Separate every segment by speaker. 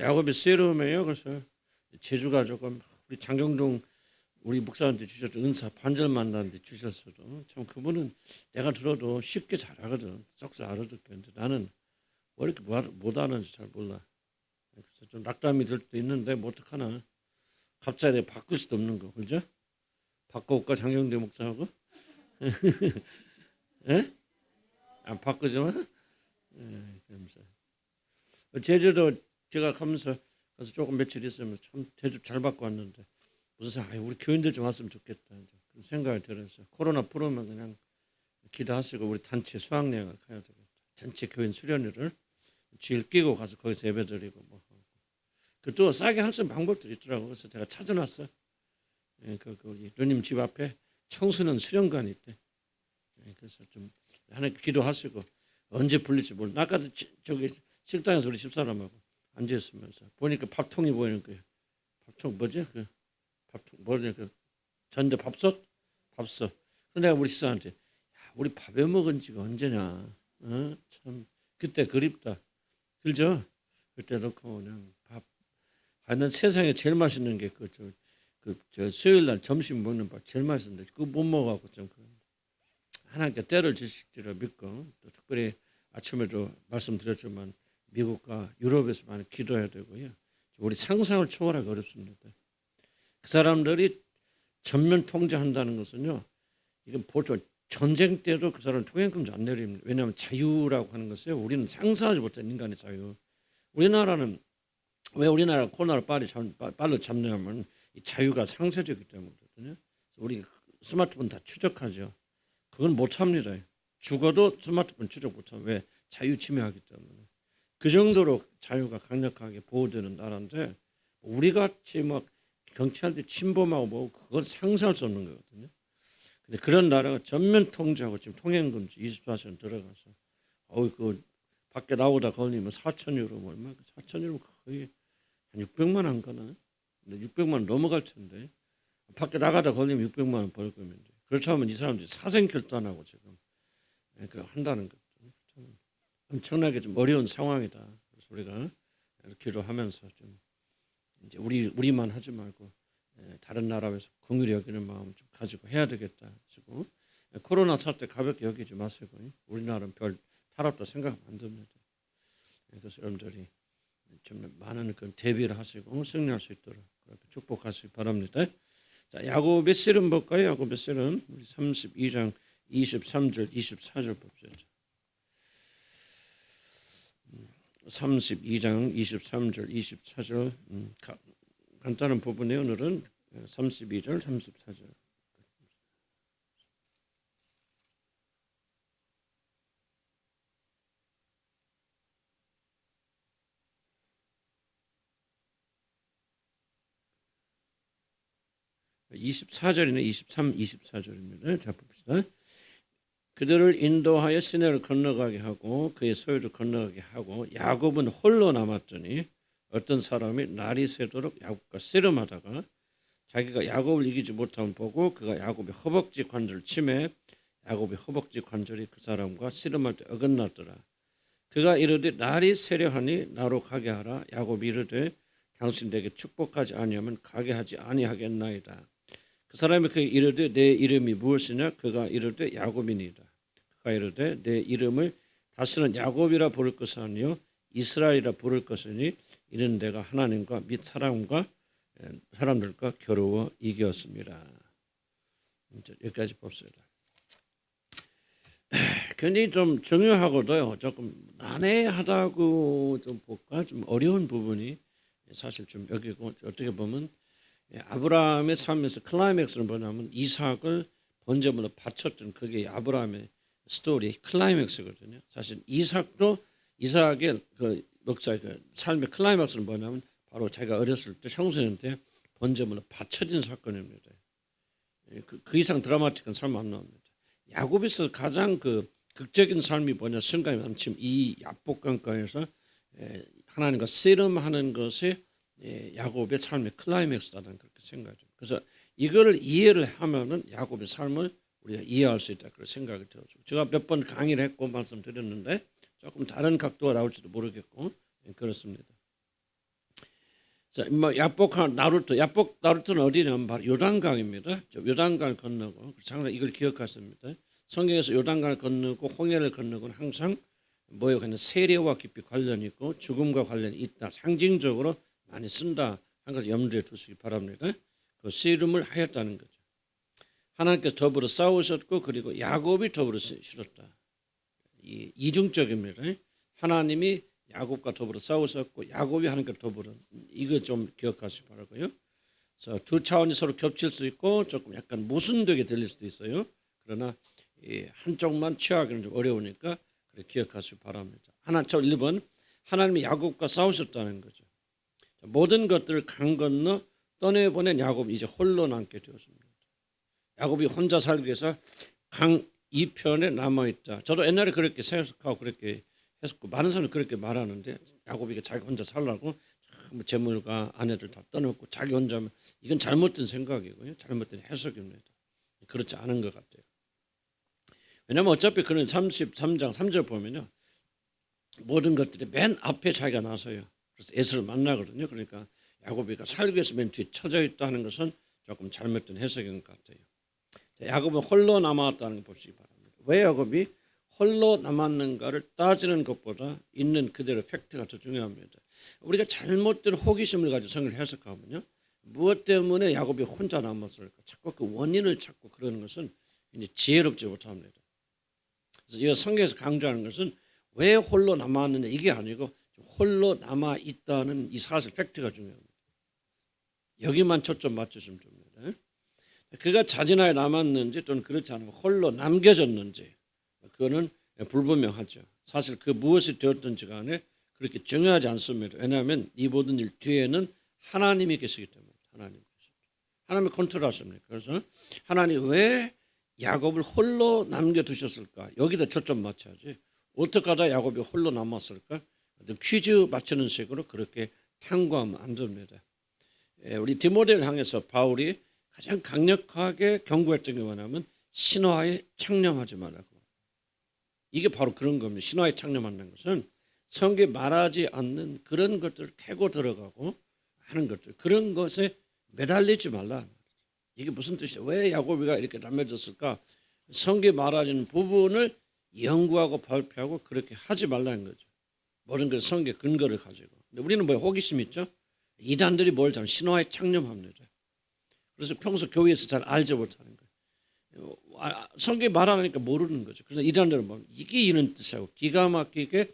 Speaker 1: 야곱의 세름이에요. 그래서 제주가 조금 우리 장경동 우리 목사한테 주셨던 은사 반절 만나는데 주셨어도 참 그분은 내가 들어도 쉽게 잘하거든. 쏙쏙 알아듣겠는데 나는 왜 이렇게 못하는지 잘 몰라. 그래서 좀 낙담이 될 때도 있는데 뭐 어떡하나. 갑자기 내가 바꿀 수도 없는 거, 그죠? 바꿔올까 장경대 목사하고? 예? 안 바꾸지만? 예, 그러면서 제주도 제가 가면서 가서 조금 며칠 있으면 참 대접 잘 받고 왔는데 무슨 우리 교인들 좀 왔으면 좋겠다 그런 생각이 들어서 코로나 풀으면 그냥 기도하시고 우리 단체 수학여행을 가야 되겠다. 전체 교인 수련회를 주일 끼고 가서 거기서 예배드리고 뭐 또 싸게 할 수 있는 방법들이 있더라고. 그래서 제가 찾아놨어. 예, 우리 누님 집 앞에 청소년 수련관이 있대. 예, 그래서 좀 하나님 기도하시고 언제 풀릴지 몰라. 아까도 저기 식당에서 우리 집사람하고 앉아 있으면서 보니까 밥통이 보이는 거예요. 밥통 뭐지? 그 밥통 뭐지? 그 전대 밥솥? 밥솥. 근데 내가 우리 집사한테 야, 우리 밥에 먹은 지가 언제냐? 참 그때 그립다. 그죠? 그때 놓고 그냥 밥. 난 세상에 제일 맛있는 게 저 수요일 날 점심 먹는 밥 제일 맛있는데 그거 못 먹어갖고 좀 하나님께 때를 주실지를 믿고 또 특별히 아침에도 말씀드렸지만 미국과 유럽에서 많이 기도해야 되고요. 우리 상상을 초월하기 어렵습니다. 그 사람들이 전면 통제한다는 것은요. 이건 보통 전쟁 때도 그 사람은 통행금지 안 내립니다. 왜냐하면 자유라고 하는 것이요. 우리는 상상하지 못한 인간의 자유. 우리나라는 왜 우리나라 코로나를 빨리 잡냐면 이 자유가 상쇄되기 때문이거든요. 우리 스마트폰 다 추적하죠. 그건 못 합니다. 죽어도 스마트폰 추적 못 하면 왜 자유 침해하기 때문에 그 정도로 자유가 강력하게 보호되는 나라인데 우리 같이 막 경찰들이 침범하고 뭐 그건 상상할 수 없는 거거든요. 근데 그런 나라가 전면 통제하고 지금 통행금지 24시간 들어가서 그 밖에 나오다 걸리면 4,000유로 뭐 얼마? 4,000유로 거의 한 600만 안 가나? 근데 600만 원 넘어갈 텐데 밖에 나가다 걸리면 600만 원 벌 거면 그렇다면 이 사람들이 사생결단하고 지금 한다는 것 엄청나게 좀 어려운 상황이다. 그래서 우리가 기도하면서 좀 이제 우리만 하지 말고 다른 나라에서 긍휼히 여기는 마음 좀 가지고 해야 되겠다. 그리고 코로나 사태 가볍게 여기지 마시고 우리나라는 별 탈압도 생각 안 듭니다. 그래서 여러분들이 좀 많은 대비를 하시고 승리할 수 있도록 그렇게 축복하시기 바랍니다. 자, 야곱의 씨름 볼까요? 야곱의 씨름 32장 23절 24절 봅시다. 32장 23절 24절 간단한 부분이에요. 오늘은 32절 34절. (24절이네) 23, 24절입니다. 자 봅시다. 그들을 인도하여 시내를 건너가게 하고 그의 소유를 건너가게 하고 야곱은 홀로 남았더니 어떤 사람이 날이 새도록 야곱과 씨름하다가 자기가 야곱을 이기지 못함을 보고 그가 야곱의 허벅지 관절을 치매 야곱의 허벅지 관절이 그 사람과 씨름할 때 어긋났더라. 그가 이르되 날이 새려하니 나로 가게 하라. 야곱이 이르되 당신 내게 축복하지 아니하면 가게 하지 아니하겠나이다. 그 사람이 그에게 이르되 내 이름이 무엇이냐? 그가 이르되 야곱이니이다. 그가 이르되 내 이름을 다시는 야곱이라 부를 것이 아니요 이스라엘이라 부를 것이니 이는 내가 하나님과 및 사람들과 겨루어 이겼습니다. 여기까지 봅시다. 굉장히 좀 중요하고도요 조금 난해하다고 좀 볼까 좀 어려운 부분이 사실 좀 여기고 어떻게 보면 아브라함의 삶에서 클라이맥스를 뭐냐면 이삭을 번제물로 바쳤던 그게 아브라함의 스토리 클라이맥스거든요. 사실 이삭의 그 목사의 그 삶의 클라이맥스는 뭐냐면 바로 자기가 어렸을 때 청소년 때 번제물로 바쳐진 사건입니다. 그 이상 드라마틱한 삶 안 나옵니다. 야곱에서 가장 그 극적인 삶이 뭐냐 순간이 남침 이 야복강가에서 하나님과 씨름하는 것이 야곱의 삶의 클라이맥스다는 그렇게 생각해요. 그래서 이거를 이해를 하면은 야곱의 삶을 우리가 이해할 수 있다 그런 생각이 들어요. 제가 몇 번 강의를 했고 말씀드렸는데 조금 다른 각도가 나올지도 모르겠고 그렇습니다. 자, 뭐 야복한 나루토, 야복 나루토는 어디냐면 바로 요단강입니다. 요단강을 건너고 항상 이걸 기억하십니다. 성경에서 요단강을 건너고 홍해를 건너고는 항상 뭐요? 그냥 세례와 깊이 관련이 있고 죽음과 관련이 있다. 상징적으로 많이 쓴다. 한 가지 염두에 두시기 바랍니다. 그 씨름을 하였다는 거죠. 하나님께서 더불어 싸우셨고 그리고 야곱이 더불어 실었다. 이중적입니다. 하나님이 야곱과 더불어 싸우셨고 야곱이 하나님과 더불어 이거 좀 기억하시기 바라고요. 그래서 두 차원이 서로 겹칠 수 있고 조금 약간 모순되게 들릴 수도 있어요. 그러나 한쪽만 취하기는 좀 어려우니까 기억하시기 바랍니다. 저 1번 하나님이 야곱과 싸우셨다는 거죠. 모든 것들을 강 건너 떠내보낸 야곱이 이제 홀로 남게 되었습니다. 야곱이 혼자 살기 위해서 강 이편에 남아있다. 저도 옛날에 그렇게 생각하고 그렇게 했었고 많은 사람이 그렇게 말하는데 야곱이 자기 혼자 살라고 전부 재물과 아내들 다 떠났고 자기 혼자면 이건 잘못된 생각이고요. 잘못된 해석입니다. 그렇지 않은 것 같아요. 왜냐하면 어차피 그는 33장 3절 보면요. 모든 것들이 맨 앞에 자기가 나서요. 그래서 에서를 만나거든요. 그러니까 야곱이가 살기 위해서 맨 뒤에 쳐져 있다는 것은 조금 잘못된 해석인 것 같아요. 야곱은 홀로 남았다는 걸 보시기 바랍니다. 왜 야곱이 홀로 남았는가를 따지는 것보다 있는 그대로 팩트가 더 중요합니다. 우리가 잘못된 호기심을 가지고 성경을 해석하면요. 무엇 때문에 야곱이 혼자 남았을까? 자꾸 그 원인을 찾고 그러는 것은 이제 지혜롭지 못합니다. 그래서 이 성경에서 강조하는 것은 왜 홀로 남았느냐 이게 아니고 홀로 남아 있다는 이 사실 팩트가 중요합니다. 여기만 초점 맞추시면 됩니다. 그가 자진하에 남았는지 또는 그렇지 않으면 홀로 남겨졌는지 그거는 불분명하죠. 사실 그 무엇이 되었든지 간에 그렇게 중요하지 않습니다. 왜냐하면 이 모든 일 뒤에는 하나님이 계시기 때문에 하나님이 컨트롤하십니까. 그래서 하나님 왜 야곱을 홀로 남겨두셨을까? 여기다 초점 맞춰야지. 어떻게 하다 야곱이 홀로 남았을까? 퀴즈 맞추는 식으로 그렇게 탐구하면 안 됩니다. 우리 디모데를 향해서 바울이 가장 강력하게 경고했던 게 뭐냐면 신화에 창념하지 말라고. 이게 바로 그런 겁니다. 신화에 창념한다는 것은 성경에 말하지 않는 그런 것들을 캐고 들어가고 하는 것들 그런 것에 매달리지 말라. 이게 무슨 뜻이에요? 왜 야곱이가 이렇게 남겨졌을까? 성경에 말하는 부분을 연구하고 발표하고 그렇게 하지 말라는 거죠. 모든 것 성경 근거를 가지고. 근데 우리는 뭐 호기심 있죠? 이단들이 뭘 잘못 신화에 창념합니다. 그래서 평소 교회에서 잘 알지 못하는 거예요. 성경에 말하니까 모르는 거죠. 그래서 이단들은 뭐 이게 이런 뜻이고 기가 막히게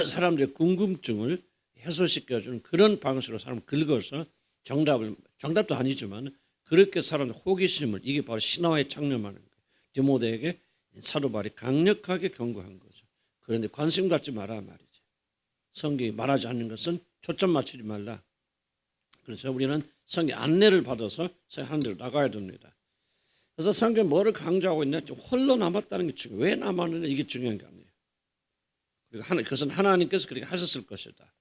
Speaker 1: 사람들의 궁금증을 해소시켜주는 그런 방식으로 사람을 긁어서 정답도 아니지만 그렇게 사람들 호기심을 이게 바로 신화에 창념하는 거예요. 디모데에게 사도 바울이 강력하게 경고한 거죠. 그런데 관심 갖지 마라 말이죠. 성경이 말하지 않는 것은 초점 맞추지 말라. 그래서 우리는 성경 안내를 받아서 하는 대로 나가야 됩니다. 그래서 성경이 뭐를 강조하고 있냐? 홀로 남았다는 게 중요해요. 왜 남았느냐? 이게 중요한 게 아니에요. 그리고 그것은 하나님께서 그렇게 하셨을 것이다.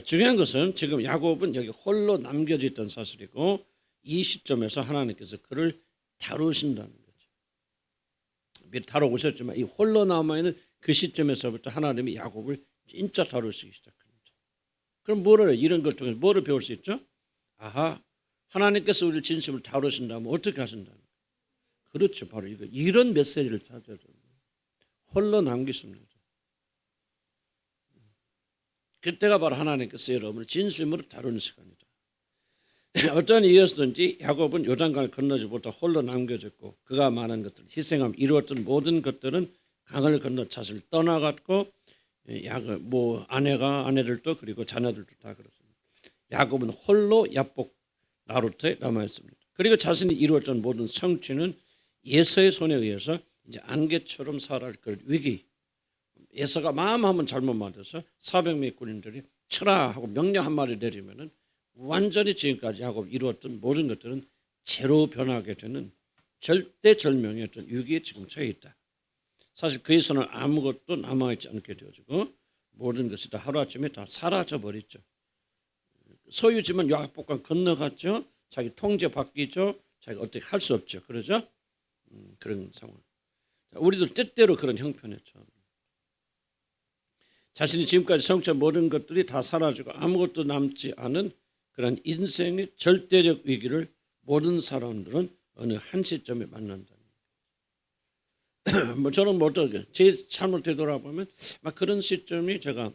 Speaker 1: 중요한 것은 지금 야곱은 여기 홀로 남겨져 있던 사실이고 이 시점에서 하나님께서 그를 다루신다는 거죠. 미리 다뤄오셨지만 이 홀로 남아있는 그 시점에서부터 하나님이 야곱을 진짜 다루시기 시작합니다. 그럼 뭐를 이런 걸 통해서 뭐를 배울 수 있죠? 아하, 하나님께서 우리를 진심을 다루신다면 어떻게 하신다는 거예요? 그렇죠. 바로 이런 메시지를 찾아야 됩니다. 홀로 남기십니다. 그때가 바로 하나님께서 여러분을 진심으로 다루는 시간이다. 어떤 이유였든지 야곱은 요단강을 건너지 못하 홀로 남겨졌고 그가 많은 것들 희생함 이루었던 모든 것들은 강을 건너 자신을 떠나갔고 아내들도 그리고 자녀들도 다 그렇습니다. 야곱은 홀로 야복 나루터에 남아있습니다. 그리고 자신이 이루었던 모든 성취는 예서의 손에 의해서 이제 안개처럼 살아갈 그 위기. 예서가 마음 한번 잘못 만들어서 400명의 군인들이 쳐라 하고 명령 한마디 내리면은 완전히 지금까지 야곱이 이루었던 모든 것들은 제로 변하게 되는 절대절명의 어떤 위기에 지금 처해 있다. 사실 그의 손은 아무것도 남아있지 않게 되어지고 모든 것이 다 하루아침에 다 사라져버렸죠. 소유지만 야복강 건너갔죠. 자기 통제 바뀌죠. 자기가 어떻게 할 수 없죠. 그러죠? 그런 상황. 우리도 때때로 그런 형편에 처합니다. 자신이 지금까지 성취한 모든 것들이 다 사라지고 아무것도 남지 않은 그런 인생의 절대적 위기를 모든 사람들은 어느 한 시점에 만난다. 뭐 저는 뭐 어떻게 제 삶을 되돌아보면 막 그런 시점이 제가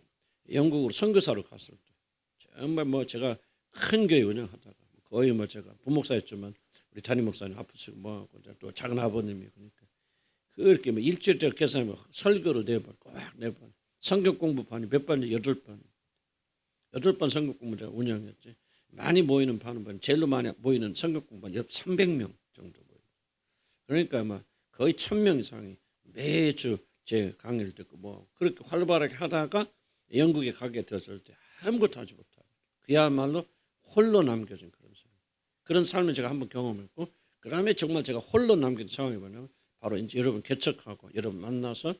Speaker 1: 영국으로 선교사로 갔을 때 정말 뭐 제가 큰 교회 운영하다가 거의 뭐 제가 부목사였지만 우리 담임 목사님 아프시고 뭐하고 또 작은 아버님이 그러니까 그렇게 뭐 일주일째 계산하면 설교를 4번 꼭 4번 성경 공부반이 몇 번이 8번 8번 성경 공부 제가 운영했지. 많이 모이는 반은 제일로 많이 모이는 성경 공부반 옆 300명 정도 모여. 그러니까 아마 거의 1000명 이상이 매주 제 강의를 듣고 뭐 그렇게 활발하게 하다가 영국에 가게 되었을 때 아무것도 하지 못하고 그야말로 홀로 남겨진 그런 삶을 제가 한번 경험했고 그 다음에 정말 제가 홀로 남긴 상황이 뭐냐면 바로 이제 여러분 개척하고 여러분 만나서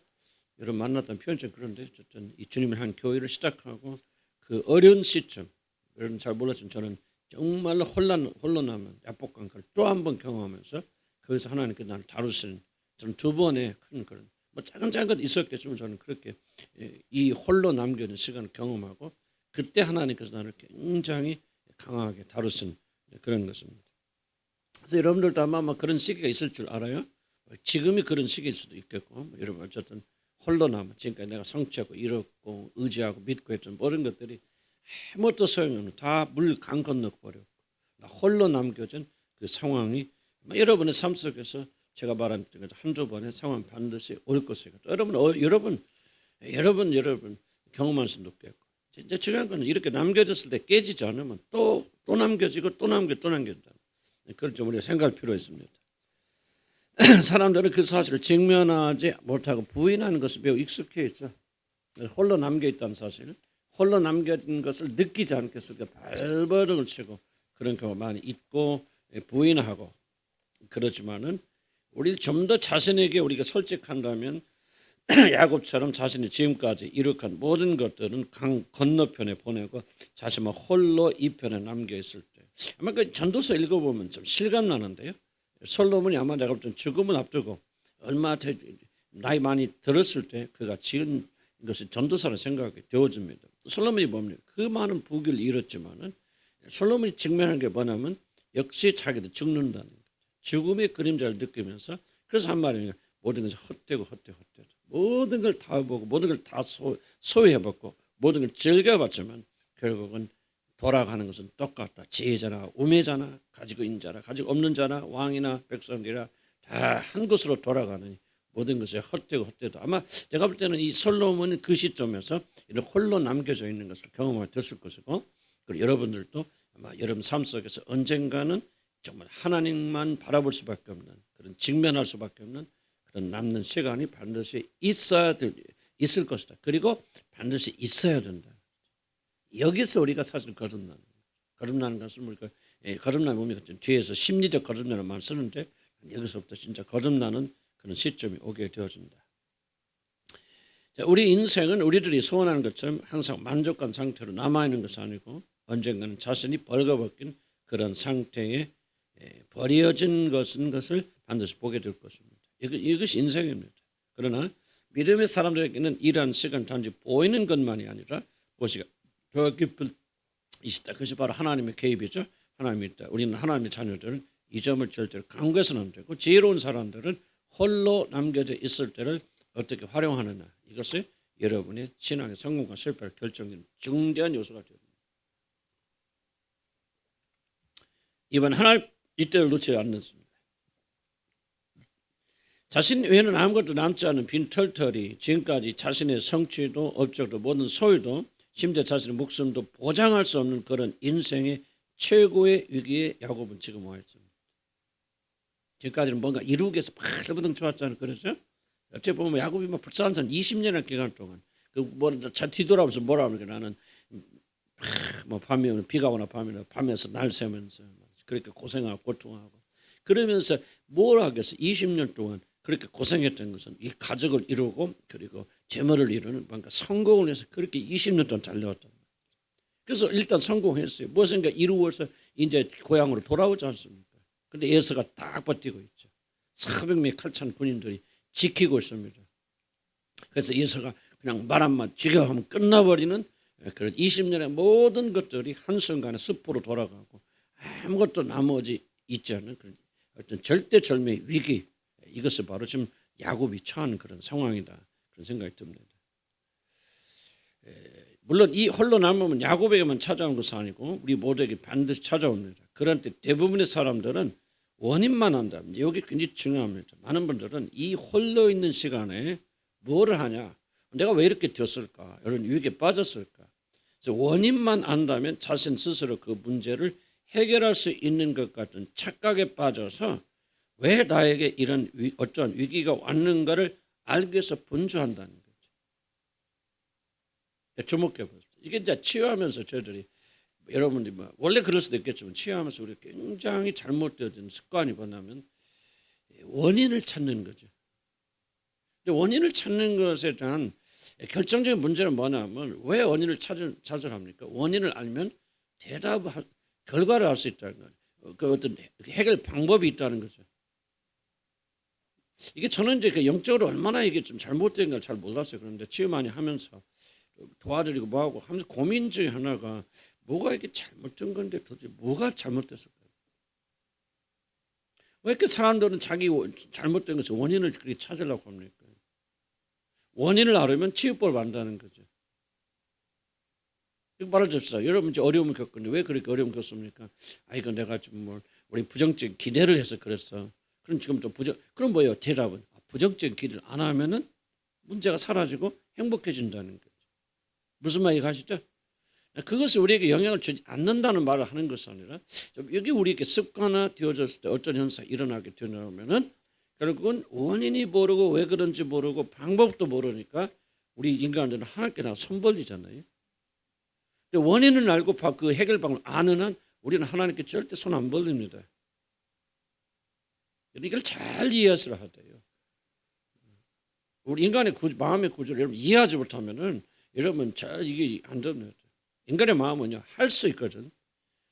Speaker 1: 여러분 만났다는 표현이 좀 그런데 어쨌든 이 주님을 한 교회를 시작하고 그 어려운 시점 여러분 잘 몰랐지만 저는 정말로 홀로 남은 약복강가를 또 한 번 경험하면서 거기서 하나님께 나를 다루시는 저는 2번의 큰 그런 뭐 작은 것 있었겠지만 저는 그렇게 이 홀로 남겨진 시간을 경험하고 그때 하나님께서 나를 굉장히 강하게 다루신 그런 것입니다. 그래서 여러분들도 아마 그런 시기가 있을 줄 알아요. 지금이 그런 시기일 수도 있겠고 여러분 어쨌든 홀로 남아 지금까지 내가 성취하고 이뤘고 의지하고 믿고 했던 모든 것들이 아무것도 소용없는 다 물 강 건너 버렸고 홀로 남겨진 그 상황이 여러분의 삶 속에서 제가 말한 한두 번의 상황 반드시 올 것이고 여러분 경험할 수도 있겠고 진짜 중요한 건 이렇게 남겨졌을 때 깨지지 않으면 또 남겨지고 또 남겨진다. 그걸 좀 우리가 생각할 필요가 있습니다. 사람들은 그 사실을 직면하지 못하고 부인하는 것을 매우 익숙해 있죠. 홀로 남겨있다는 사실, 홀로 남겨진 것을 느끼지 않겠어 발버둥을 치고 그런 경우가 많이 있고 부인하고 그렇지만은 우리 좀 더 자신에게 우리가 솔직한다면 야곱처럼 자신이 지금까지 이룩한 모든 것들은 강 건너편에 보내고 자신만 홀로 이 편에 남겨 있을 때 아마 그 전도서 읽어보면 좀 실감 나는데요. 솔로몬이 아마 내가 볼 때 죽음을 앞두고 얼마 나이 많이 들었을 때 그가 지은 것이 전도사로 생각이 되어집니다. 솔로몬이 뭡니까? 그 많은 부귀를 이뤘지만은 솔로몬이 직면한 게 뭐냐면 역시 자기도 죽는다는 거죠. 죽음의 그림자를 느끼면서 그래서 한 말이에요. 모든 것이 헛되고 모든 걸 다 보고 모든 걸 다 소유해봤고 모든 걸 즐겨봤지만 결국은 돌아가는 것은 똑같다. 지혜자나 우매자나 가지고 있는 자나 가지고 없는 자나 왕이나 백성이라 다 한 곳으로 돌아가느니 모든 것이 헛되도 아마 제가 볼 때는 이 솔로몬은 그 시점에서 이런 홀로 남겨져 있는 것을 경험하게 됐을 것이고 그리고 여러분들도 아마 여러분 삶 속에서 언젠가는 정말 하나님만 바라볼 수밖에 없는 그런 직면할 수밖에 없는 그런 남는 시간이 반드시 있을 것이다. 그리고 반드시 있어야 된다. 여기서 우리가 사실 거듭나는 것을 우리가 거듭나는 의미가 뒤에서 심리적 거듭나는 말 쓰는데 여기서부터 진짜 거듭나는 그런 시점이 오게 되어진다. 자, 우리 인생은 우리들이 소원하는 것처럼 항상 만족한 상태로 남아있는 것이 아니고 언젠가는 자신이 벌거벗긴 그런 상태에 버려진 것을 반드시 보게 될 것입니다. 이것이 인생입니다. 그러나 믿음의 사람들에게는 이러한 시간 단지 보이는 것만이 아니라 무엇이가 더 깊은 있다. 그것이 바로 하나님의 개입이죠. 하나님이 있다. 우리는 하나님의 자녀들은 이 점을 절대로 간과해서는 안 되고 지혜로운 사람들은 홀로 남겨져 있을 때를 어떻게 활용하느냐. 이것이 여러분의 신앙의 성공과 실패를 결정하는 중대한 요소가 됩니다. 이번 하나님 이때를 놓치지 않는습니다. 자신 외에는 아무것도 남지 않은 빈 털털이 지금까지 자신의 성취도 업적도 모든 소유도 심지어 자신의 목숨도 보장할 수 없는 그런 인생의 최고의 위기에 야곱은 지금 와 있습니다. 지금까지는 뭔가 이루기 위해서 발버둥 쳐왔잖아요. 그렇죠? 어떻게 보면 야곱이 막 불쌍한 사람 20년의 기간 동안 차 뒤돌아보면서 뭐라 하는 게 나는 뭐 밤이 오면 비가 오나 밤에서 날 새면서 그렇게 고생하고 고통하고 그러면서 뭘 하겠어? 20년 동안 그렇게 고생했던 것은 이 가족을 이루고 그리고 재물을 이루는 뭔가 성공을 해서 그렇게 20년 동안 달려왔단 말이에요. 그래서 일단 성공했어요. 무엇인가 이루어서 이제 고향으로 돌아오지 않습니까? 그런데 에서가 딱 버티고 있죠. 400명의 칼찬 군인들이 지키고 있습니다. 그래서 에서가 그냥 말 한마디 죽여하면 끝나버리는 그런 20년의 모든 것들이 한순간에 숲으로 돌아가고 아무것도 나머지 있지 않은 그런 어떤 절대절명의 위기, 이것을 바로 지금 야곱이 처한 그런 상황이다, 그런 생각이 듭니다. 물론 이 홀로 남으면 야곱에게만 찾아온 것은 아니고 우리 모두에게 반드시 찾아옵니다. 그런데 대부분의 사람들은 원인만 한다면, 여기 굉장히 중요합니다. 많은 분들은 이 홀로 있는 시간에 뭐를 하냐, 내가 왜 이렇게 되었을까, 이런 위기에 빠졌을까. 그래서 원인만 안다면 자신 스스로 그 문제를 해결할 수 있는 것 같은 착각에 빠져서 왜 나에게 이런 어떤 위기가 왔는가를 알기 위해서 분주한다는 거죠. 주목해 보세요. 이게 이제 치유하면서 저희들이, 여러분들이 원래 그럴 수도 있겠지만 치유하면서 우리 굉장히 잘못되어진 습관이 뭐냐면 원인을 찾는 거죠. 원인을 찾는 것에 대한 결정적인 문제는 뭐냐면, 왜 원인을 찾으랍니까? 원인을 알면 결과를 알 수 있다는 거예요. 그 어떤 해결 방법이 있다는 거죠. 이게 저는 이제 그 영적으로 얼마나 이게 좀 잘못된 걸 잘 몰랐어요. 그런데 치유 많이 하면서 도와드리고 뭐하고 하면서 고민 중에 하나가, 뭐가 이렇게 잘못된 건데 도대체 뭐가 잘못됐을까요? 왜 이렇게 사람들은 자기 잘못된 것을 원인을 그렇게 찾으려고 합니까? 원인을 알으면 치유법을 안다는 거죠. 이거 말해줍시다. 여러분 이제 어려움을 겪는데 왜 그렇게 어려움을 겪습니까? 이거 내가 좀 우리 부정적인 기대를 해서 그랬어. 그럼 지금 좀 그럼 뭐예요? 대답은 부정적인 기대를 안 하면은 문제가 사라지고 행복해진다는 거죠. 무슨 말인지 아시죠? 그것을 우리에게 영향을 주지 않는다는 말을 하는 것이 아니라, 여기 우리에게 습관화 되어졌을 때 어떤 현상이 일어나게 되냐면은 결국은 원인이 모르고 왜 그런지 모르고 방법도 모르니까 우리 인간들은 하나님께 나가 손 벌리잖아요. 근데 원인을 알고 그 해결 방법을 아는 한 우리는 하나님께 절대 손 안 벌립니다. 이걸 잘 이해하시라 하대요. 우리 인간의 마음의 구조를 여러분 이해하지 못하면은 여러분 잘 이게 안 됩니다. 인간의 마음은요, 할 수 있거든.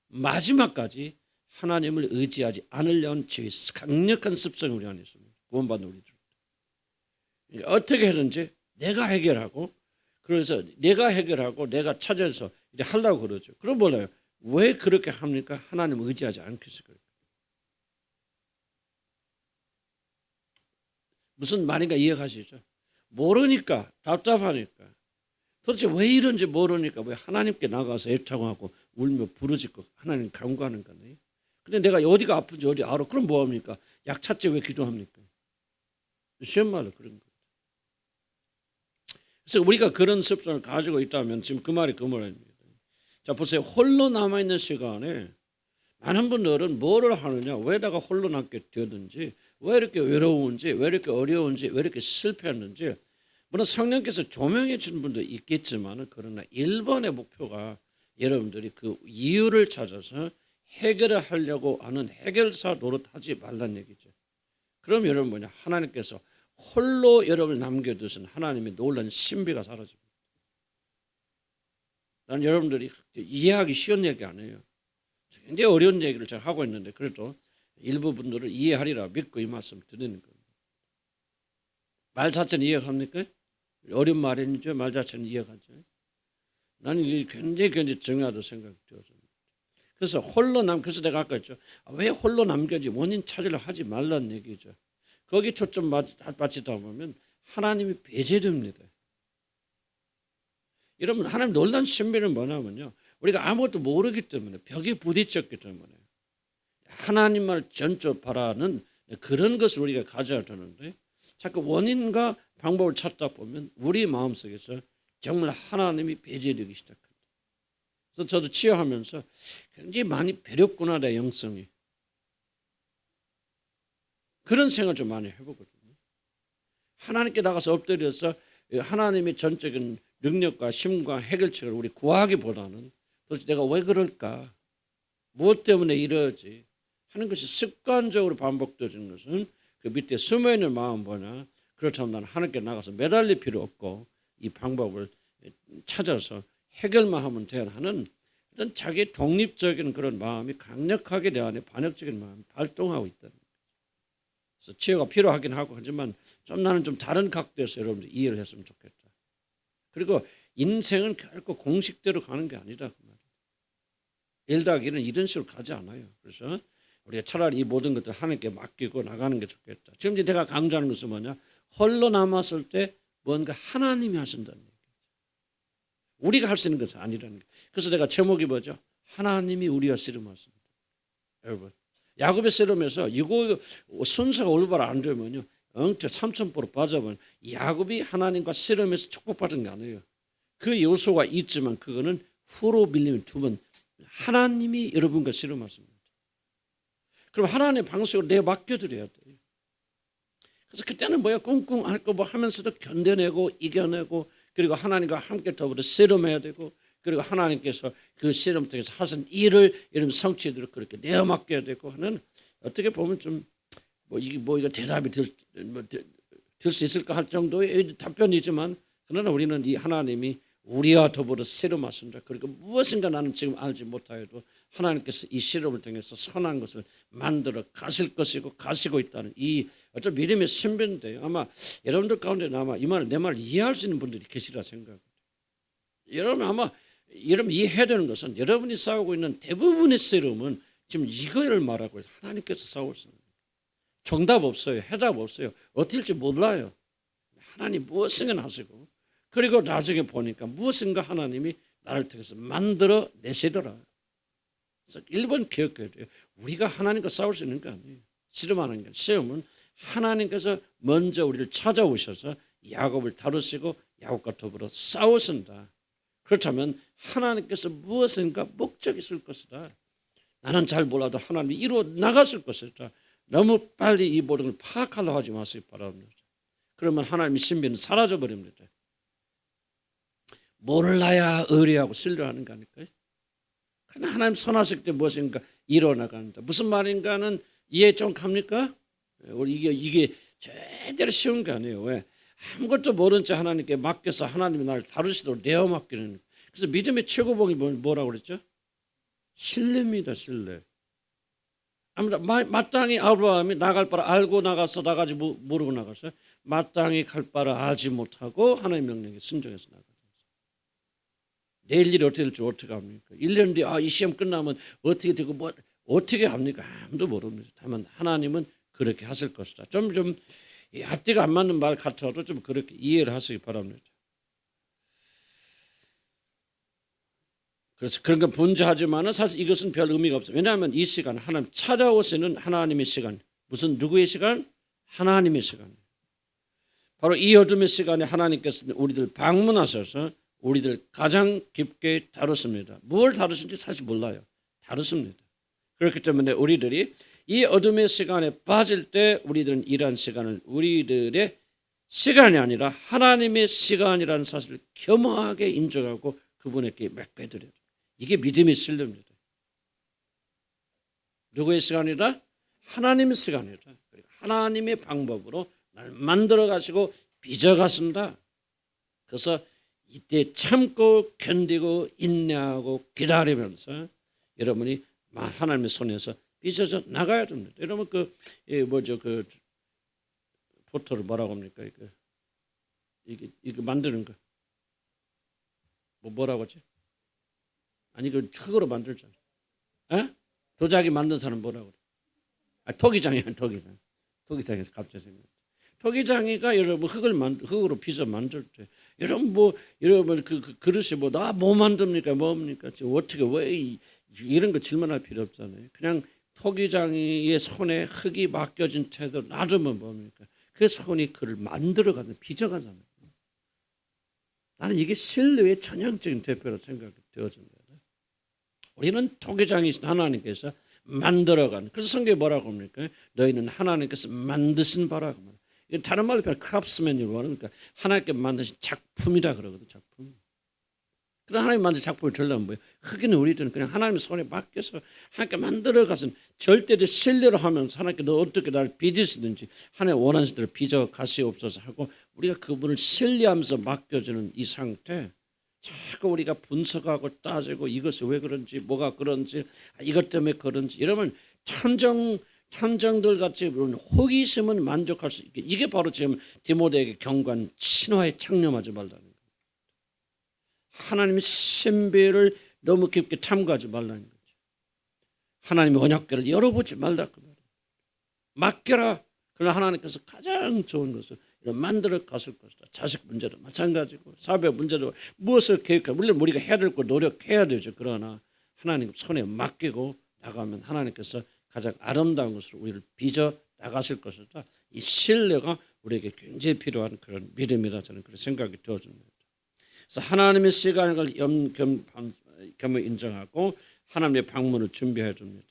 Speaker 1: 마지막까지 하나님을 의지하지 않으려는 강력한 습성이 우리 안에 있습니다. 구원받는 우리들. 어떻게 하든지 내가 해결하고, 그래서 내가 해결하고 내가 찾아서 이제 하려고 그러죠. 그럼 몰라요. 왜 그렇게 합니까? 하나님을 의지하지 않겠어요. 무슨 말인가 이해가시죠? 모르니까, 답답하니까. 도대체 왜 이런지 모르니까 왜 하나님께 나가서 애타고하고 울며 부르짖고 하나님 간구하는 거네. 근데 내가 어디가 아픈지 어디 알아? 그럼 뭐합니까? 약 찾지 왜 기도합니까? 쉬운 말로 그런 거예요. 그래서 우리가 그런 습성을 가지고 있다면 지금 그 말이 그 말입니다. 자, 보세요. 홀로 남아있는 시간에 많은 분들은 뭐를 하느냐, 왜 내가 홀로 남게 되었는지, 왜 이렇게 외로운지, 왜 이렇게 어려운지, 왜 이렇게 실패했는지, 물론 성령께서 조명해 주는 분도 있겠지만, 그러나 1번의 목표가 여러분들이 그 이유를 찾아서 해결을 하려고 하는 해결사 노릇하지 말란 얘기죠. 그럼 여러분 뭐냐, 하나님께서 홀로 여러분을 남겨두신 하나님의 놀라운 신비가 사라집니다. 난 여러분들이 이해하기 쉬운 얘기 아니에요. 굉장히 어려운 얘기를 제가 하고 있는데 그래도 일부 분들을 이해하리라 믿고 이 말씀 드리는 겁니다. 말 자체는 이해합니까? 어려운 말이죠. 말 자체는 이해가죠. 나는 이게 굉장히 중요하다고 생각이 되어집니다. 그래서 그래서 내가 아까 했죠. 왜 홀로 남겨지 원인 찾으려 하지 말라는 얘기죠. 거기 초점 맞추다 보면 하나님이 배제됩니다. 여러분, 하나님 놀라운 신비는 뭐냐면요, 우리가 아무것도 모르기 때문에, 벽에 부딪혔기 때문에 하나님을 전적으로 바라는 그런 것을 우리가 가져야 되는데, 자꾸 원인과 방법을 찾다 보면 우리 마음속에서 정말 하나님이 배제되기 시작합니다. 그래서 저도 치유하면서 굉장히 많이 배렸구나, 내 영성이. 그런 생각을 좀 많이 해보거든요. 하나님께 나가서 엎드려서 하나님의 전적인 능력과 힘과 해결책을 우리 구하기보다는 도대체 내가 왜 그럴까? 무엇 때문에 이러지? 하는 것이 습관적으로 반복되는 것은 그 밑에 숨어있는 마음 뭐냐? 그렇다면 나는 하나님께 나가서 매달릴 필요 없고 이 방법을 찾아서 해결만 하면 돼야 하는 어떤 자기 독립적인 그런 마음이 강력하게 내 안에 반역적인 마음이 발동하고 있다는 거예요. 그래서 치유가 필요하긴 하고 하지만 좀 나는 좀 다른 각도에서 여러분들 이해를 했으면 좋겠다. 그리고 인생은 결코 공식대로 가는 게 아니라 그 말이에요. 1 더하기 1은 이런 식으로 가지 않아요. 그래서 우리가 차라리 이 모든 것들 하나님께 맡기고 나가는 게 좋겠다. 지금 제가 강조하는 것은 뭐냐? 홀로 남았을 때 뭔가 하나님이 하신다는 얘기죠. 우리가 할 수 있는 것은 아니라는 거예요. 그래서 내가 제목이 뭐죠? 하나님이 우리와 씨름하십니다. 여러분, 야곱의 씨름에서 이거 순서가 올바로 안 되면요, 엉터 삼천포로 빠져버려. 야곱이 하나님과 씨름해서 축복받은 게 아니에요. 그 요소가 있지만 그거는 후로 밀리면 2번 하나님이 여러분과 씨름하십니다. 그럼 하나님의 방식으로 내가 맡겨드려야 돼요. 그래서 그때는 뭐야, 꿍꿍 앓고 뭐 하면서도 견뎌내고 이겨내고, 그리고 하나님과 함께 더불어 씨름해야 되고, 그리고 하나님께서 그 씨름 통해서 하신 일을 이런 성취도록 그렇게 내어 맡겨야 되고 하는, 어떻게 보면 좀 이거 대답이 될 수 있을까 할 정도의 답변이지만, 그러나 우리는 이 하나님이 우리와 더불어 씨름하신다. 그리고 무엇인가 나는 지금 알지 못하여도 하나님께서 이 씨름을 통해서 선한 것을 만들어 가실 것이고 가시고 있다는 이 어떤 믿음의 신비인데요. 아마 여러분들 가운데 아마 이 말을 내 말을 이해할 수 있는 분들이 계시리라 생각합니다. 여러분 아마 여러분 이해해야 되는 것은 여러분이 싸우고 있는 대부분의 씨름은 지금 이거를 말하고 있어요. 하나님께서 싸우시는 거예요. 정답 없어요. 해답 없어요. 어떻게 할지 몰라요. 하나님 무엇인가 하시고, 그리고 나중에 보니까 무엇인가 하나님이 나를 통해서 만들어 내시더라. 그래서 1번 기억해야 돼요. 우리가 하나님과 싸울 수 있는 거 아니에요. 씨름하는 게, 시험은 하나님께서 먼저 우리를 찾아오셔서 야곱을 다루시고 야곱과 더불어 싸우신다. 그렇다면 하나님께서 무엇인가 목적이 있을 것이다. 나는 잘 몰라도 하나님이 이루어 나갔을 것이다. 너무 빨리 이 모든 걸 파악하려고 하지 마시기 바랍니다. 그러면 하나님의 신비는 사라져 버립니다. 몰라야 의뢰하고 신뢰하는 거 아닐까요? 그러나 하나님 선하실 때 무엇인가 일어나간다. 무슨 말인가는 이해 좀 갑니까? 이게 제대로 쉬운 게 아니에요. 왜? 아무것도 모른 채 하나님께 맡겨서 하나님이 나를 다루시도록 내어 맡기는. 그래서 믿음의 최고봉이 뭐라고 그랬죠? 신뢰입니다. 신뢰. 마땅히 아브라함이 나갈 바를 알고 나가서 나가지 모르고 나갔어요. 마땅히 갈 바를 알지 못하고 하나님의 명령에 순종해서 나갔어요. 내일 일이 어떻게 될지 어떻게 합니까? 1년 뒤에 이 시험 끝나면 어떻게 되고 뭐 어떻게 합니까? 아무도 모릅니다. 다만 하나님은 그렇게 하실 것이다. 좀 앞뒤가 안 맞는 말 같아도 좀 그렇게 이해를 하시기 바랍니다. 그래서 그런 건 분주하지만은 사실 이것은 별 의미가 없어요. 왜냐하면 이 시간 하나님 찾아오시는 하나님의 시간, 무슨 누구의 시간? 하나님의 시간. 바로 이 어둠의 시간에 하나님께서 우리들 방문하셔서 우리들 가장 깊게 다루십니다. 무엇을 다루신지 사실 몰라요. 다루십니다. 그렇기 때문에 우리들이 이 어둠의 시간에 빠질 때 우리들은 이러한 시간을 우리들의 시간이 아니라 하나님의 시간이라는 사실을 겸허하게 인정하고 그분에게 맡겨드려요. 이게 믿음의 신뢰입니다. 누구의 시간이다? 하나님의 시간이다. 그리고 하나님의 방법으로 나를 만들어 가시고 빚어 가신다. 그래서 이때 참고 견디고 인내하고 기다리면서 여러분이 하나님의 손에서 빚어져 나가야 됩니다. 여러분 그 포토를 뭐라고 합니까? 이거 만드는 거 뭐라고 하지? 아니 그 흙으로 만들잖아. 도자기 만든 사람 뭐라고 그래? 토기장이야. 토기장에서 갑자기 생겼. 토기장이가 여러분 흙으로 빚어 만들 때 여러분 여러분 그 그릇이 뭐 만듭니까? 뭡니까? 어떻게 왜 이런 거 질문할 필요 없잖아요. 그냥 토기장이의 손에 흙이 맡겨진 채도 놔두면 뭡니까? 그 손이 그를 만들어가는 빚어가잖아요. 나는 이게 신뢰의 전형적인 대표로 생각이 되어집니다. 우리는 토기장이신 하나님께서 만들어간. 그래서 성경에 뭐라고 합니까? 너희는 하나님께서 만드신 바라고 말합니다. 다른 말로 표현 크랍스맨이라고 하니까 하나님께 만드신 작품이라 그러거든. 작품. 그런 하나님 만든 작품을 들려면 뭐예요? 흙이는 우리들은 그냥 하나님의 손에 맡겨서 하나님께 만들어가신 절대적 신뢰로 하면서 하나님께 너 어떻게 나를 빚으시든지 하나님 원하는 대로 빚어 가시옵소서 하고 우리가 그분을 신뢰하면서 맡겨주는 이 상태. 자꾸 우리가 분석하고 따지고 이것이 왜 그런지 뭐가 그런지 이것 때문에 그런지 이러면 탐정들 같이 호기심은 만족할 수 있게 이게 바로 지금 디모데에게 경고한 신화에 창념하지 말라는 거예요. 하나님의 신비를 너무 깊게 탐구하지 말라는 거죠. 하나님의 언약궤를 열어보지 말라 그 말이에요. 맡겨라. 그러나 하나님께서 가장 좋은 것을 만들어 갔을 것이다. 자식 문제도 마찬가지고 사회 문제도 무엇을 계획해 물론 우리가 해야 될 거 노력해야 되죠. 그러나 하나님 손에 맡기고 나가면 하나님께서 가장 아름다운 것으로 우리를 빚어 나가실 것이다. 이 신뢰가 우리에게 굉장히 필요한 그런 믿음이다. 저는 그런 생각이 들어집니다. 그래서 하나님의 시간을 겸을 인정하고 하나님의 방문을 준비해 줍니다.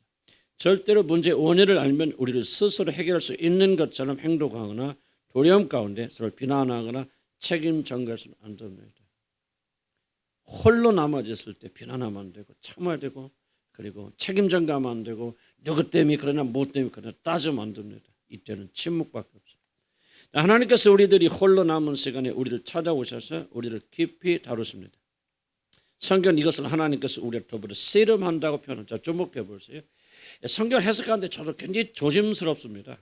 Speaker 1: 절대로 문제의 원인을 알면 우리를 스스로 해결할 수 있는 것처럼 행동하거나 두려움 가운데 서로 비난하거나 책임 전가해서는 안 됩니다. 홀로 남아졌을 때 비난하면 안 되고 참아야 되고 그리고 책임 전가하면 안 되고 누구 때문에 그러나 뭐 때문에 그러나 따지면 안 됩니다. 이때는 침묵밖에 없어요. 하나님께서 우리들이 홀로 남은 시간에 우리를 찾아오셔서 우리를 깊이 다루십니다. 성경 이것을 하나님께서 우리를 더불어 씨름한다고 표현합니다. 주목해 보세요. 성경을 해석하는데 저도 굉장히 조심스럽습니다.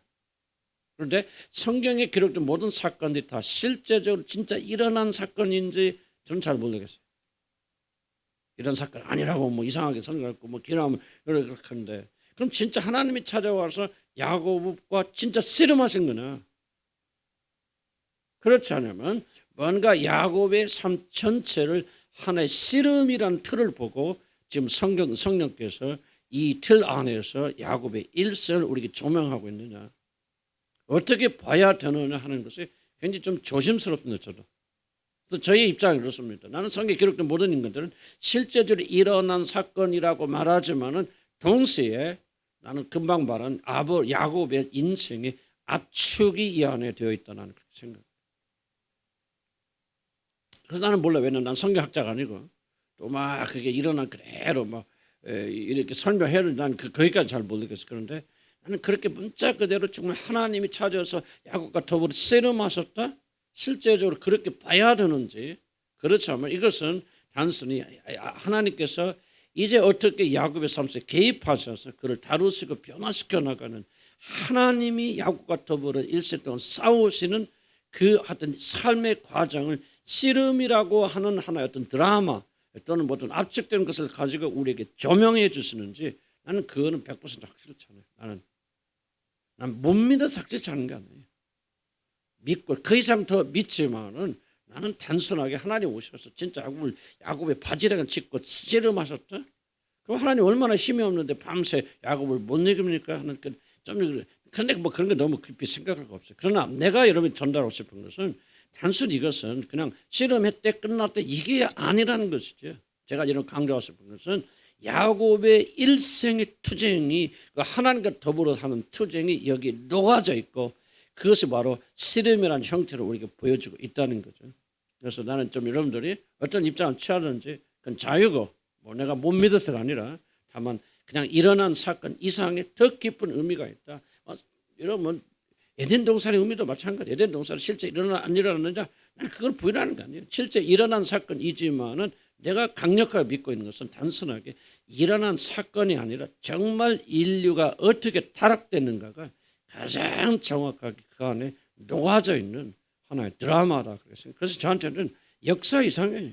Speaker 1: 그런데 성경에 기록된 모든 사건들이 다 실제적으로 진짜 일어난 사건인지 저는 잘 모르겠어요. 이런 사건 아니라고 뭐 이상하게 설명했고 뭐 기나면 그렇게 하는데 그럼 진짜 하나님이 찾아와서 야곱과 진짜 씨름하신 거냐? 그렇지 않으면 뭔가 야곱의 삶 전체를 하나의 씨름이라는 틀을 보고 지금 성령께서 이 틀 안에서 야곱의 일생을 우리에게 조명하고 있느냐 어떻게 봐야 되느냐 하는 것이 굉장히 좀 조심스럽습니다. 저도. 그래서 저의 입장이 그렇습니다. 나는 성경에 기록된 모든 인간들은 실제적으로 일어난 사건이라고 말하지만은 동시에 나는 금방 말한 야곱의 인생의 압축이 이 안에 되어 있다는 그렇게 생각합니다. 그래서 나는 몰라. 왜냐면 난 성경학자가 아니고 또 막 그게 일어난 그대로 막 이렇게 설명해를 난 거기까지 잘 모르겠어. 그런데 나는 그렇게 문자 그대로 정말 하나님이 찾아서 야곱과 더불어 씨름하셨다. 실제적으로 그렇게 봐야 되는지 그렇지 않으면 이것은 단순히 하나님께서 이제 어떻게 야곱의 삶에 개입하셔서 그를 다루시고 변화시켜 나가는 하나님이 야곱과 더불어 일생 동안 싸우시는 그 어떤 삶의 과정을 씨름이라고 하는 하나의 어떤 드라마 또는 어떤 압축된 것을 가지고 우리에게 조명해 주시는지 나는 그거는 100% 확실치 않아요. 나는 못 믿어서 확실치 않은 게 아니에요. 믿고 그 이상 더 믿지만은 나는 단순하게 하나님 오셔서 진짜 야곱의 바지락을 찢고 씨름하셨다. 그럼 하나님 얼마나 힘이 없는데 밤새 야곱을 못 이깁니까 하는 좀 그런데 뭐 그런 거 너무 깊이 생각할 거 없어요. 그러나 내가 여러분이 전달하고 싶은 것은 단순히 이것은 그냥 씨름했대 끝났대 이게 아니라는 것이죠. 제가 이런 강조하고 싶은 것은 야곱의 일생의 투쟁이 하나님과 더불어 하는 투쟁이 여기 녹아져 있고 그것이 바로 씨름이라는 형태로 우리에게 보여주고 있다는 거죠. 그래서 나는 좀 여러분들이 어떤 입장을 취하든지 그건 자유고 뭐 내가 못 믿어서가 아니라 다만 그냥 일어난 사건 이상의 더 깊은 의미가 있다. 여러분 에덴 동산의 의미도 마찬가지. 에덴 동산은 실제 일어나 안 일어났느냐? 나는 그걸 부인하는 거 아니에요. 실제 일어난 사건이지만은 내가 강력하게 믿고 있는 것은 단순하게 일어난 사건이 아니라 정말 인류가 어떻게 타락됐는가가 가장 정확하게 그 안에 녹아져 있는 하나의 드라마다 그랬어요. 그래서 저한테는 역사 이상이에요.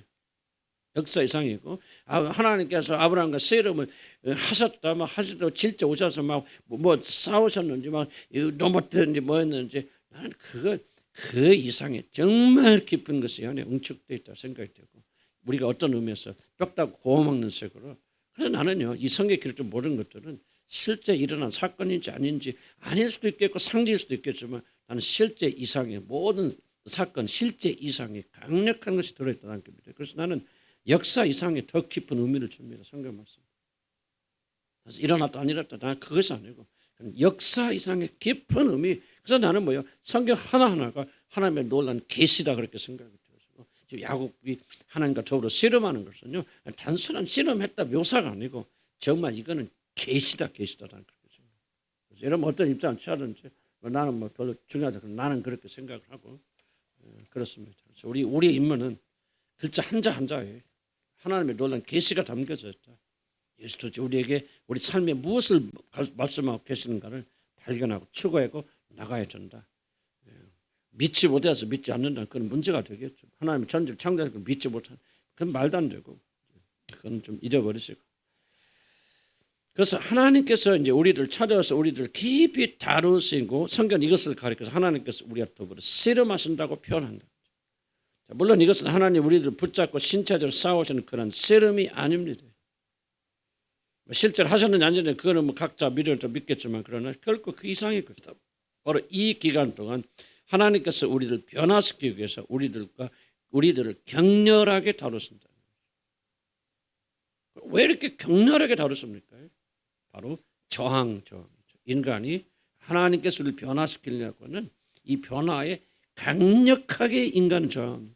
Speaker 1: 역사 이상이고 하나님께서 아브라함과 세렘을 하셨다, 막 하시도 질져 오셔서 막 뭐 싸우셨는지 막 넘어뜨는지 뭐였는지 나는 그 이상의 정말 깊은 것이 안에 응축되어 있다 생각이 되고 우리가 어떤 의미에서 뼈다고 고어먹는 색으로 그래서 나는요 이 성경에 기록된 모든 것들은 실제 일어난 사건인지 아닌지 아닐 수도 있겠고 상징일 수도 있겠지만 나는 실제 이상의 모든 사건 실제 이상의 강력한 것이 들어있다는 겁니다. 그래서 나는 역사 이상의 더 깊은 의미를 줍니다. 성경 말씀. 그래서 일어났다 안 일어났다 나는 그것이 아니고 역사 이상의 깊은 의미. 그래서 나는 뭐요 성경 하나하나가 하나님의 놀라운 계시다 그렇게 생각이 들어서 지금 야곱이 하나님과 더불어 씨름하는 것은요 단순한 씨름했다 묘사가 아니고 정말 이거는 계시다라는 거죠. 그래서 여러분 어떤 입장을 취하든지 나는 뭐 별로 중요하지 않고 나는 그렇게 생각을 하고 그렇습니다. 그래서 우리의 임무는 글자 한자 한자에 하나님의 놀라운 계시가 담겨져 있다. 예수 도대체 우리에게 우리 삶에 무엇을 말씀하고 계시는가를 발견하고 추구하고 나가야 된다. 믿지 못해서 믿지 않는다는 그런 문제가 되겠죠. 하나님의 전지를 창조해서 믿지 못하는 그건 말도 안 되고 그건 좀 잊어버리시고. 그래서 하나님께서 이제 우리를 찾아와서 우리를 깊이 다루시고 성경 이것을 가리켜서 하나님께서 우리와 더불어 씨름하신다고 표현한다. 물론 이것은 하나님 우리를 붙잡고 신체적으로 싸우시는 그런 씨름이 아닙니다. 실제로 하셨는지 안 하셨는지 그거는 각자 믿겠지만 그러나 결코 그 이상의 것이다. 바로 이 기간 동안 하나님께서 우리를 변화시키기 위해서 우리들을 격렬하게 다루신다. 왜 이렇게 격렬하게 다루십니까? 바로 저항이죠. 인간이 하나님께서 우리를 변화시키려고는 이 변화에 강력하게 인간은 저항합니다.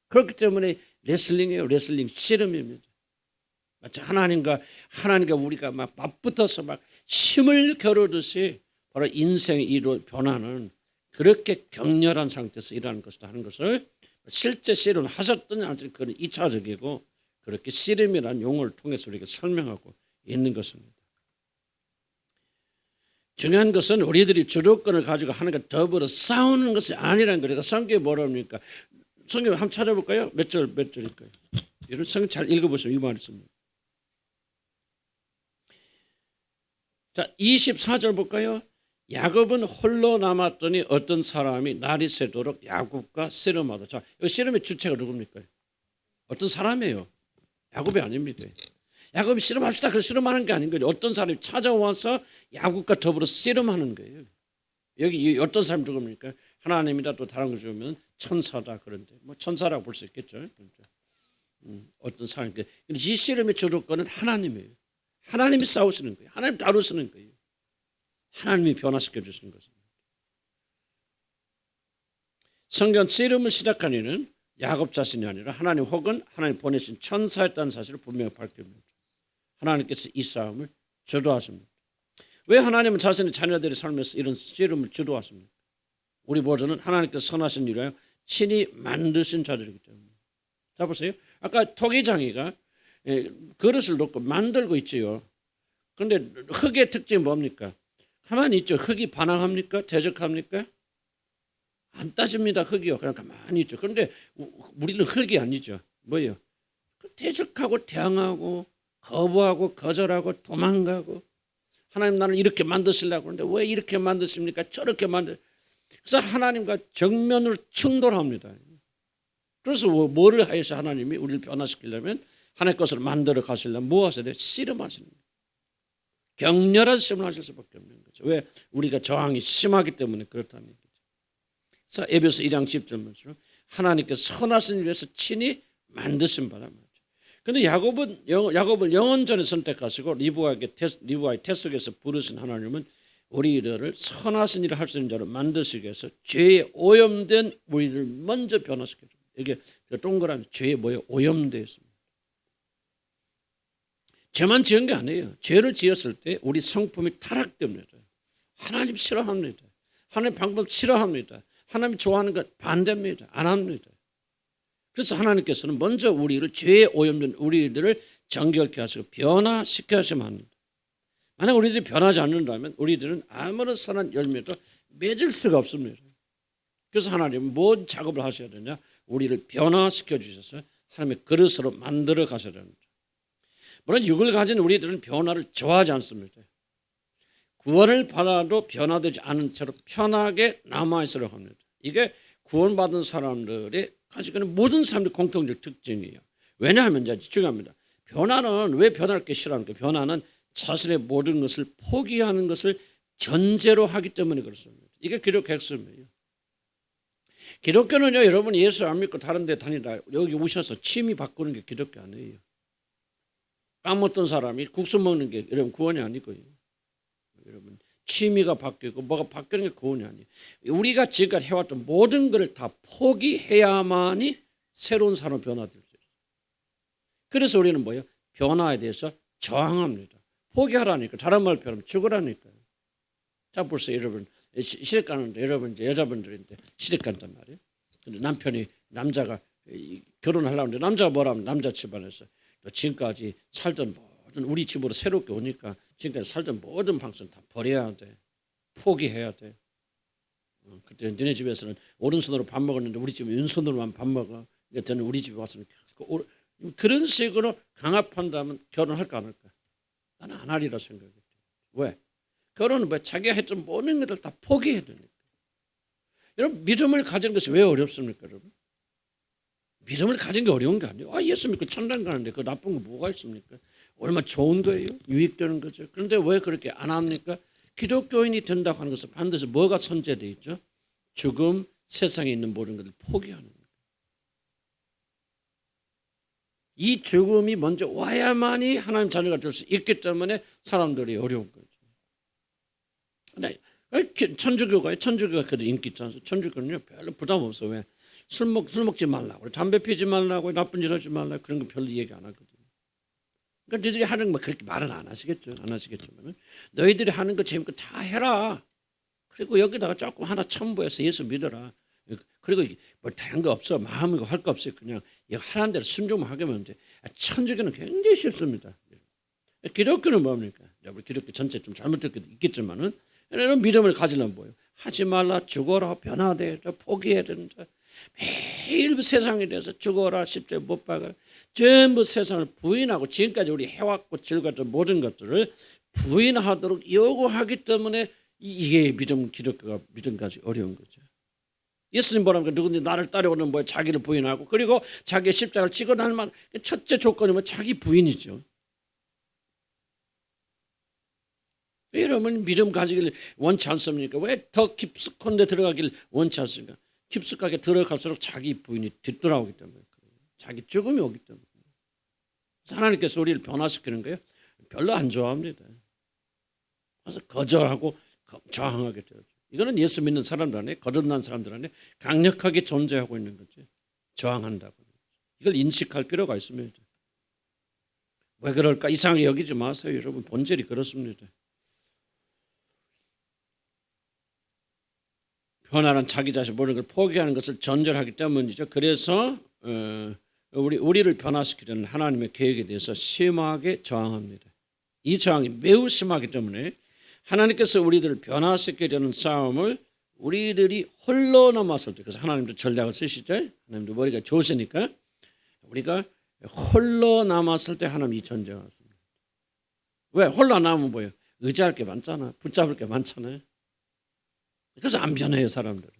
Speaker 1: 그렇기 때문에 레슬링이에요. 레슬링 씨름입니다. 마치 하나님과 우리가 막 맞붙어서 막 힘을 겨루듯이 바로 인생의 이 변화는 그렇게 격렬한 상태에서 일하는 것이다 하는 것을 실제 씨름 하셨더니 그건 2차적이고 그렇게 씨름이라는 용어를 통해서 우리가 설명하고 있는 것입니다. 중요한 것은 우리들이 주도권을 가지고 하나님과 더불어 싸우는 것이 아니라는 거예요. 성경에 뭐라 합니까? 성경 한번 찾아볼까요? 몇 절일까요? 여러분 성경 잘 읽어보시면 이 말이 있습니다. 자, 24절 볼까요? 야곱은 홀로 남았더니 어떤 사람이 날이 새도록 야곱과 씨름하다. 자, 이 씨름의 주체가 누굽니까? 어떤 사람이에요? 야곱이 아닙니다. 야곱이 씨름합시다. 그래서 씨름하는 게 아닌 거죠. 어떤 사람이 찾아와서 야곱과 더불어 씨름하는 거예요. 여기 어떤 사람이 누굽니까? 하나님이다 또 다른 거 주면 천사다 그런데 뭐 천사라고 볼 수 있겠죠. 어떤 사람이 이 씨름의 주도권은 하나님이에요. 하나님이 싸우시는 거예요. 하나님 다루시는 거예요. 하나님이 변화시켜 주시는 것입니다. 성경 씨름을 시작한 이는 야곱 자신이 아니라 하나님 혹은 하나님 보내신 천사였다는 사실을 분명히 밝힙니다. 하나님께서 이 싸움을 주도하십니다. 왜 하나님은 자신의 자녀들의 삶에서 이런 씨름을 주도하십니까? 우리 보조는 하나님께서 선하신 일이라 친히 만드신 자들이기 때문에. 자 보세요. 아까 토기장이가 그릇을 놓고 만들고 있지요. 그런데 흙의 특징이 뭡니까? 가만히 있죠. 흙이 반항합니까? 대적합니까? 안 따집니다. 흙이요. 그냥 가만히 있죠. 그런데 우리는 흙이 아니죠. 뭐예요? 대적하고 대항하고 거부하고 거절하고 도망가고 하나님 나를 이렇게 만드시려고 하는데 왜 이렇게 만드십니까? 저렇게 그래서 하나님과 정면으로 충돌합니다. 그래서 뭐를 하여서 하나님이 우리를 변화시키려면 하나님 것을 만들어 가시려면 뭐 하셔야 돼요? 씨름하시는 거예요. 격렬한 씨름을 하실 수밖에 없는 거죠. 왜? 우리가 저항이 심하기 때문에 그렇다는 얘기죠. 그래서 에베소 1장 10절 말씀 하나님께서 선하신 일에서 친히 만드신 바라 말이죠. 그런데 야곱을 영원전에 선택하시고 리브와의 태 속에서 부르신 하나님은 우리들을 선하신 일을 할 수 있는 자로 만드시기 위해서 죄에 오염된 우리를 먼저 변화시켜줍니다. 이게 동그라미 죄에 오염되어 있습니다. 죄만 지은 게 아니에요. 죄를 지었을 때 우리 성품이 타락됩니다. 하나님 싫어합니다. 하나님 방법 싫어합니다. 하나님 좋아하는 것 반대입니다. 안 합니다. 그래서 하나님께서는 먼저 우리를 죄에 오염된 우리들을 정결케 하시고 변화시켜 하시면 합니다. 만약 우리들이 변하지 않는다면 우리들은 아무런 선한 열매도 맺을 수가 없습니다. 그래서 하나님은 뭔 작업을 하셔야 되냐? 우리를 변화시켜 주셔서 하나님의 그릇으로 만들어 가셔야 됩니다. 물론 육을 가진 우리들은 변화를 좋아하지 않습니다. 구원을 받아도 변화되지 않은 채로 편하게 남아있으려고 합니다. 이게 구원받은 사람들의 가지고 있는 모든 사람들의 공통적 특징이에요. 왜냐하면 이제 중요합니다. 변화는 왜 변할 게 싫어하는 거예요? 변화는 자신의 모든 것을 포기하는 것을 전제로 하기 때문에 그렇습니다. 이게 기독교 핵심이에요. 기독교는요, 여러분 예수 안 믿고 다른 데 다니다 여기 오셔서 취미 바꾸는 게 기독교 아니에요. 빵 먹던 사람이 국수 먹는 게 여러분 구원이 아니고요. 여러분 취미가 바뀌고 뭐가 바뀌는 게 구원이 아니에요. 우리가 지금까지 해왔던 모든 것을 다 포기해야만이 새로운 사람 변화될 수 있어요. 그래서 우리는 뭐예요? 변화에 대해서 저항합니다. 포기하라니까. 다른 말로 표현하면 죽으라니까요. 자, 벌써 여러분 시댁 가는데 여러분 이제 여자분들인데 시댁 간단 말이에요. 근데 남자가 결혼하려고 하는데 남자가 뭐라면 남자 집안에서 지금까지 살던 모든 우리 집으로 새롭게 오니까 지금까지 살던 모든 방식은 다 버려야 돼. 포기해야 돼. 그때 너네 집에서는 오른손으로 밥 먹었는데 우리 집은 왼손으로만 밥 먹어. 그러니까 우리 집에 와서는 그런 식으로 강압한다면 결혼할까 안 할까? 나는 안 하리라 생각해. 왜? 결혼은 왜 자기가 했던 모든 것들 다 포기해야 되니까. 여러분 믿음을 가지는 것이 왜 어렵습니까, 여러분? 믿음을 가진 게 어려운 게 아니에요. 예수 믿고 천당 가는데 그 나쁜 거 뭐가 있습니까? 얼마나 좋은 거예요. 유익되는 거죠. 그런데 왜 그렇게 안 합니까? 기독교인이 된다고 하는 것은 반드시 뭐가 선제되어 있죠? 죽음, 세상에 있는 모든 것을 포기하는 거예요. 이 죽음이 먼저 와야만이 하나님 자녀가 될 수 있기 때문에 사람들이 어려운 거죠. 천주교가 그래도 인기 있지 않습니까? 천주교는요 별로 부담 없어. 왜? 술 먹지 말라고, 담배 피지 말라고, 나쁜 일 하지 말라고 그런 거 별로 얘기 안 하거든요. 그러니까 너희들이 하는 거 그렇게 말은 안 하시겠지만 너희들이 하는 거 재밌고 다 해라. 그리고 여기다가 조금 하나 첨부해서 예수 믿어라. 그리고 뭐 다른 거 없어. 마음이고 할 거 없어요. 그냥 하라는 대로 순종만 하게 하면 돼. 천주교는 굉장히 쉽습니다. 기독교는 뭡니까? 우리 기독교 전체 좀 잘못될 게 있겠지만은 이런 믿음을 가지려면 뭐예요? 하지 말라, 죽어라, 변화되라, 포기해야 된다. 매일 세상에 대해서 죽어라, 십자에 못 박아라. 전부 세상을 부인하고 지금까지 우리 해왔고 즐겼던 모든 것들을 부인하도록 요구하기 때문에 이게 기독교가 믿음까지 어려운 거죠. 예수님 뭐랍니까? 누구든지 나를 따르고는 뭐예요? 자기를 부인하고 그리고 자기의 십자가를 지고 나면 첫째 조건이 뭐 자기 부인이죠. 왜 여러분 믿음 가지기를 원치 않습니까? 왜 더 깊숙한 데 들어가길 원치 않습니까? 깊숙하게 들어갈수록 자기 부인이 뒤돌아오기 때문에 자기 죽음이 오기 때문에 하나님께서 우리를 변화시키는 거예요. 별로 안 좋아합니다. 그래서 거절하고 저항하게 되죠. 이거는 예수 믿는 사람들 안에 거듭난 사람들 안에 강력하게 존재하고 있는 거죠. 저항한다고. 이걸 인식할 필요가 있습니다. 왜 그럴까? 이상하게 여기지 마세요. 여러분 본질이 그렇습니다. 변화는 자기 자신 모르는 걸 포기하는 것을 전제하기 때문이죠. 그래서 우리를 변화시키려는 하나님의 계획에 대해서 심하게 저항합니다. 이 저항이 매우 심하기 때문에 하나님께서 우리들을 변화시키려는 싸움을 우리들이 홀로 남았을 때, 그래서 하나님도 전략을 쓰시죠. 하나님도 머리가 좋으시니까 우리가 홀로 남았을 때 하나님이 전쟁하십니다. 왜? 홀로 남으면 뭐예요? 의지할 게 많잖아. 붙잡을 게 많잖아요. 그래서 안 변해요, 사람들은.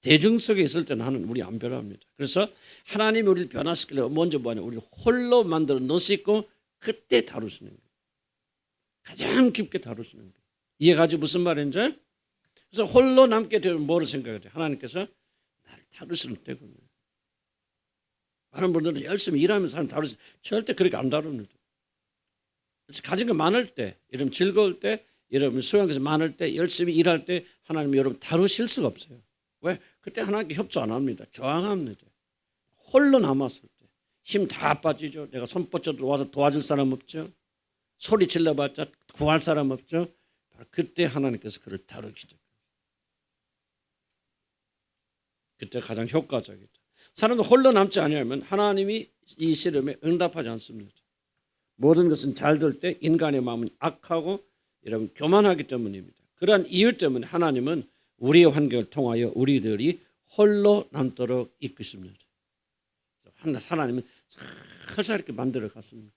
Speaker 1: 대중 속에 있을 때는 하나님 우리 안 변합니다. 그래서 하나님이 우리를 변화시키려고 먼저 뭐냐? 우리를 홀로 만들어 놓으시고 그때 다루시는 거예요. 가장 깊게 다루시는 거예요. 이해가지 무슨 말인지? 그래서 홀로 남게 되면 뭐를 생각해야 돼요? 하나님께서 나를 다루시는 때군요. 많은 분들은 열심히 일하면서 사람 다루시 절대 그렇게 안 다룹니다. 그래서 가진 게 많을 때, 여러분 즐거울 때, 여러분 수용한 것이 많을 때, 열심히 일할 때 하나님이 여러분 다루실 수가 없어요. 왜? 그때 하나님께 협조 안 합니다. 저항합니다. 홀로 남았을 때 힘 다 빠지죠. 내가 손 뻗쳐도 와서 도와줄 사람 없죠. 소리 질러봤자 구할 사람 없죠. 그때 하나님께서 그를 다루시죠. 그때 가장 효과적이죠. 사람도 홀로 남지 아니하면 하나님이 이 시름에 응답하지 않습니다. 모든 것은 잘 될 때 인간의 마음은 악하고 여러분 교만하기 때문입니다. 그러한 이유 때문에 하나님은 우리의 환경을 통하여 우리들이 홀로 남도록 이끄십니다. 하나님은 살살 이렇게 만들어 갔습니다.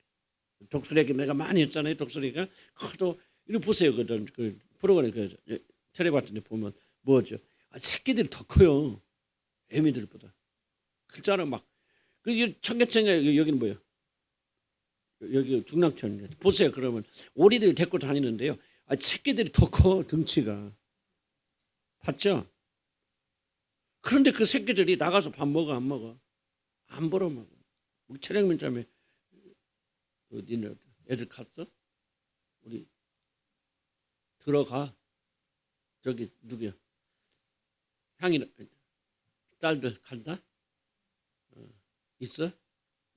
Speaker 1: 독수리에게 내가 많이 했잖아요. 독수리가 커도 이거 보세요. 그 프로그램 텔레비전에 보면 뭐죠? 새끼들이 더 커요. 애미들보다. 글자는 그 청계천이 여기는 뭐예요? 여기 중랑천 보세요. 그러면 오리들이 데리고 다니는데요. 새끼들이 더 커 등치가. 봤죠? 그런데 그 새끼들이 나가서 밥 먹어 안 먹어? 안 벌어먹어. 우리 철행민자매 니네 애들 갔어? 우리 들어가. 저기 누구야? 향이 딸들 간다? 있어?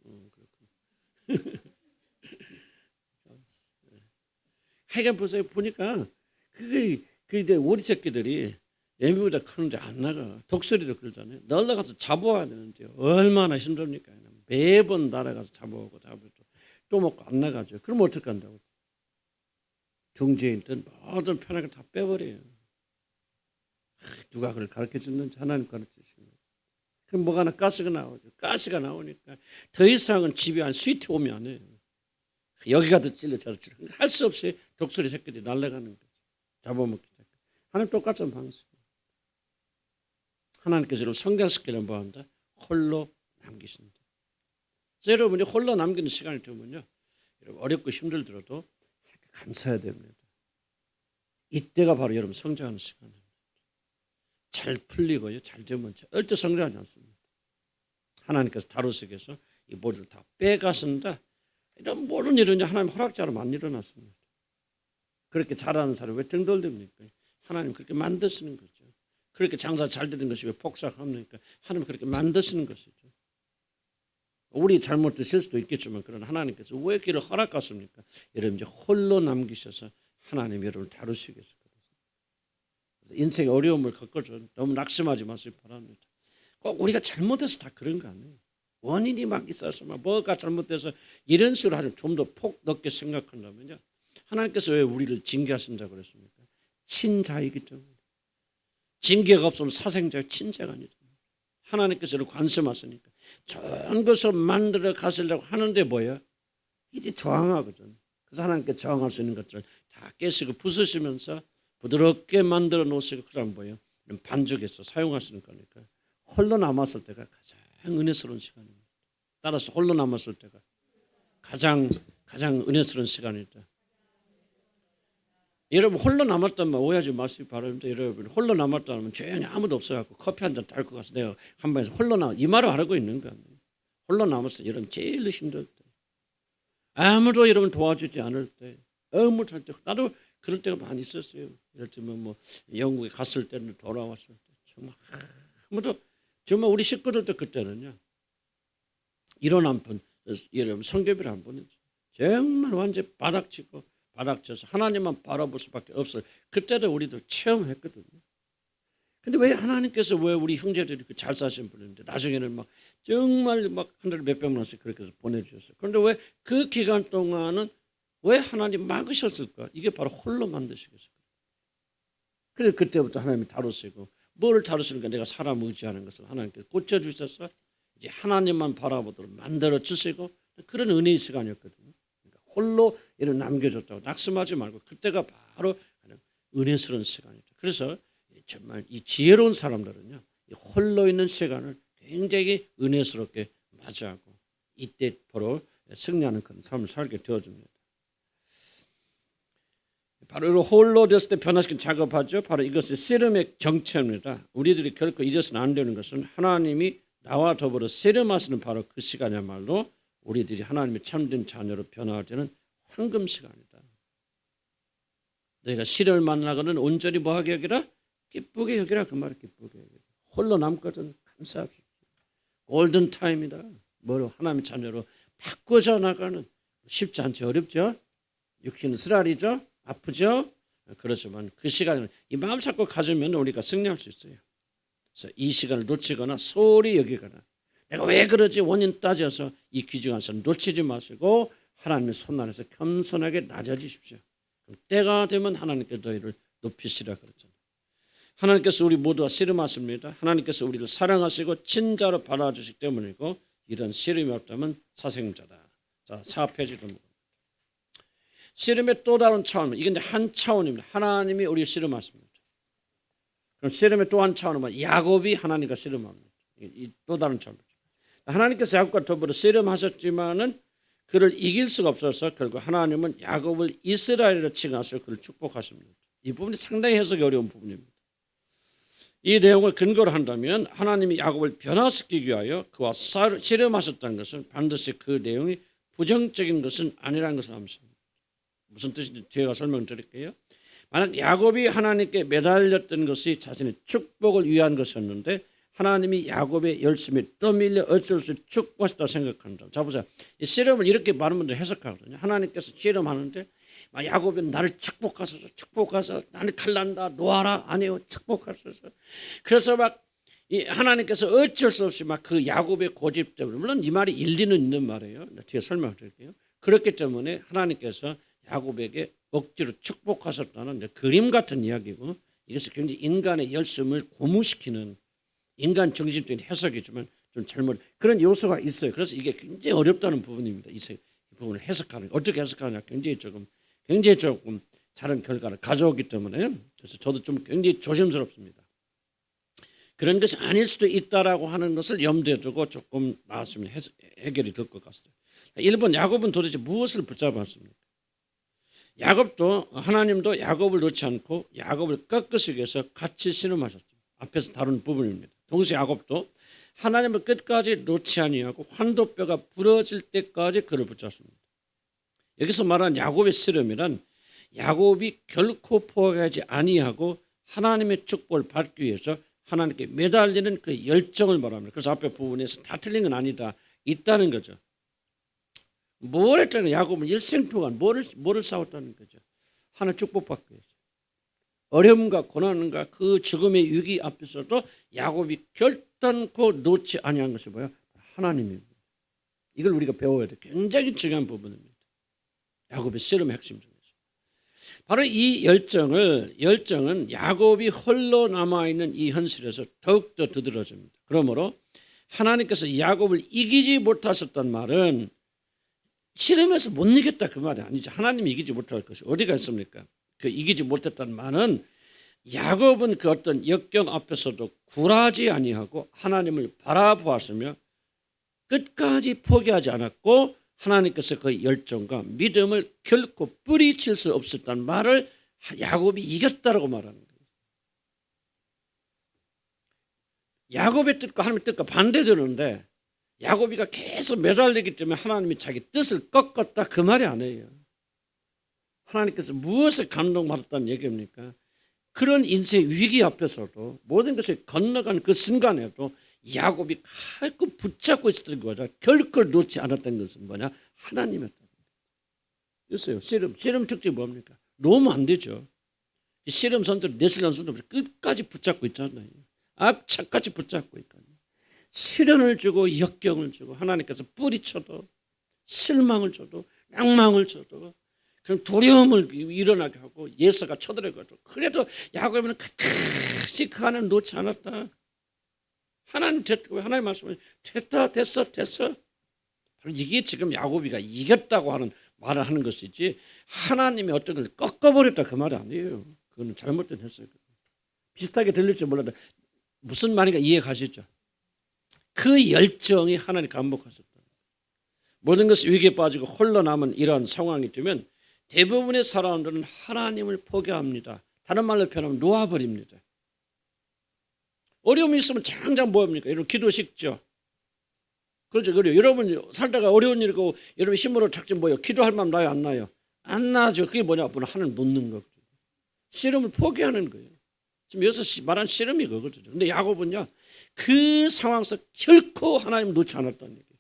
Speaker 1: 그렇군. 하여간 보세요. 보니까 그게 이제 오리 새끼들이 애미보다 크는데 안 나가. 독수리도 그러잖아요. 날아가서 잡아와야 되는데 얼마나 힘듭니까? 매번 날아가서 잡아오고 또 먹고 안 나가죠. 그럼 어떻게 한다고? 중지에 있던 모든 편하게 다 빼버려요. 누가 그걸 가르쳐 줬는지 하나님 가르쳐 주시는 거예요. 그럼 뭐가 가스가 나오죠. 가스가 나오니까 더 이상은 집에 한 스위트 오면 안 해요. 여기가 더 찔러 저리 찔러. 할 수 없이 독수리 새끼들이 날아가는 거죠. 잡아먹기 시작해요. 하나님 똑같은 방식. 하나님께서 여러분 성장시키려면 뭐한다? 홀로 남기신다. 그래서 여러분이 홀로 남기는 시간을 두면요, 여러분 어렵고 힘들더라도 감사해야 됩니다. 이때가 바로 여러분 성장하는 시간입니다. 잘 풀리고요, 잘 되면 절대 성장하지 않습니다. 하나님께서 다루시기에서 이 모두를 다 빼가신다. 이런 모든 일은 하나님 허락자로 안 일어났습니다. 그렇게 잘하는 사람이 왜 등돌됩니까? 하나님 그렇게 만드시는 거죠. 그렇게 장사 잘 되는 것이 왜 폭삭합니까? 하나님 그렇게 만드시는 것이죠. 우리 잘못도 실수도 있겠지만 그런 하나님께서 왜 길을 허락하십니까? 여러분 이제 홀로 남기셔서 하나님 여러분을 다루시기 위해서. 그래서 인생의 어려움을 겪어줘 너무 낙심하지 마시기 바랍니다. 꼭 우리가 잘못해서 다 그런 거 아니에요. 원인이 막 있어서 막 뭐가 잘못돼서 이런 식으로 하면 좀 더 폭 넓게 생각한다면요, 하나님께서 왜 우리를 징계하신다고 그랬습니까? 친자이기 때문에. 징계가 없으면 사생자의 친자가 아니다. 하나님께서 관심하시니까 좋은 것을 만들어 가시려고 하는데 뭐예요? 이제 저항하거든. 그래서 하나님께 저항할 수 있는 것들을 다 깨시고 부수시면서 부드럽게 만들어 놓으시고 그럼 뭐예요? 반죽해서 사용하시는 거니까 홀로 남았을 때가 가장 은혜스러운 시간입니다. 따라서 홀로 남았을 때가 가장 은혜스러운 시간이다. 여러분 홀로 남았다면 오해하지 마시기 바랍니다. 여러분 홀로 남았다면 조용히 아무도 없어갖고 커피 한 잔 달고 가서 내가 한 방에서 홀로 남 이 말을 하고 있는 거 아니에요. 홀로 남았어. 여러분 제일 힘들 때, 아무도 여러분 도와주지 않을 때, 어무할 때, 나도 그럴 때가 많이 있었어요. 예를 들면 뭐 영국에 갔을 때는 돌아왔을 때 정말 아무도, 정말 우리 식구들도 그때는요, 이런 한 번 여러분 성교비를 한 번이죠. 정말 완전 바닥쳐서 하나님만 바라볼 수밖에 없어요. 그때도 우리도 체험했거든요. 근데 왜 하나님께서 왜 우리 형제들이 이렇게 잘 사신 분인데 나중에는 막 정말 막 한 달에 몇백만 원씩 그렇게 해서 보내주셨어요. 그런데 왜 그 기간 동안은 왜 하나님 막으셨을까? 이게 바로 홀로 만드시겠어요. 그래서 그때부터 하나님이 다루시고, 뭐를 다루시니까 내가 사람 의지하는 것을 하나님께서 고쳐주셔서 이제 하나님만 바라보도록 만들어 주시고, 그런 은혜의 시간이었거든요. 그러니까 홀로 이를 남겨줬다고 낙심하지 말고, 그때가 바로 은혜스러운 시간이죠. 그래서 정말 이 지혜로운 사람들은요, 이 홀로 있는 시간을 굉장히 은혜스럽게 맞이하고 이때 바로 승리하는 그런 삶을 살게 되어줍니다. 바로 홀로 됐을 때 변화시킨 작업하죠. 바로 이것이 씨름의 정체입니다. 우리들이 결코 잊어서는 안 되는 것은 하나님이 나와 더불어 씨름하시는 바로 그 시간이야말로 우리들이 하나님의 참된 자녀로 변화할 때는 황금 시간이다. 너희가 씨름을 만나거든 온전히 뭐하게 여기라? 기쁘게 여기라. 그 말을 기쁘게 여기라. 홀로 남거든 감사하십시오. 골든 타임이다. 뭐로 하나님의 자녀로 바꿔져 나가는, 쉽지 않죠. 어렵죠. 육신은 쓰라리죠. 아프죠. 그렇지만 그 시간을 이 마음 잡고 가지면 우리가 승리할 수 있어요. 그래서 이 시간을 놓치거나 소홀히 여기거나 내가 왜 그러지 원인 따져서 이 귀중한 시간을 놓치지 마시고 하나님의 손 안에서 겸손하게 낮아지십시오. 때가 되면 하나님께 너희를 높이시라 그랬잖아요. 하나님께서 우리 모두와 씨름하십니다. 하나님께서 우리를 사랑하시고 친자로 바라주시기 때문이고, 이런 씨름이 없다면 사생자다. 자, 4페이지 좀. 씨름의 또 다른 차원, 이게 한 차원입니다. 하나님이 우리를 씨름하십니다. 그럼 씨름의 또 한 차원은 야곱이 하나님과 씨름합니다. 이 또 다른 차원입니다. 하나님께서 야곱과 더불어 씨름하셨지만은 그를 이길 수가 없어서 결국 하나님은 야곱을 이스라엘로 칭하셔 그를 축복하십니다. 이 부분이 상당히 해석이 어려운 부분입니다. 이 내용을 근거로 한다면 하나님이 야곱을 변화시키기 위하여 그와 씨름하셨다는 것은 반드시 그 내용이 부정적인 것은 아니라는 것을 암시합니다. 무슨 뜻인지 제가 설명드릴게요. 만약 야곱이 하나님께 매달렸던 것이 자신의 축복을 위한 것이었는데 하나님이 야곱의 열심히 떠밀려 어쩔 수 없이 축복하셨다고 생각한다. 자 보세요. 이 씨름을 이렇게 많은 분들이 해석하거든요. 하나님께서 씨름하는데 야곱이 나를 축복하셔서 나를 갈란다 놓아라. 아니요, 축복하셔서. 그래서 이 하나님께서 어쩔 수 없이 그 야곱의 고집 때문에, 물론 이 말이 일리는 있는 말이에요. 뒤에 설명드릴게요. 그렇기 때문에 하나님께서 야곱에게 억지로 축복하셨다는 그림 같은 이야기고, 이것이 굉장히 인간의 열심을 고무시키는 인간 정신적인 해석이지만 좀 잘못 그런 요소가 있어요. 그래서 이게 굉장히 어렵다는 부분입니다. 이 부분을 해석하는 어떻게 해석하느냐 굉장히 조금 다른 결과를 가져오기 때문에 그래서 저도 좀 굉장히 조심스럽습니다. 그런 것이 아닐 수도 있다라고 하는 것을 염두에 두고 조금 나왔으면 해결이 될 것 같습니다. 1번 야곱은 도대체 무엇을 붙잡았습니까? 야곱도 하나님도 야곱을 놓지 않고 야곱을 꺾으시기 위해서 같이 신음하셨습니다. 앞에서 다룬 부분입니다. 동시에 야곱도 하나님을 끝까지 놓지 아니하고 환도뼈가 부러질 때까지 그를 붙잡습니다. 여기서 말하는 야곱의 씨름이란 야곱이 결코 포기하지 아니하고 하나님의 축복을 받기 위해서 하나님께 매달리는 그 열정을 말합니다. 그래서 앞에 부분에서 다 틀린 건 아니다. 있다는 거죠. 뭘 했다는 거예요? 야곱은 일생 동안 뭐를 싸웠다는 거죠. 하나님 축복받기 위해서. 어려움과 고난과 그 죽음의 위기 앞에서도 야곱이 결단코 놓지 아니한 것이 뭐예요? 하나님입니다. 이걸 우리가 배워야 돼요. 굉장히 중요한 부분입니다. 야곱의 씨름의 핵심 중에서. 바로 이 열정은 야곱이 홀로 남아있는 이 현실에서 더욱더 두드러집니다. 그러므로 하나님께서 야곱을 이기지 못하셨단 말은 씨름에서 못 이겼다 그 말이 아니죠. 하나님이 이기지 못할 것이 어디가 있습니까? 그 이기지 못했다는 말은 야곱은 그 어떤 역경 앞에서도 굴하지 아니하고 하나님을 바라보았으며 끝까지 포기하지 않았고 하나님께서 그 열정과 믿음을 결코 뿌리칠 수 없었다는 말을 야곱이 이겼다라고 말하는 거예요. 야곱의 뜻과 하나님의 뜻과 반대되는데 야곱이가 계속 매달리기 때문에 하나님이 자기 뜻을 꺾었다 그 말이 아니에요. 하나님께서 무엇에 감동받았다는 얘기입니까? 그런 인생 위기 앞에서도 모든 것을 건너간 그 순간에도 야곱이 칼고 붙잡고 있었던 거죠. 결코 놓지 않았던 것은 뭐냐? 하나님이었다는 거예요. 있어요. 씨름 특징이 뭡니까? 놓으면 안 되죠. 씨름 선수들, 레슬링 선수들 끝까지 붙잡고 있잖아요. 악착같이 붙잡고 있거든요. 시련을 주고 역경을 주고 하나님께서 뿌리쳐도 실망을 줘도 낭망을 줘도 그런 두려움을 일어나게 하고 예서가 쳐들어가지고 그래도 야곱은 끝까지 그 하나님 놓지 않았다. 하나님 됐고 하나님 말씀을 됐다 됐어. 바로 이게 지금 야곱이가 이겼다고 하는 말을 하는 것이지 하나님이 어떤 걸 꺾어버렸다 그 말이 아니에요. 그거는 잘못된 해석이에요. 비슷하게 들릴지 몰라도 무슨 말인가 이해 가시죠? 그 열정이 하나님 감복하셨다. 모든 것이 위기에 빠지고 홀로 남은 이러한 상황이 되면 대부분의 사람들은 하나님을 포기합니다. 다른 말로 표현하면 놓아버립니다. 어려움이 있으면 당장 뭐합니까? 여러분 기도 식죠. 그렇죠. 그래요. 여러분 살다가 어려운 일이고 여러분 힘으로 작전 뭐요? 기도할 마음 나요? 안 나요? 안 나죠. 그게 뭐냐? 하나님 놓는 거죠. 씨름을 포기하는 거예요. 지금 여기서 말한 씨름이 그거죠. 근데 야곱은요. 그 상황에서 결코 하나님을 놓지 않았다는 얘기예요.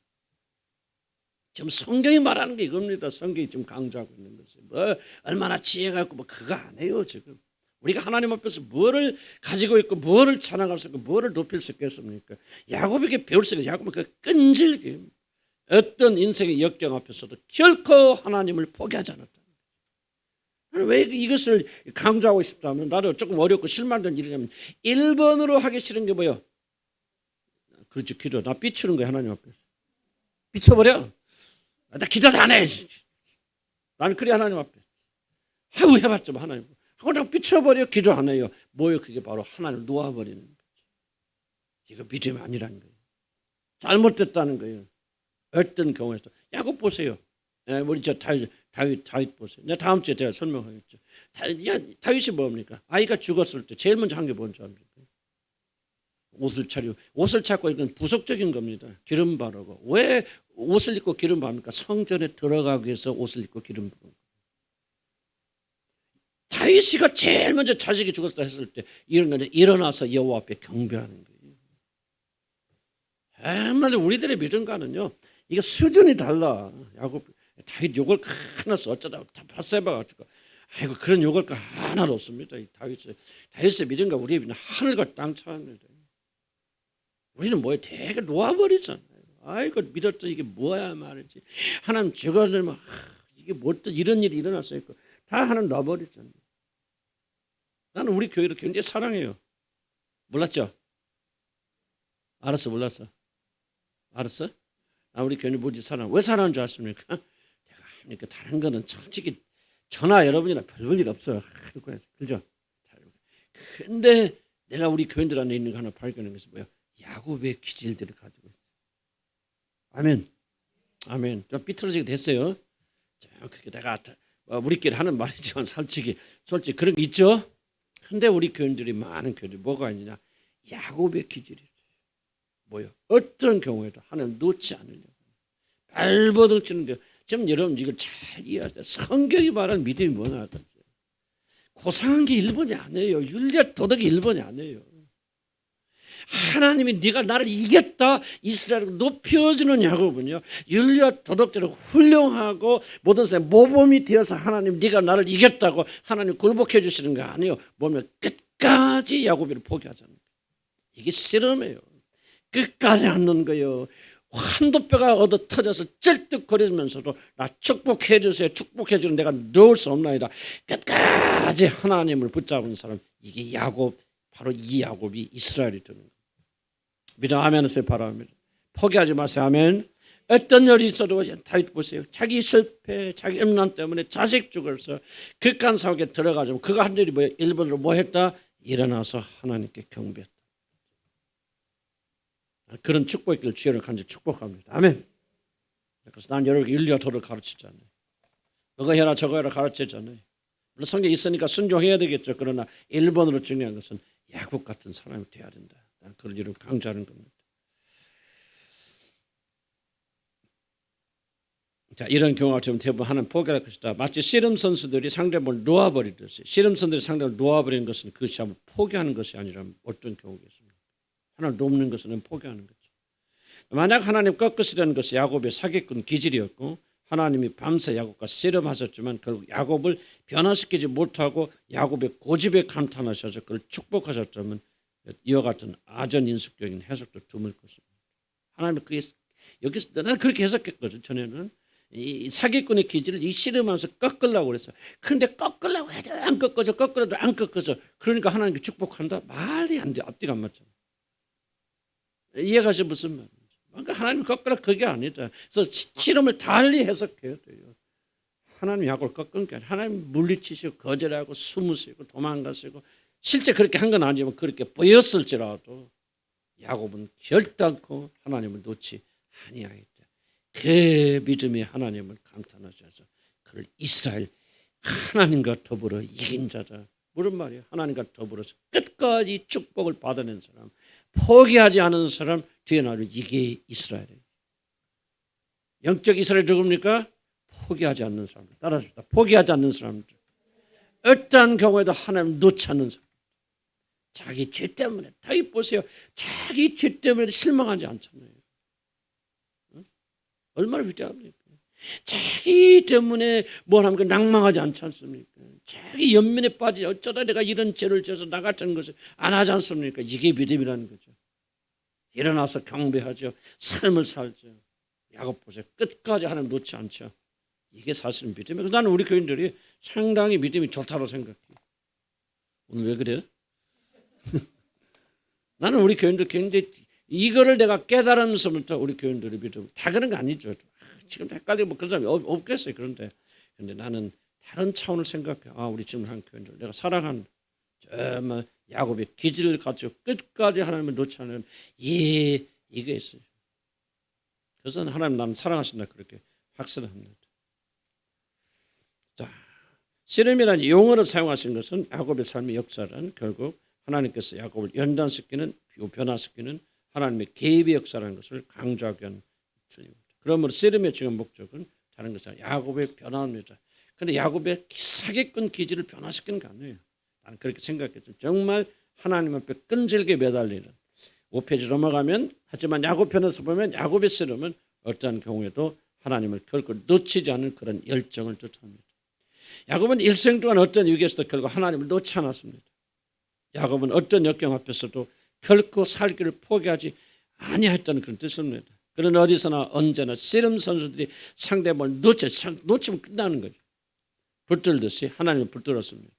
Speaker 1: 지금 성경이 말하는 게 이겁니다. 성경이 지금 강조하고 있는 것이 뭐 얼마나 지혜가 있고 뭐 그거 아니에요. 지금 우리가 하나님 앞에서 뭐를 가지고 있고 뭐를 찬양할 수 있고 뭐를 높일 수 있겠습니까? 야곱에게 배울 수 있는 야곱은 그 끈질김 어떤 인생의 역경 앞에서도 결코 하나님을 포기하지 않았다. 왜 이것을 강조하고 싶다면 나도 조금 어렵고 실망된 일이냐면 1번으로 하기 싫은 게 뭐예요? 그렇죠. 기도. 나 삐치는 거야 하나님 앞에서. 삐쳐버려. 나 기도도 안 해. 나는 그래 하나님 앞에. 아유 해봤죠 하나님. 하고 나 삐쳐버려 기도 안 해요. 뭐예요? 그게 바로 하나님을 놓아버리는 거죠. 이거 믿음이 아니라는 거예요. 잘못됐다는 거예요. 어떤 경우에도. 야곱 보세요. 우리 저 다윗 보세요. 내가 다음 주에 제가 설명하겠죠. 다윗이 뭡니까? 아이가 죽었을 때 제일 먼저 한 게 뭔지 압니까? 옷을 차리고 옷을 찾고 이건 부속적인 겁니다. 기름 바르고 왜 옷을 입고 기름 바릅니까? 성전에 들어가기 위해서 옷을 입고 기름 부은 다윗이가 제일 먼저 자식이 죽었다 했을 때 이런 거는 일어나서 여호와 앞에 경배하는 거예요. 정말 우리들의 믿음과는요 이게 수준이 달라. 야곱 다윗 욕을 하나 써 어쩌다 바세바 가지고 아이고 그런 욕을 하나도 없습니다. 다윗의 믿음과 우리의 믿음 하늘과 땅 차이입니다. 우리는 뭐에 되게 놓아버리잖아요. 아이고 믿었더니 이게 뭐야 말이지. 하나님 죽어들면 이게 뭐 또 이런 일이 일어날 수 있고 다 하나님 놔버리잖아요. 나는 우리 교회를 굉장히 사랑해요. 몰랐죠? 알았어, 몰랐어? 알았어? 우리 교회 뭐지 사랑? 왜 사랑하는 줄 아십니까? 내가 하니까 다른 거는 솔직히 저나 여러분이나 별 볼 일 없어. 그죠? 근데 내가 우리 교인들 안에 있는 거 하나 발견한 것이 뭐야? 야곱의 기질들을 가지고 있어. 아멘. 아멘. 좀 삐뚤어지게 됐어요. 그렇게 내가 우리끼리 하는 말이지만 솔직히 그런 거 있죠. 근데 우리 교인들이 많은 교인들이 뭐가 있느냐? 야곱의 기질이 있어요. 뭐요? 어떤 경우에도 하나님 놓지 않으려고 발버둥 치는 게. 지금 여러분 이걸 잘 이해하세요. 성경이 말하는 믿음이 뭐냐? 고상한 게 1번이 아니에요. 윤리와 도덕이 1번이 아니에요. 하나님이 네가 나를 이겼다 이스라엘을 높여주는 야곱은요, 윤리와 도덕대로 훌륭하고 모든 사람의 모범이 되어서 하나님 네가 나를 이겼다고 하나님 굴복해 주시는 거 아니에요. 보면 끝까지 야곱이를 포기하잖아요. 이게 씨름이에요. 끝까지 않는 거예요. 한도뼈가 얻어 터져서 쩔뚝거리면서도 나 축복해 주세요. 축복해 주는 내가 놓을 수 없나이다. 끝까지 하나님을 붙잡은 사람, 이게 야곱, 바로 이 야곱이 이스라엘이 되는 거예요. 믿음 아멘 하세요. 바랍니다. 포기하지 마세요. 아멘. 어떤 일이 있어도 다윗 보세요. 자기 실패, 자기 음란 때문에 자식 죽어서 극한 사옥에 들어가지고 그가 한 일이 뭐예요? 1번으로 뭐 했다? 일어나서 하나님께 경배했다. 그런 축복의 길 주여를 간절히 축복합니다. 아멘. 그래서 난 여러분에게 윤리와 도를 가르치잖아요. 너가 해라 저거 해라 가르치잖아요. 물론 성경에 있으니까 순종해야 되겠죠. 그러나 1번으로 중요한 것은 야곱 같은 사람이 되어야 된다. 난 그런 일을 강조하는 겁니다. 자, 이런 경우가 지금 대부분 하는 포기할 것이다. 마치 씨름 선수들이 상대방을 놓아버리듯이, 씨름 선수들이 상대방을 놓아버리는 것은 그것이 한번 포기하는 것이 아니라 어떤 경우겠습니까? 하나를 돕는 것은 포기하는 거죠. 만약 하나님 꺾으시려는 것이 야곱의 사기꾼 기질이었고 하나님이 밤새 야곱과 씨름하셨지만 결국 야곱을 변화시키지 못하고 야곱의 고집에 감탄하셔서 그를 축복하셨다면 이와 같은 아전인수격인 해석도 드물 것입니다. 하나님은 그게 여기서 나는 그렇게 해석했거든. 전에는 이 사기꾼의 기질을 이 씨름하면서 꺾으려고 그랬어요. 그런데 꺾으려고 해도 안 꺾어져, 꺾으려도 안 꺾어져. 그러니까 하나님께 축복한다? 말이 안 돼. 앞뒤가 안 맞잖아. 이해가시 무슨 말인지. 그러니까 하나님 꺾으라 그게 아니다. 그래서 씨름을 달리 해석해야 돼요. 하나님 야곱을 꺾은 게 아니라 하나님 물리치시고 거절하고 숨으시고 도망가시고 실제 그렇게 한 건 아니지만 그렇게 보였을지라도 야곱은 결단코 하나님을 놓지 아니하였다. 그 믿음이 하나님을 감탄하셔서 그를 이스라엘 하나님과 더불어 이긴 자다. 무슨 말이에요? 하나님과 더불어서 끝까지 축복을 받아낸 사람, 포기하지 않은 사람, 뒤에 나를 이게 이스라엘이에요. 영적 이스라엘 누굽니까? 포기하지 않는 사람들. 따라합시다. 포기하지 않는 사람들. 어떠한 경우에도 하나님 놓지 않는 사람. 자기 죄 때문에, 다윗 보세요. 자기 죄 때문에 실망하지 않잖아요. 얼마나 위대합니까? 자기 때문에 뭘 하면 낭망하지 않지 않습니까? 자기 연민에 빠지 어쩌다 내가 이런 죄를 져서 나 같은 것을 안 하지 않습니까? 이게 믿음이라는 거죠. 일어나서 경배하죠. 삶을 살죠. 야곱 보세요. 끝까지 하나님 놓지 않죠. 이게 사실 믿음이에요. 나는 우리 교인들이 상당히 믿음이 좋다고 생각해요. 오늘 왜 그래요? 나는 우리 교인들 굉장히 이거를 내가 깨달으면서부터 우리 교인들이 믿음 다 그런 거 아니죠. 지금 헷갈리고 뭐 그런 사람이 없겠어요. 그런데 나는 다른 차원을 생각해. 우리 지금 한 교인들 내가 사랑하는 정말 야곱의 기질을 가지고 끝까지 하나님을 놓지 않는 이게 있어요. 그래서 하나님 나는 사랑하신다 그렇게 확신합니다. 자, 씨름이라는 용어를 사용하신 것은 야곱의 삶의 역사는 결국 하나님께서 야곱을 연단시키는 변화시키는 하나님의 개입의 역사라는 것을 강조하기 위한 틀입니다. 그러므로 씨름의 중요한 목적은 다른 것이 아니라 야곱의 변화입니다. 그런데 야곱의 사기꾼 기질을 변화시키는 게 아니에요. 나는 그렇게 생각했죠. 정말 하나님 앞에 끈질게 매달리는 5페이지 넘어가면 하지만 야곱 편에서 보면 야곱의 씨름은 어떠한 경우에도 하나님을 결코 놓치지 않는 그런 열정을 뜻합니다. 야곱은 일생 동안 어떤 위기에서도 결국 하나님을 놓지 않았습니다. 야곱은 어떤 역경 앞에서도 결코 살기를 포기하지 아니했다는 그런 뜻입니다. 그런 어디서나 언제나 씨름 선수들이 상대방을 놓치면 끝나는 거죠. 붙들듯이 하나님을 붙들었습니다.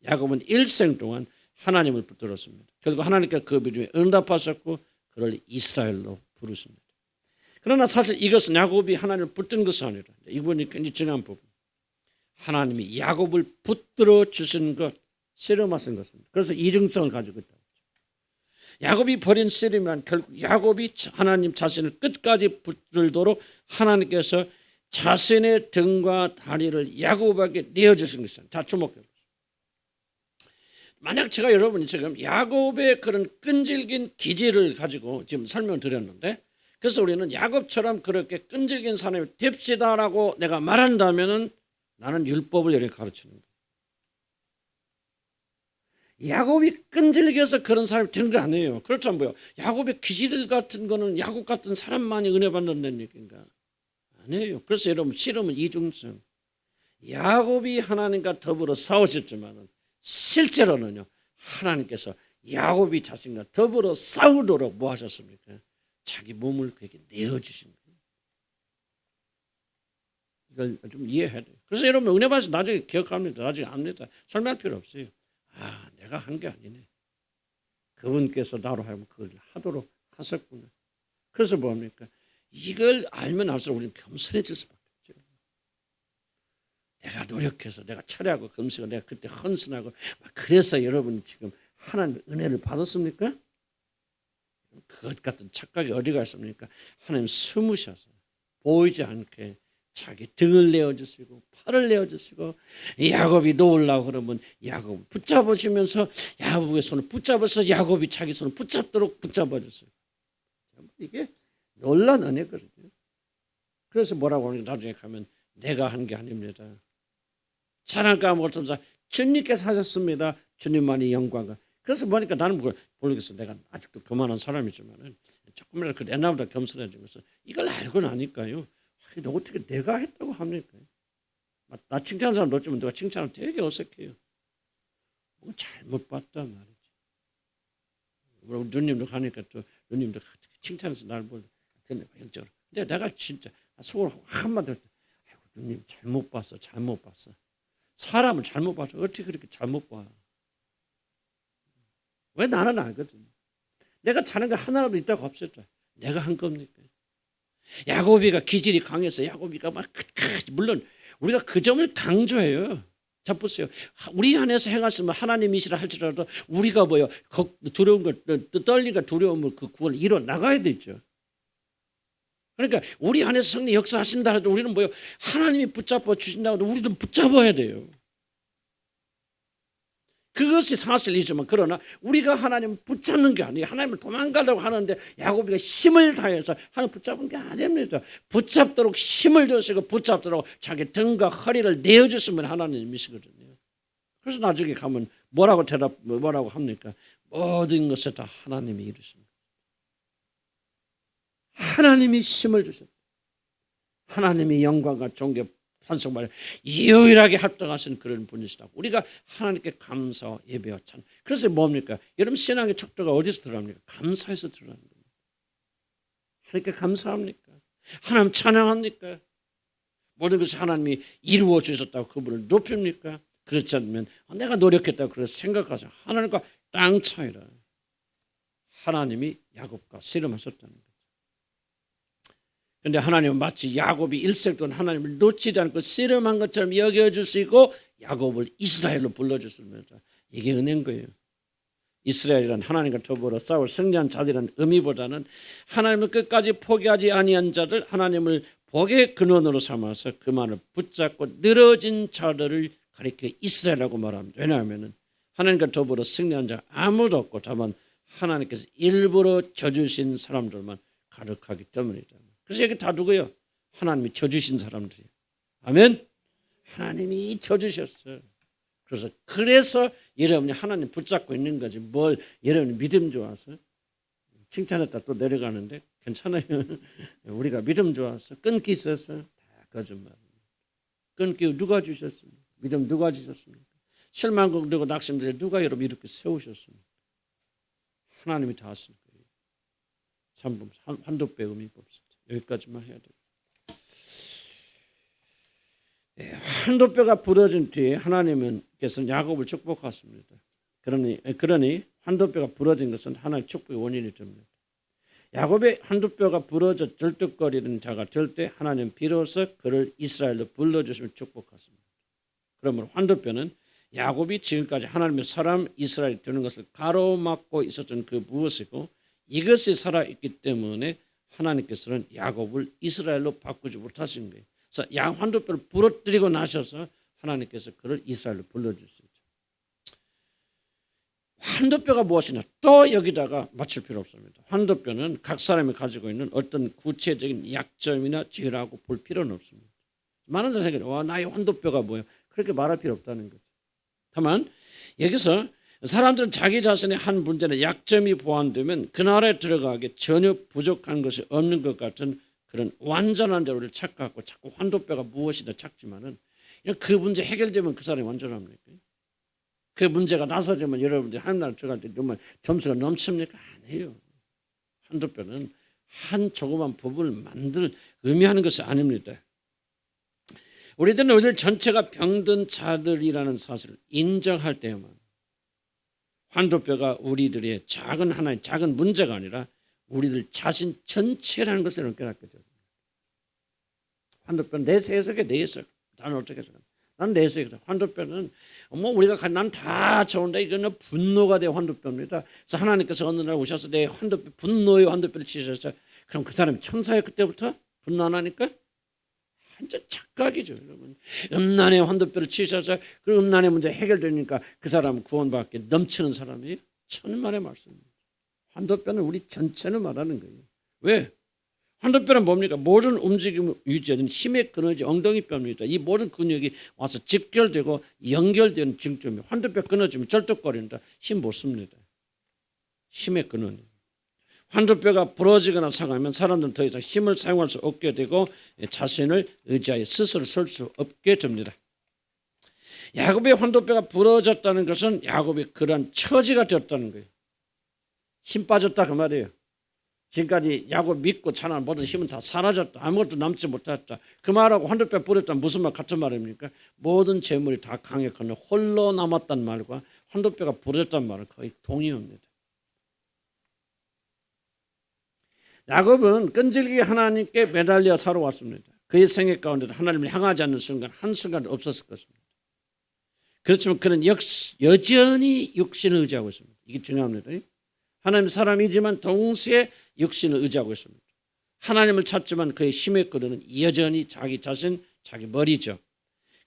Speaker 1: 야곱은 일생 동안 하나님을 붙들었습니다. 결국 하나님께 그 믿음에 응답하셨고 그를 이스라엘로 부르십니다. 그러나 사실 이것은 야곱이 하나님을 붙든 것이 아니라 이분이 굉장히 중요한 부분. 하나님이 야곱을 붙들어 주신 것, 씨름하신 것입니다. 그래서 이중성을 가지고 있다. 야곱이 벌인 씨름이란 결국 야곱이 하나님 자신을 끝까지 붙들도록 하나님께서 자신의 등과 다리를 야곱에게 내어주신 것입니다. 자, 주목해 보세요. 만약 제가 여러분이 지금 야곱의 그런 끈질긴 기질을 가지고 지금 설명을 드렸는데, 그래서 우리는 야곱처럼 그렇게 끈질긴 사람이 됩시다라고 내가 말한다면은 나는 율법을 이렇게 가르치는 거예요. 야곱이 끈질겨서 그런 사람이 되는 거 아니에요. 그렇지 않고요. 야곱의 기질 같은 거는 야곱 같은 사람만이 은혜 받는다는 얘기인가? 아니에요. 그래서 여러분 씨름은 이중성. 야곱이 하나님과 더불어 싸우셨지만은 실제로는요, 하나님께서 야곱이 자신과 더불어 싸우도록 뭐 하셨습니까? 자기 몸을 그에게 내어주신 거예요. 이걸 좀 이해해야 돼요. 그래서 여러분 은혜 받아서 나중에 기억합니다. 나중에 압니다. 설명할 필요 없어요. 아, 내가 한 게 아니네. 그분께서 나로 하여금 그걸 하도록 하셨구나. 그래서 뭡니까? 이걸 알면 알수록 우리는 겸손해질 수밖에 없죠. 내가 노력해서 내가 철회하고 금식하고 내가 그때 헌신하고 그래서 여러분이 지금 하나님의 은혜를 받았습니까? 그것 같은 착각이 어디가 있습니까? 하나님 숨으셔서 보이지 않게 자기 등을 내어주시고 팔을 내어주시고 야곱이 놓으려고 그러면 야곱을 붙잡아주면서 야곱의 손을 붙잡아서 야곱이 자기 손을 붙잡도록 붙잡아줬어요. 이게 놀라운 은혜거든요. 그래서 뭐라고 하는 게 나중에 가면 내가 한 게 아닙니다. 찬양가 못하면서 주님께서 하셨습니다. 주님만이 영광과. 그래서 보니까 나는 모르겠어. 내가 아직도 그만한 사람이지만 조금이라도 그 옛날보다 겸손해진 것은 이걸 알고 나니까요. 어떻게 내가 했다고 합니까? 나 칭찬하는 사람 놓치면 누가 칭찬하면 되게 어색해요. 뭐 잘못 봤단 말이지. 우리 누님도 가니까 또 누님도 칭찬해서 날 보고 영적으로. 근데 내가 진짜 속으로 한마디 할 때, 아이고 누님 잘못 봤어, 잘못 봤어. 사람을 잘못 봐서 어떻게 그렇게 잘못 봐? 왜 나는 알거든. 내가 잘한 거 하나라도 있다고 합시다. 내가 한 겁니까? 야곱이가 기질이 강해서 야곱이가 막 물론 우리가 그 점을 강조해요. 자 보세요. 우리 안에서 행하시면 하나님이시라 할지라도 우리가 뭐요? 두려운 걸 떨리가 두려움을 그 구원을 이뤄 나가야 되죠. 그러니까 우리 안에서 성령 역사하신다 해도 우리는 뭐요? 하나님이 붙잡아 주신다고 해도 우리도 붙잡아야 돼요. 그것이 사실이지만 그러나 우리가 하나님을 붙잡는 게 아니에요. 하나님을 도망가려고 하는데 야곱이가 힘을 다해서 하나님 붙잡은 게 아닙니다. 붙잡도록 힘을 주시고 붙잡도록 자기 등과 허리를 내어주시면 하나님이시거든요. 그래서 나중에 가면 뭐라고 합니까? 모든 것을 다 하나님이 이루십니다. 하나님이 힘을 주셨다. 하나님이 영광과 존귀 찬송말 유일하게 합당하신 그런 분이시라고 우리가 하나님께 감사와 예배와 찬. 그래서 뭡니까? 여러분 신앙의 척도가 어디서 들어갑니까? 감사해서 들어가는 겁니다. 하나님께 감사합니까? 하나님 찬양합니까? 모든 것을 하나님이 이루어 주셨다고 그분을 높입니까? 그렇지 않으면 내가 노력했다고 그래서 생각하세요. 하나님과 땅 차이라. 하나님이 야곱과 씨름하셨다는 거예요. 그런데 하나님은 마치 야곱이 일생 동안 하나님을 놓치지 않고 씨름한 것처럼 여겨주시고 야곱을 이스라엘로 불러주십니다. 이게 은혜인 거예요. 이스라엘이란 하나님과 더불어 싸울 승리한 자들이라는 의미보다는 하나님을 끝까지 포기하지 아니한 자들, 하나님을 복의 근원으로 삼아서 그만을 붙잡고 늘어진 자들을 가리켜 이스라엘이라고 말합니다. 왜냐하면 하나님과 더불어 승리한 자 아무도 없고 다만 하나님께서 일부러 져주신 사람들만 가득하기 때문이다. 그래서 여기 다 누구예요? 하나님이 져주신 사람들이에요. 아멘? 하나님이 져주셨어요. 그래서 여러분이 하나님 붙잡고 있는 거지 뭘 여러분이 믿음 좋아서 칭찬했다 또 내려가는데 괜찮아요. 우리가 믿음 좋아서 끈기 있어서 다 거짓말입니다. 끈기 누가 주셨습니까? 믿음 누가 주셨습니까? 실망 걱정되고 낙심되고 누가 여러분 이렇게 세우셨습니까? 하나님이 다 하신 거예요. 3분 한도배 의미 봅시다. 여기까지만 해야 돼요. 한도뼈가 부러진 뒤에 하나님께서는 야곱을 축복하십니다. 그러니 한도뼈가 부러진 것은 하나님의 축복의 원인이 됩니다. 야곱의 한두 뼈가 부러져 절뚝거리는 자가 될 때 하나님 비로소 그를 이스라엘로 불러주시면 축복하십니다. 그러므로 한두 뼈는 야곱이 지금까지 하나님의 사람 이스라엘이 되는 것을 가로막고 있었던 그 무엇이고 이것이 살아있기 때문에 하나님께서는 야곱을 이스라엘로 바꾸지 못하신 거예요. 그래서 한두 뼈를 부러뜨리고 나셔서 하나님께서 그를 이스라엘로 불러주시죠. 환도뼈가 무엇이냐? 또 여기다가 맞출 필요 없습니다. 환도뼈는 각 사람이 가지고 있는 어떤 구체적인 약점이나 죄라고 볼 필요는 없습니다. 많은 사람들이 나의 환도뼈가 뭐예요? 그렇게 말할 필요 없다는 거죠. 다만 여기서 사람들은 자기 자신의 한 문제나 약점이 보완되면 그 나라에 들어가기에 전혀 부족한 것이 없는 것 같은 그런 완전한 대로를 착각하고 자꾸 환도뼈가 무엇이다 찾지만은 그 문제 해결되면 그 사람이 완전합니까? 그 문제가 나서지만 여러분들이 하나님 나라 들어갈 때 정말 점수가 넘칩니까? 아니에요. 환도뼈는 한 조그만 부분을 의미하는 것이 아닙니다. 우리들은 전체가 병든 자들이라는 사실을 인정할 때에만 환도뼈가 우리들의 작은 하나의 작은 문제가 아니라 우리들 자신 전체라는 것을 깨닫게 됩니다. 환도뼈는 내 세속에 내 해석. 나는 어떻게 생각해? 난 내 해석이다. 환도뼈는 우리가 난 다 좋은데 이거는 분노가 돼 환도뼈입니다. 그래서 하나님께서 어느 날 오셔서 내 환도뼈 분노의 환도뼈를 치셨어요. 그럼 그 사람이 천사예요 그때부터? 분노 안 하니까? 완전 착각이죠, 여러분. 음란의 환도뼈를 치셔서 그 음란의 문제 해결되니까 그 사람은 구원받게 넘치는 사람이에요. 천만의 말씀입니다. 환도뼈는 우리 전체를 말하는 거예요. 왜? 환도뼈는 뭡니까? 모든 움직임을 유지하는 힘의 근원이 엉덩이뼈입니다. 이 모든 근육이 와서 직결되고 연결되는 징조입니다. 환도뼈 끊어지면 절뚝거린다. 힘 못 씁니다. 힘의 근원이에요. 환도뼈가 부러지거나 상하면 사람들은 더 이상 힘을 사용할 수 없게 되고 자신을 의지하여 스스로 설 수 없게 됩니다. 야곱의 환도뼈가 부러졌다는 것은 야곱이 그러한 처지가 되었다는 거예요. 힘 빠졌다 그 말이에요. 지금까지 야곱 믿고 찬양 모든 힘은 다 사라졌다. 아무것도 남지 못했다. 그 말하고 환도뼈 부러졌다는 무슨 말 같은 말입니까? 모든 재물이 다 강에 건너 홀로 남았다는 말과 환도뼈가 부러졌다는 말은 거의 동의합니다. 야곱은 끈질기게 하나님께 매달려 살아왔습니다. 그의 생애 가운데 하나님을 향하지 않는 순간 한순간도 없었을 것입니다. 그렇지만 그는 여전히 육신을 의지하고 있습니다. 이게 중요합니다. 하나님 사람이지만 동시에 육신을 의지하고 있습니다. 하나님을 찾지만 그의 힘의 근원은 여전히 자기 자신, 자기 머리죠.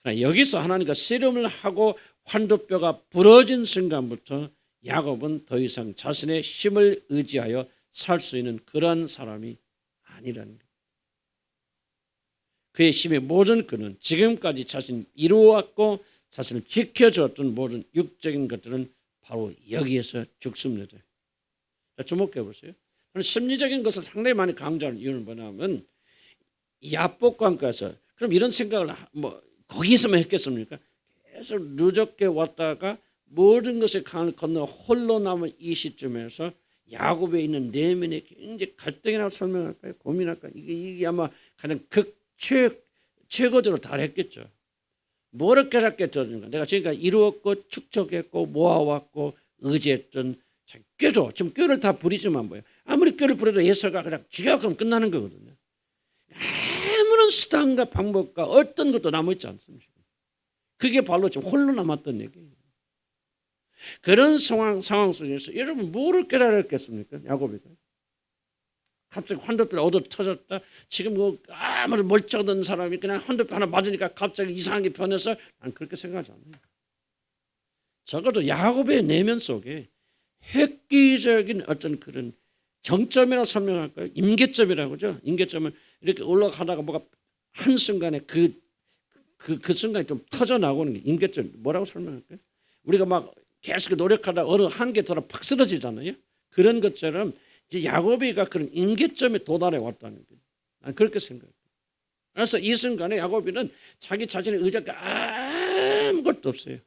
Speaker 1: 그러나 여기서 하나님과 씨름을 하고 환도뼈가 부러진 순간부터 야곱은 더 이상 자신의 힘을 의지하여 살 수 있는 그런 사람이 아니라는 거예요. 그의 힘의 모든 근원, 지금까지 자신이 이루어왔고 자신을 지켜줬던 모든 육적인 것들은 바로 여기에서 죽습니다. 주목해 보세요. 심리적인 것을 상당히 많이 강조하는 이유는 뭐냐면 야복강가에서 그럼 이런 생각을 거기서만 했겠습니까? 계속 누적해 왔다가 모든 것을 강을 건너 홀로 남은 이 시점에서 야곱에 있는 내면의 굉장히 갈등이라고 설명할까요? 고민할까요? 이게 아마 가장 최고대로 달했겠죠. 뭐를 깨닫게 되었는가? 내가 지금까지 이루었고 축적했고 모아왔고 의지했던 꾀도 지금 꾀를 다 부리지만 뭐예요? 아무리 꾀를 부려도 예서가 그냥 죽여 그럼 끝나는 거거든요. 아무런 수단과 방법과 어떤 것도 남아있지 않습니다. 그게 바로 지금 홀로 남았던 얘기예요. 그런 상황 속에서 여러분 뭐를 깨달았겠습니까? 야곱이가 갑자기 환도뼈를 얻어 터졌다. 지금 아무리 멀쩡한 사람이 그냥 환도뼈 하나 맞으니까 갑자기 이상하게 변해서 난 그렇게 생각하지 않아요. 적어도 야곱의 내면 속에 획기적인 어떤 그런 정점이라고 설명할까요? 임계점이라고 하죠. 임계점은 이렇게 올라가다가 뭐가 한순간에 그 순간에 좀 터져나오는 게 임계점. 뭐라고 설명할까요? 우리가 막 계속 노력하다가 어느 한계 돌아 팍 쓰러지잖아요. 그런 것처럼 이제 야곱이가 그런 임계점에 도달해 왔다는 거예요. 난 그렇게 생각해요. 그래서 이 순간에 야곱이는 자기 자신의 의지가 아무것도 없어요.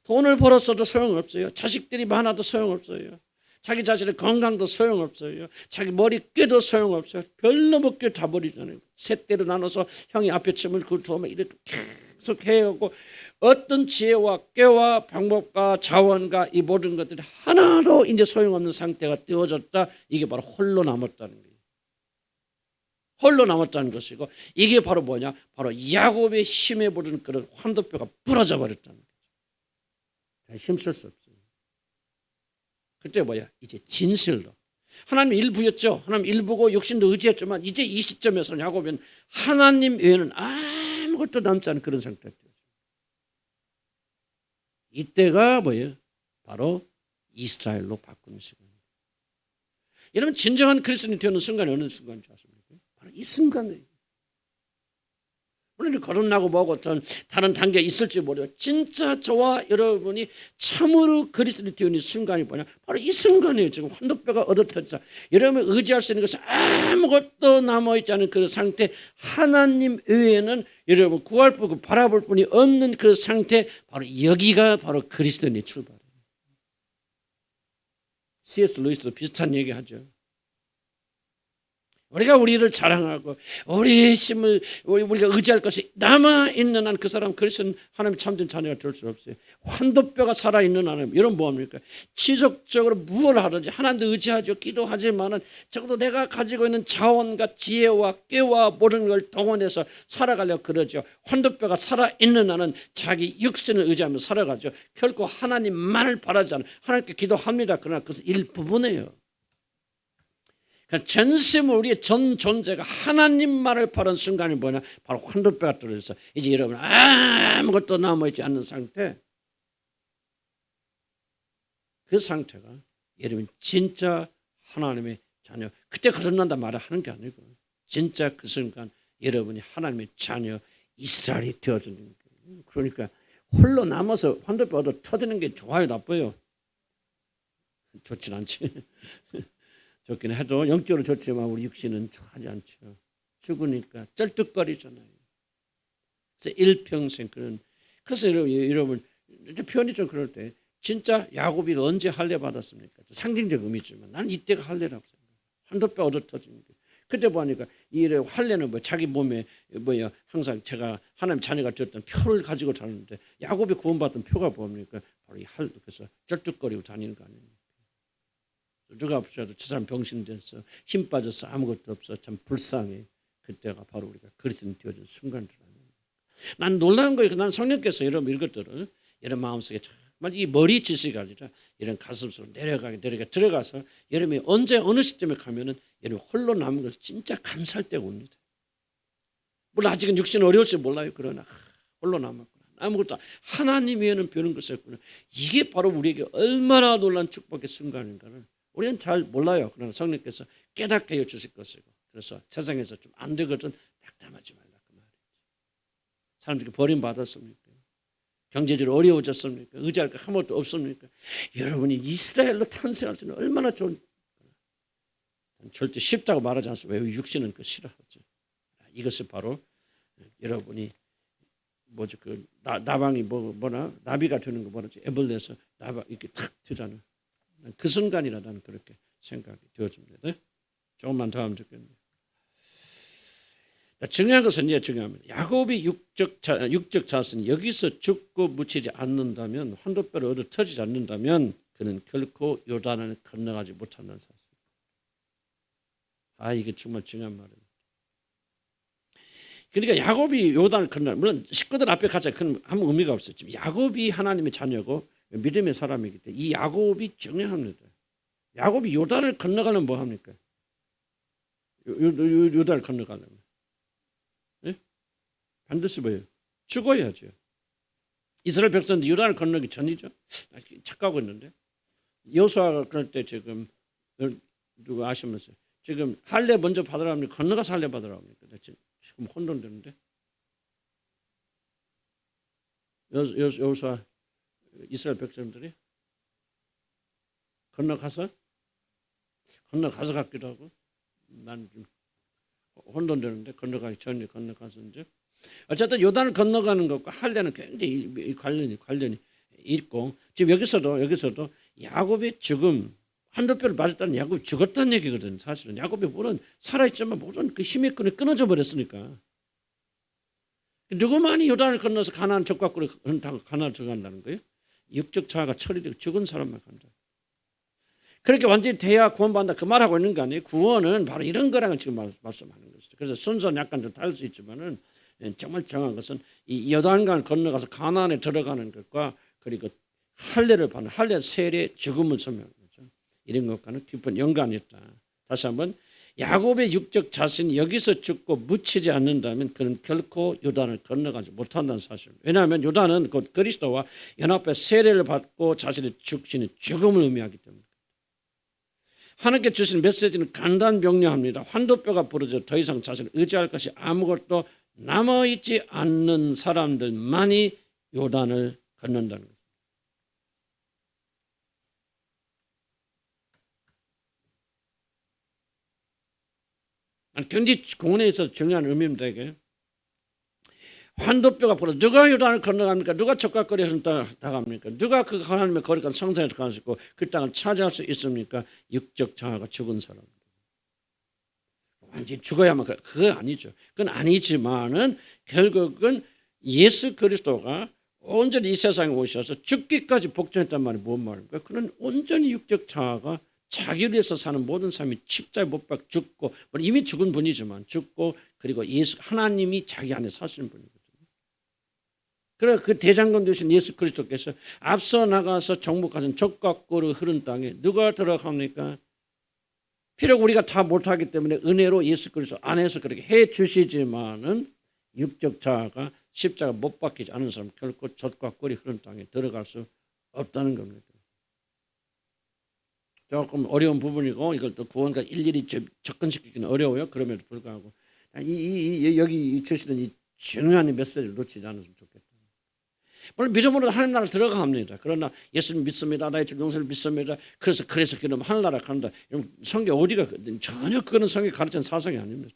Speaker 1: 돈을 벌었어도 소용없어요. 자식들이 많아도 소용없어요. 자기 자신의 건강도 소용없어요. 자기 머리깨도 소용없어요. 별로 먹게 다 버리잖아요. 셋대로 나눠서 형이 앞에 침을 굴투하면 이렇게 계속 해오고 어떤 지혜와 꾀와 방법과 자원과 이 모든 것들이 하나도 이제 소용없는 상태가 되어졌다. 이게 바로 홀로 남았다는 거예요. 홀로 남았다는 것이고 이게 바로 뭐냐? 바로 야곱의 힘에 부른 그런 환도뼈가 부러져 버렸다는 거죠. 힘쓸 수 없어요. 그때 뭐야? 이제 진실로. 하나님 일부였죠. 하나님 일부고 육신도 의지했지만 이제 이 시점에서 야곱은 하나님 외에는 아무것도 남지 않은 그런 상태였죠. 이때가 뭐예요? 바로 이스라엘로 바꾸는 시간이에요. 여러분 진정한 그리스도인이 되는 순간이 어느 순간인지 아십니까? 바로 이 순간이에요. 물론 거듭나고 뭐고 다른 단계가 있을지 모르겠어요. 진짜 저와 여러분이 참으로 그리스도인이 되는 순간이 뭐냐? 바로 이 순간이에요. 지금 환도뼈가 얻어터져 여러분이 의지할 수 있는 것은 아무것도 남아있지 않은 그 상태, 하나님 외에는 여러분 구할 분, 바라볼 분이 없는 그 상태, 바로 여기가 바로 그리스도인의 출발이에요. C.S. 루이스도 비슷한 얘기 하죠. 우리가 우리를 자랑하고 우리의 힘을 우리가 의지할 것이 남아있는 한 그 사람 그리스도는 하나님의 참된 자녀가 될 수 없어요. 환도뼈가 살아있는 하나님, 이런 뭐합니까? 지속적으로 무엇을 하든지 하나님도 의지하죠. 기도하지만은 적어도 내가 가지고 있는 자원과 지혜와 꾀와 모든 걸 동원해서 살아가려고 그러죠. 환도뼈가 살아있는 한은 자기 육신을 의지하며 살아가죠. 결코 하나님만을 바라지 않아요. 하나님께 기도합니다. 그러나 그것은 일부분이에요. 전심을 우리의 전 존재가 하나님만을 바라는 순간이 뭐냐? 바로 환도뼈가 떨어져서 이제 여러분 아무것도 남아있지 않는 상태, 그 상태가 여러분 진짜 하나님의 자녀. 그때 거듭난다 말을 하는 게 아니고 진짜 그 순간 여러분이 하나님의 자녀 이스라엘이 되어지는 거예요. 그러니까 홀로 남아서 환도뼈 얻어 터지는 게 좋아요, 나빠요? 좋진 않지. 좋긴 해도 영적으로 좋지만 우리 육신은 좋아하지 않죠. 죽으니까 쩔뚝거리잖아요. 그래서 일평생 그런. 그래서 여러분 표현이 좀 그럴 때 진짜 야곱이 언제 할례 받았습니까? 상징적 의미지만 나는 이때가 할례라고 생각해요. 환도뼈 얻어 터지는 게. 그때 보니까 이 할례는 뭐 자기 몸에 뭐야 항상 제가 하나님 자녀가 되었던 표를 가지고 다니는데 야곱이 구원받은 표가 뭡니까? 바로 이 그래서 쩔뚝거리고 다니는 거 아닙니까? 누가 보셔도 저 사람 병신돼서 힘 빠져서 아무것도 없어 참 불쌍해. 그때가 바로 우리가 그리스도인 되어진 순간들 아니에요. 난 놀라운 거예요. 난 성령께서 여러분 이것들을 여러분 마음속에 정말 이 머리 지식이 아니라 이런 가슴속으로 내려가게 들어가서 여러분이 언제 어느 시점에 가면은 여러분 홀로 남은 것을 진짜 감사할 때가 옵니다. 물론 아직은 육신은 어려울지 몰라요. 그러나 홀로 남았구나. 아무것도 하나님 외에는 배우는 것이 없구나. 이게 바로 우리에게 얼마나 놀라운 축복의 순간인가를 우리는 잘 몰라요. 그러나 성령께서 깨닫게 해주실 것이고, 그래서 세상에서 좀 안 되거든 낙담하지 말라 그 말이에요. 사람들이 버림받았습니까? 경제적으로 어려워졌습니까? 의지할 거 아무것도 없습니까? 여러분이 이스라엘로 탄생할 수는 얼마나 좋은. 절대 쉽다고 말하지 않습니다. 왜 육신은 그 싫어하죠. 이것이 바로 여러분이 뭐죠? 그 나방이 뭐나 나비가 되는 거 뭐라지? 애벌레에서 나방 이렇게 탁 되잖아요. 그 순간이라 나는 그렇게 생각이 되어집니다. 네? 조금만 더 하면 좋겠네요. 중요한 것은 이제 중요합니다. 야곱이 육적 자손이 여기서 죽고 묻히지 않는다면, 환도뼈를 얻어 터지지 않는다면 그는 결코 요단을 건너가지 못한다는 사실. 이게 정말 중요한 말입니다. 그러니까 야곱이 요단을 건너, 물론 식구들 앞에 가자 그건 아무 의미가 없어요. 지금 야곱이 하나님의 자녀고 믿음의 사람이기 때문에 이 야곱이 중요합니다. 야곱이 요단을 건너가려면 뭐 합니까? 요단을 건너가려면 네? 반드시 뭐예요? 죽어야죠. 이스라엘 백성들 요단을 건너기 전이죠. 착각하고 있는데 여호수아가 그럴 때 지금 누가 아시면서 지금 할례 먼저 받으라 합니까? 건너가서 할례 받으라 합니까? 지금 혼돈되는데 여호수아 이스라엘 백성들이 건너가서 같기도 하고 난 좀 혼돈되는데 건너가기 전에 건너가서 이제 어쨌든 요단을 건너가는 것과 할례는 굉장히 관련이 있고 지금 여기서도 야곱의 죽음 한도뼈를 맞았다는 야곱이 죽었다는 얘기거든. 사실은 야곱의 물은 살아있지만 모든 그 힘의 끈이 끊어져 버렸으니까. 누구만이 요단을 건너서 가나안 적과꾸를 타고 가나안 들어간다는 거예요? 육적 자아가 처리되고 죽은 사람만 간다. 그렇게 완전히 돼야 구원받는다 그 말하고 있는 거 아니에요? 구원은 바로 이런 거랑은 지금 말씀하는 것이죠. 그래서 순서는 약간 좀 다를 수 있지만은 정말 정한 것은 이 요단강을 건너가서 가나안에 들어가는 것과 그리고 할례를 받는 할례 세례 죽음을 설명하는 거죠. 이런 것과는 깊은 연관이 있다. 다시 한번 야곱의 육적 자신이 여기서 죽고 묻히지 않는다면 그는 결코 요단을 건너가지 못한다는 사실입니다. 왜냐하면 요단은 곧 그리스도와 연합해 세례를 받고 자신의 죽신의 죽음을 의미하기 때문에. 하나님께 주신 메시지는 간단명료합니다. 환도뼈가 부러져 더 이상 자신을 의지할 것이 아무것도 남아있지 않는 사람들만이 요단을 건넌다는 거죠. 굉장히 공원에 있어서 중요한 의미입니다. 이게. 환도뼈가 부러져 누가 요단을 건너갑니까? 누가 적각거리 다갑니까? 누가 그 하나님의 거룩한 성산에 들어갈 수 있고 그 땅을 차지할 수 있습니까? 육적 자아가 죽은 사람. 완전히 죽어야만 그거 아니죠. 그건 아니지만은 결국은 예수 그리스도가 온전히 이 세상에 오셔서 죽기까지 복종했단 말이 뭔 말입니까? 그는 온전히 육적 자아가 자기를 위해서 사는 모든 삶이 십자가에 못 박혀 죽고 이미 죽은 분이지만 죽고 그리고 예수 하나님이 자기 안에 사시는 분이거든요. 그래 그 대장군 되신 예수 그리스도께서 앞서 나가서 정복하신 적과 꿀이 흐른 땅에 누가 들어갑니까? 비록 우리가 다 못하기 때문에 은혜로 예수 그리스도 안에서 그렇게 해 주시지만은 육적 자아가 십자가 못 박히지 않은 사람 결코 젖과 꿀이 흐른 땅에 들어갈 수 없다는 겁니다. 조금 어려운 부분이고 이걸 또 구원과 일일이 접근시키기는 어려워요. 그럼에도 불구하고 여기 주시는 이 중요한 메시지를 놓치지 않았으면 좋겠다. 물론 믿음으로 하나님 나라를 들어갑니다. 그러나 예수님 믿습니다. 나의 주 용서를 믿습니다. 그래서 그러면 하늘나라 간다. 성경 어디가 전혀 그거는 성경이 가르치는 사상이 아닙니다.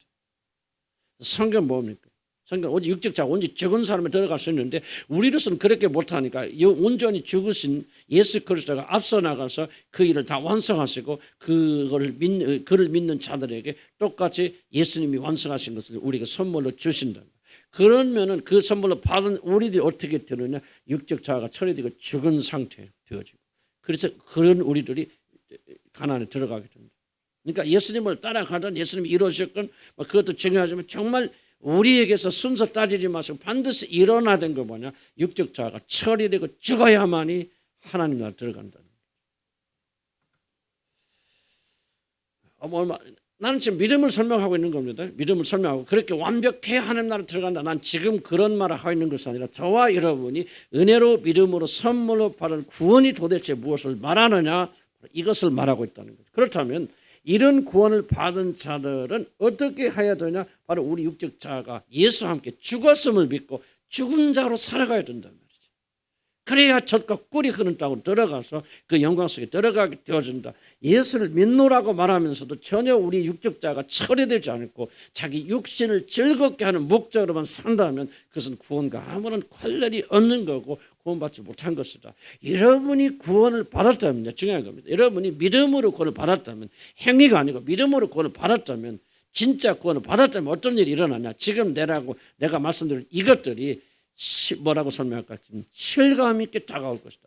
Speaker 1: 성경 뭡니까? 성경 오직 육적 자아 온전히 죽은 사람이 들어갈 수 있는데 우리로서는 그렇게 못하니까 온전히 죽으신 예수 그리스도가 앞서 나가서 그 일을 다 완성하시고 그를 믿는 자들에게 똑같이 예수님이 완성하신 것을 우리에게 선물로 주신다. 그러면은 그 선물로 받은 우리들이 어떻게 되느냐? 육적 자아가 처리되고 죽은 상태 되어지고 그래서 그런 우리들이 가나안에 들어가게 됩니다. 그러니까 예수님을 따라가던 예수님이 이루셨건 그것도 중요하지만 정말 우리에게서 순서 따지지 마시고 반드시 일어나야 된 거 뭐냐? 육적 자아가 처리되고 죽어야만이 하나님 나라 들어간다는 거예요. 나는 지금 믿음을 설명하고 있는 겁니다. 믿음을 설명하고 그렇게 완벽해 하나님 나라 들어간다. 난 지금 그런 말을 하고 있는 것이 아니라 저와 여러분이 은혜로 믿음으로 선물로 받은 구원이 도대체 무엇을 말하느냐? 이것을 말하고 있다는 거죠. 그렇다면 이런 구원을 받은 자들은 어떻게 해야 되냐? 바로 우리 육적 자아가 예수와 함께 죽었음을 믿고 죽은 자로 살아가야 된단 말이죠. 그래야 젖과 꿀이 흐르는 땅으로 들어가서 그 영광 속에 들어가게 되어진다. 예수를 믿노라고 말하면서도 전혀 우리 육적 자아가 처리되지 않고 자기 육신을 즐겁게 하는 목적으로만 산다면 그것은 구원과 아무런 관련이 없는 거고 구원받지 못한 것이다. 여러분이 구원을 받았다면 중요한 겁니다. 여러분이 믿음으로 구원을 받았다면 행위가 아니고 믿음으로 구원을 받았다면 진짜 구원을 받았다면 어떤 일이 일어나냐. 지금 내가 말씀드린 이것들이 뭐라고 설명할까? 실감 있게 다가올 것이다.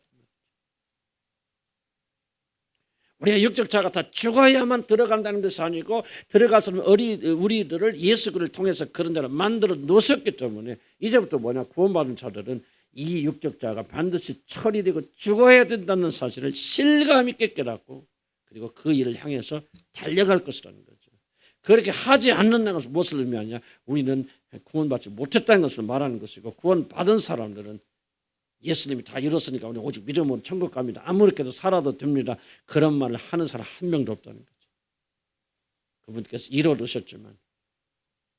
Speaker 1: 우리가 육적 자가 다 죽어야만 들어간다는 것이 아니고 들어가서는 우리들을 예수 그리스도를 통해서 그런 자를 만들어 놓으셨기 때문에 이제부터 뭐냐? 구원받은 자들은 이 육적 자가 반드시 처리되고 죽어야 된다는 사실을 실감 있게 깨닫고 그리고 그 일을 향해서 달려갈 것이라는 거죠. 그렇게 하지 않는다는 것은 무엇을 의미하냐? 우리는 구원받지 못했다는 것을 말하는 것이고 구원받은 사람들은 예수님이 다 이뤘으니까 우리 오직 믿음으로 천국 갑니다. 아무렇게도 살아도 됩니다. 그런 말을 하는 사람 한 명도 없다는 거죠. 그분께서 이뤄두셨지만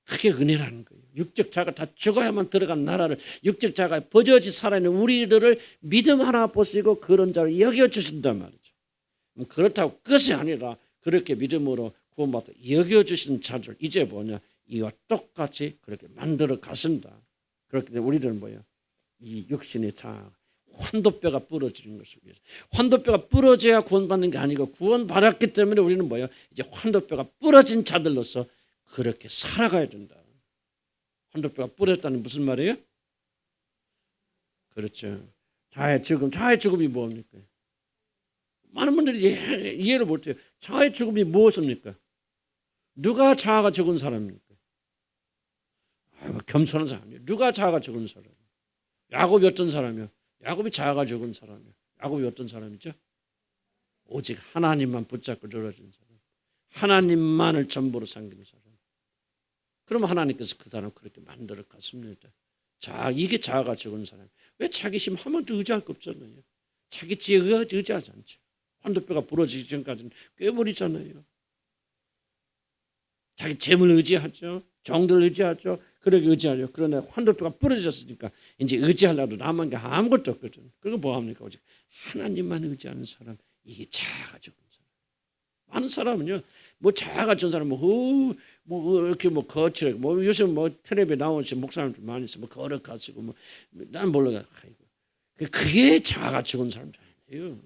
Speaker 1: 그게 은혜라는 거예요. 육적 자가 다 죽어야만 들어간 나라를 육적 자가 버젓이 살아있는 우리들을 믿음 하나 보시고 그런 자를 여겨주신단 말이죠. 그렇다고 끝이 아니라 그렇게 믿음으로 구원받아 여겨주신 자들 이제 뭐냐? 이와 똑같이 그렇게 만들어 가신다. 그렇기 때문에 우리들은 뭐야? 이 육신의 자아 환도뼈가 부러지는 것을 위해서. 환도뼈가 부러져야 구원받는 게 아니고 구원받았기 때문에 우리는 뭐예요? 이제 환도뼈가 부러진 자들로서 그렇게 살아가야 된다. 환도뼈가 부러졌다는 무슨 말이에요? 그렇죠. 자아의 죽음이 뭡니까? 많은 분들이 이해를 못해요. 자아의 죽음이 무엇입니까? 누가 자아가 죽은 사람입니까? 겸손한 사람이에요. 누가 자아가 죽은 사람이에요? 야곱이 어떤 사람이요? 야곱이 자아가 죽은 사람이요. 야곱이 어떤 사람이죠? 오직 하나님만 붙잡고 늘어진 사람. 하나님만을 전부로 삼기는 사람. 그러면 하나님께서 그 사람을 그렇게 만들어 갔습니다. 자, 이게 자아가 죽은 사람. 왜 자기 힘 한 번도 의지할 거 없잖아요. 자기 지혜에 의지하지 않죠. 환도뼈가 부러지기 전까지는 꿰버리잖아요. 자기 재물을 의지하죠. 정들을 의지하죠. 그러게 의지하죠. 그러나 환도뼈가 부러졌으니까 이제 의지하려도 남은 게 아무것도 없거든. 그리고 뭐 합니까? 오직 하나님만 의지하는 사람. 이게 자아가 죽은 사람. 많은 사람은요. 뭐 자아가 죽은 사람은 뭐 이렇게 뭐 거칠게 뭐 요즘 뭐 텔레비에 나오는 목사님들 많이 있어. 뭐 거룩하시고 뭐 난 몰라. 그게 자아가 죽은 사람들 아니에요.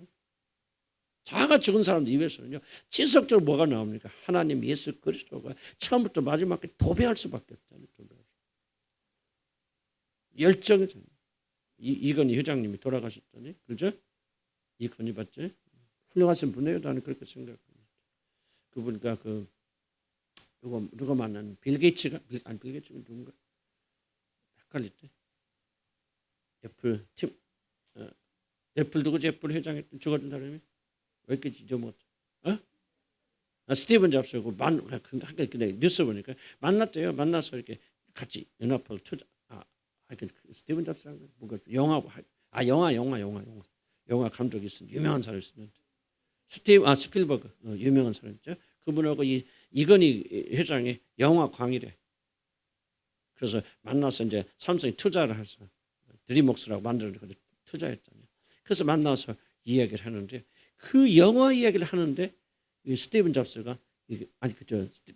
Speaker 1: 자아가 죽은 사람들 입에서는요. 지속적으로 뭐가 나옵니까? 하나님 예수 그리스도가 처음부터 마지막까지 도배할 수밖에 없잖아요. 열정이 이건희 회장님이 돌아가셨더니 그죠? 이건희 봤지? 훌륭하신 분이에요. 나는 그렇게 생각합니다. 그분과 누가 만난 빌 게이츠가 누군가 헷갈릴 때 애플 누구지? 애플 회장했던 죽었던 사람이 왜 이렇게 잊어먹었죠? 스티븐 잡스하고 뉴스 보니까 만났대요. 만나서 이렇게 같이 연합하고 스티븐 잡스랑 뭔가 영화 감독이 있었는데 유명한 사람이 있었는데 스필버그 유명한 사람이죠. 그분하고 이건희 회장이 영화 광이래. 그래서 만나서 이제 삼성이 투자를 해서 드림웍스라고 만들어서 투자했잖아요. 그래서 만나서 이야기를 하는데 그 영화 이야기를 하는데 스티븐 잡스가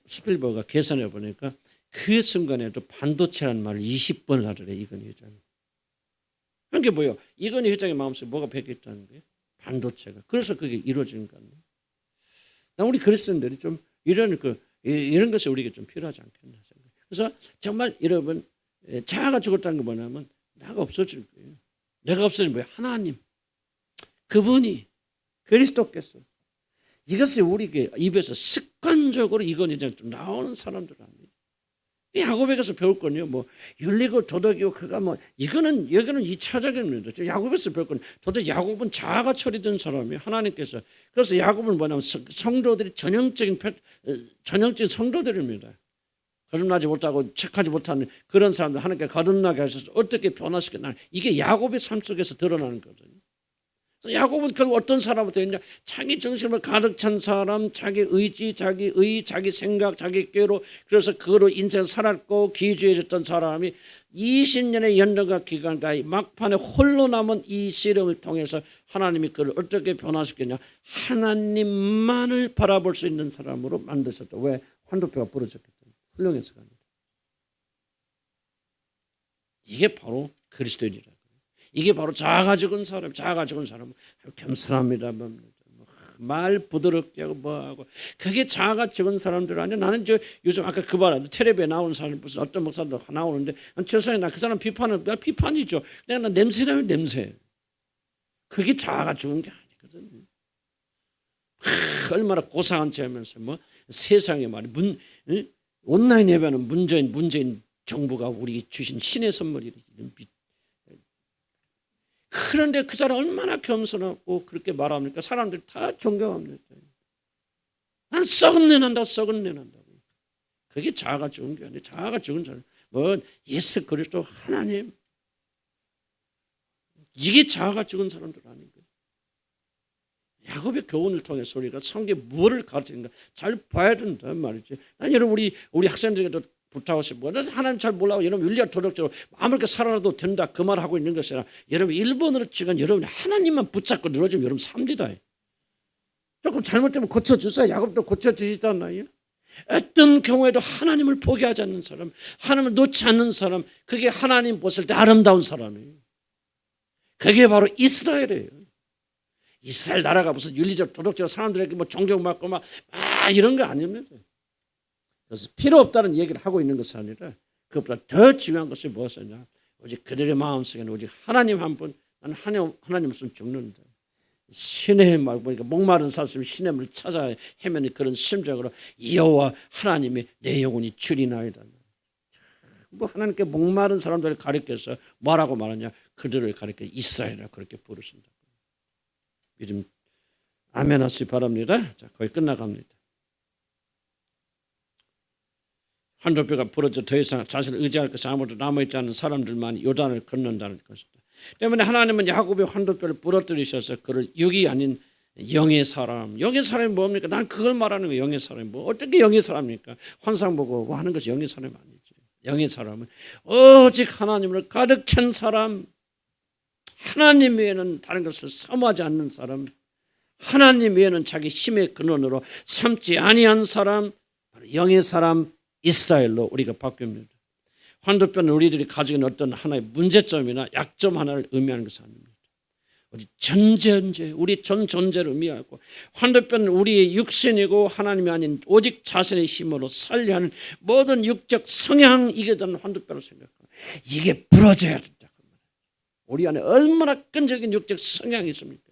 Speaker 1: 스필버그가 계산해 보니까 그 순간에도 반도체라는 말을 20번을 하더래. 이건희 회장이. 그게 뭐예요? 이건희 회장의 마음속에 뭐가 박혀 있다는 거예요? 반도체가. 그래서 그게 이루어지는 거 아니에요? 우리 그리스도인들이 좀 이런 것이 우리에게 좀 필요하지 않겠나 생각해요. 그래서 정말 여러분 자아가 죽었다는 게 뭐냐면 내가 없어질 거예요. 내가 없어지면 뭐예요? 하나님. 그분이 그리스도께서 이것이 우리 입에서 습관적으로 이건 이제 좀 나오는 사람들 아니에요. 야곱에게서 배울 건요. 뭐 윤리고 도덕이고 그가 뭐 이거는 2차적인 문제죠. 야곱에서 배울 건 도대체 야곱은 자아가 처리된 사람이에요. 하나님께서. 그래서 야곱은 뭐냐면 성도들이 전형적인 성도들입니다. 거듭나지 못하고 착하지 못하는 그런 사람들 하나님께 거듭나게 하셔서 어떻게 변화시켰나. 이게 야곱의 삶 속에서 드러나는 거거든요. 야곱은 결국 어떤 사람부터 했냐? 자기 중심을 가득 찬 사람, 자기 의지, 자기 생각, 자기 꾀로 그래서 그로 인생 살았고 기주해졌던 사람이 20년의 연령과 기간과 막판에 홀로 남은 이 시름을 통해서 하나님이 그를 어떻게 변화시켰냐? 하나님만을 바라볼 수 있는 사람으로 만드셨다. 왜? 환도뼈가 부러졌기 때문에. 훌륭해서 갑니다. 이게 바로 그리스도인이라. 이게 바로 자아가 죽은 사람은 겸손합니다. 말 부드럽게 하고 뭐하고 그게 자아가 죽은 사람들 아니야. 나는 요즘 아까 그 말 텔레비에 나오는 사람 무슨 어떤 목사도 나오는데 세상에 나 그 사람 비판이죠. 내가 냄새라면 냄새. 그게 자아가 죽은 게 아니거든요. 얼마나 고상한 죄면서 뭐 세상에 말이 온라인 예배는 문재인 정부가 우리 주신 신의 선물이래. 그런데 그 사람 얼마나 겸손하고 그렇게 말합니까? 사람들이 다 존경합니다. 난 썩은 내 난다고. 그게 자아가 죽은 게 아니에요. 자아가 죽은 사람. 예수 그리스도 하나님. 이게 자아가 죽은 사람들 아닌가요? 야곱의 교훈을 통해서 우리가 성경에 무엇을 가르치는가 잘 봐야 된단 말이지. 난 여러분 우리 학생들에게도 부탁하고 싶고 하나님 잘 몰라고 여러분 윤리와 도덕적으로 아무렇게 살아도 된다 그 말을 하고 있는 것이 아니라 여러분 1번으로 지금 여러분이 하나님만 붙잡고 늘어지면 여러분 삽니다. 조금 잘못되면 고쳐주세요. 야곱도 고쳐주시잖아요. 어떤 경우에도 하나님을 포기하지 않는 사람, 하나님을 놓지 않는 사람, 그게 하나님 보실 때 아름다운 사람이에요. 그게 바로 이스라엘이에요. 이스라엘 나라가 무슨 윤리적 도덕적 사람들에게 뭐 존경받고 막 이런 거 아닙니다. 그래서 필요 없다는 얘기를 하고 있는 것이 아니라 그것보다 더 중요한 것이 무엇이냐? 오직 그들의 마음속에는 오직 하나님 한 분, 나는 하나님 없으면 죽는다. 신의 말 보니까 목마른 사슴이 신의 물 찾아 헤매는 그런 심정으로 여호와 하나님이 내 영혼이 주리나이다. 뭐 하나님께 목마른 사람들을 가리켜서 뭐라고 말하냐? 그들을 가리켜 이스라엘이라 그렇게 부르신다. 믿음 아멘 하시기 바랍니다. 자, 거의 끝나갑니다. 환도뼈가 부러져 더 이상 자신을 의지할 것이 아무도 남아있지 않은 사람들만 요단을 건넌다는 것이다. 때문에 하나님은 야곱의 환도뼈를 부러뜨리셔서 그를 육이 아닌 영의 사람. 영의 사람이 뭡니까? 난 그걸 말하는 거예요. 영의 사람이 뭐 어떻게 영의 사람입니까? 환상 보고 뭐 하는 것이 영의 사람이 아니지. 영의 사람은 오직 하나님을 가득 찬 사람, 하나님 외에는 다른 것을 사모하지 않는 사람, 하나님 외에는 자기 힘의 근원으로 삼지 아니한 사람, 영의 사람 이스라엘로 우리가 바뀝니다. 환도뼈는 우리들이 가지고 있는 어떤 하나의 문제점이나 약점 하나를 의미하는 것이 아닙니다. 우리 전제, 우리 전 존재를 의미하고, 환도뼈는 우리의 육신이고 하나님이 아닌 오직 자신의 힘으로 살려 하는 모든 육적 성향, 이게 저는 환도뼈로 생각합니다. 이게 부러져야 된다. 우리 안에 얼마나 끈적인 육적 성향이 있습니까?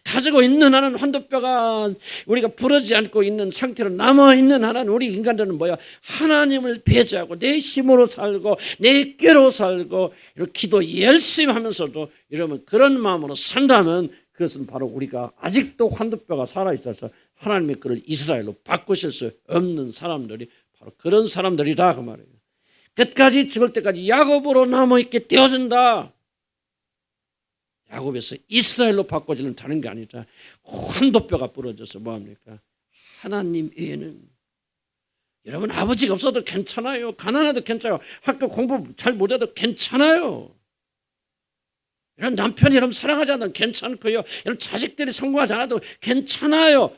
Speaker 1: 가지고 있는 한은 환도뼈가 우리가 부러지지 않고 있는 상태로 남아있는 한은 우리 인간들은 뭐야? 하나님을 배제하고 내 힘으로 살고 내 꾀로 살고 이렇게 기도 열심히 하면서도 이러면 그런 마음으로 산다면 그것은 바로 우리가 아직도 환도뼈가 살아있어서 하나님의 그를 이스라엘로 바꾸실 수 없는 사람들이 바로 그런 사람들이다 그 말이에요. 끝까지 죽을 때까지 야곱으로 남아있게 되어진다. 야곱에서 이스라엘로 바꿔지는 다른 게 아니라 환도뼈가 부러져서 뭐합니까? 하나님 외에는 여러분 아버지가 없어도 괜찮아요. 가난해도 괜찮아요. 학교 공부 잘 못해도 괜찮아요. 이런 남편이 여러분 사랑하지 않아도 괜찮고요. 여러분 자식들이 성공하지 않아도 괜찮아요.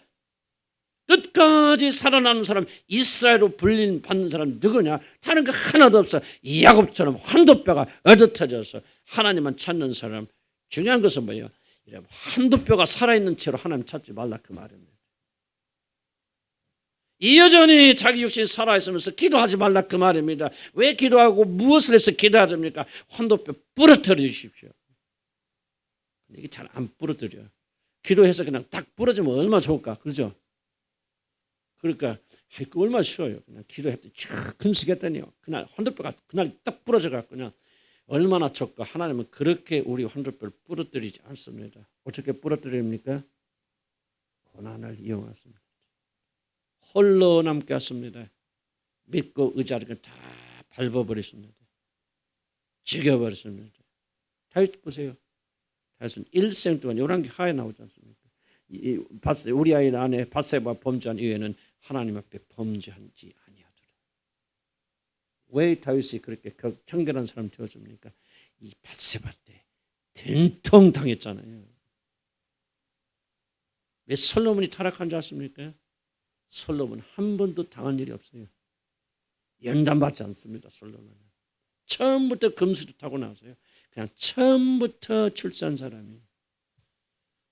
Speaker 1: 끝까지 살아나는 사람, 이스라엘로 받는 사람 누구냐? 다른 거 하나도 없어. 야곱처럼 환도뼈가 얻어터져서 하나님만 찾는 사람. 중요한 것은 뭐예요? 환도뼈가 살아있는 채로 하나님 찾지 말라 그 말입니다. 이 여전히 자기 육신이 살아있으면서 기도하지 말라 그 말입니다. 왜 기도하고 무엇을 해서 기도해야 됩니까? 환도뼈 부러뜨려 주십시오. 이게 잘 안 부러뜨려. 기도해서 그냥 딱 부러지면 얼마나 좋을까? 그렇죠? 그러니까 그 얼마나 쉬워요. 그냥 기도했더니 쫙 금식했더니요. 그날 환도뼈가 그날 딱 부러져갖고 그냥 얼마나 좋까. 하나님은 그렇게 우리 환도뼈를 부러뜨리지 않습니다. 어떻게 부러뜨립니까? 고난을 이용하십니다. 홀로 남게 하십니다. 믿고 의지하는 다 밟아버리십니다. 죽여버리십니다. 다윗 보세요. 다윗은 일생 동안 열왕기 하에 나오지 않습니까? 우리 아이 안에 밧세바 범죄한 이후에는 하나님 앞에 범죄한지 아니하더라. 왜 다윗이 그렇게 청결한 사람 되어줍니까? 이 밧세바 때 된통 당했잖아요. 왜 솔로몬이 타락한 줄 아십니까? 솔로몬 한 번도 당한 일이 없어요. 연단받지 않습니다. 솔로몬은 처음부터 금수저 타고 나서요. 그냥 처음부터 출세한 사람이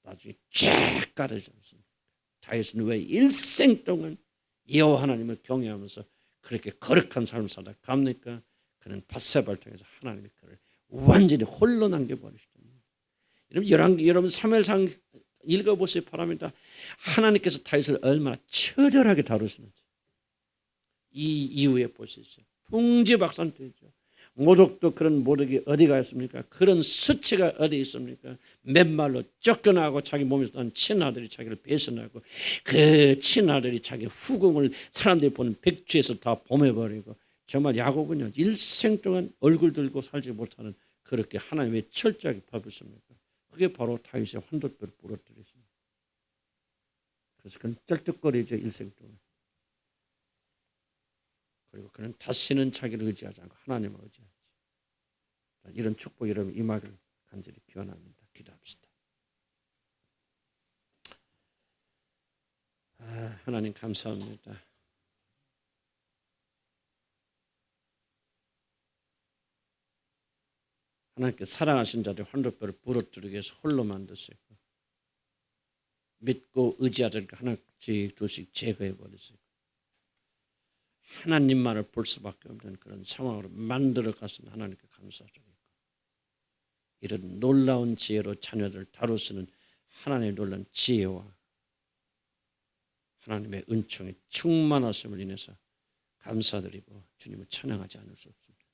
Speaker 1: 나중에 쫙 가르지 않습니다. 다윗은 왜 일생 동안 여호와 하나님을 경외하면서 그렇게 거룩한 삶을 살다 갑니까? 그는 밧세바를 통해서 하나님이 그를 완전히 홀로 남겨버리셨습니다. 여러분 사무엘상 읽어보시기 바랍니다. 하나님께서 다윗을 얼마나 처절하게 다루시는지 이 이후에 보시죠. 풍지박산되죠. 모독도 그런 모독이 어디가 있습니까? 그런 수치가 어디 있습니까? 맨말로 쫓겨나고 자기 몸에서 난 친아들이 자기를 배신하고 그 친아들이 자기 후궁을 사람들이 보는 백주에서 다 범해버리고 정말 야곱은요 일생 동안 얼굴 들고 살지 못하는 그렇게 하나님의 철저하게 밟으십니까? 그게 바로 다윗의 환도뼈를 부러뜨렸습니다. 그래서 그는 쩔뚝거리죠 일생 동안. 그리고 그는 다시는 자기를 의지하지 않고 하나님을 의지하지. 이런 축복 여러분 임하길 간절히 기원합니다. 기도합시다. 하나님 감사합니다. 하나님께 사랑하신 자들의 환도뼈를 부러뜨리기 위해서 홀로 만드세요. 믿고 의지하자니까 하나씩 둘씩 제거해 버리세요. 하나님만을 볼 수밖에 없는 그런 상황으로 만들어 가서는 하나님께 감사드리고, 이런 놀라운 지혜로 자녀들을 다루시는 하나님의 놀라운 지혜와 하나님의 은총의 충만하심을 인해서 감사드리고 주님을 찬양하지 않을 수 없습니다.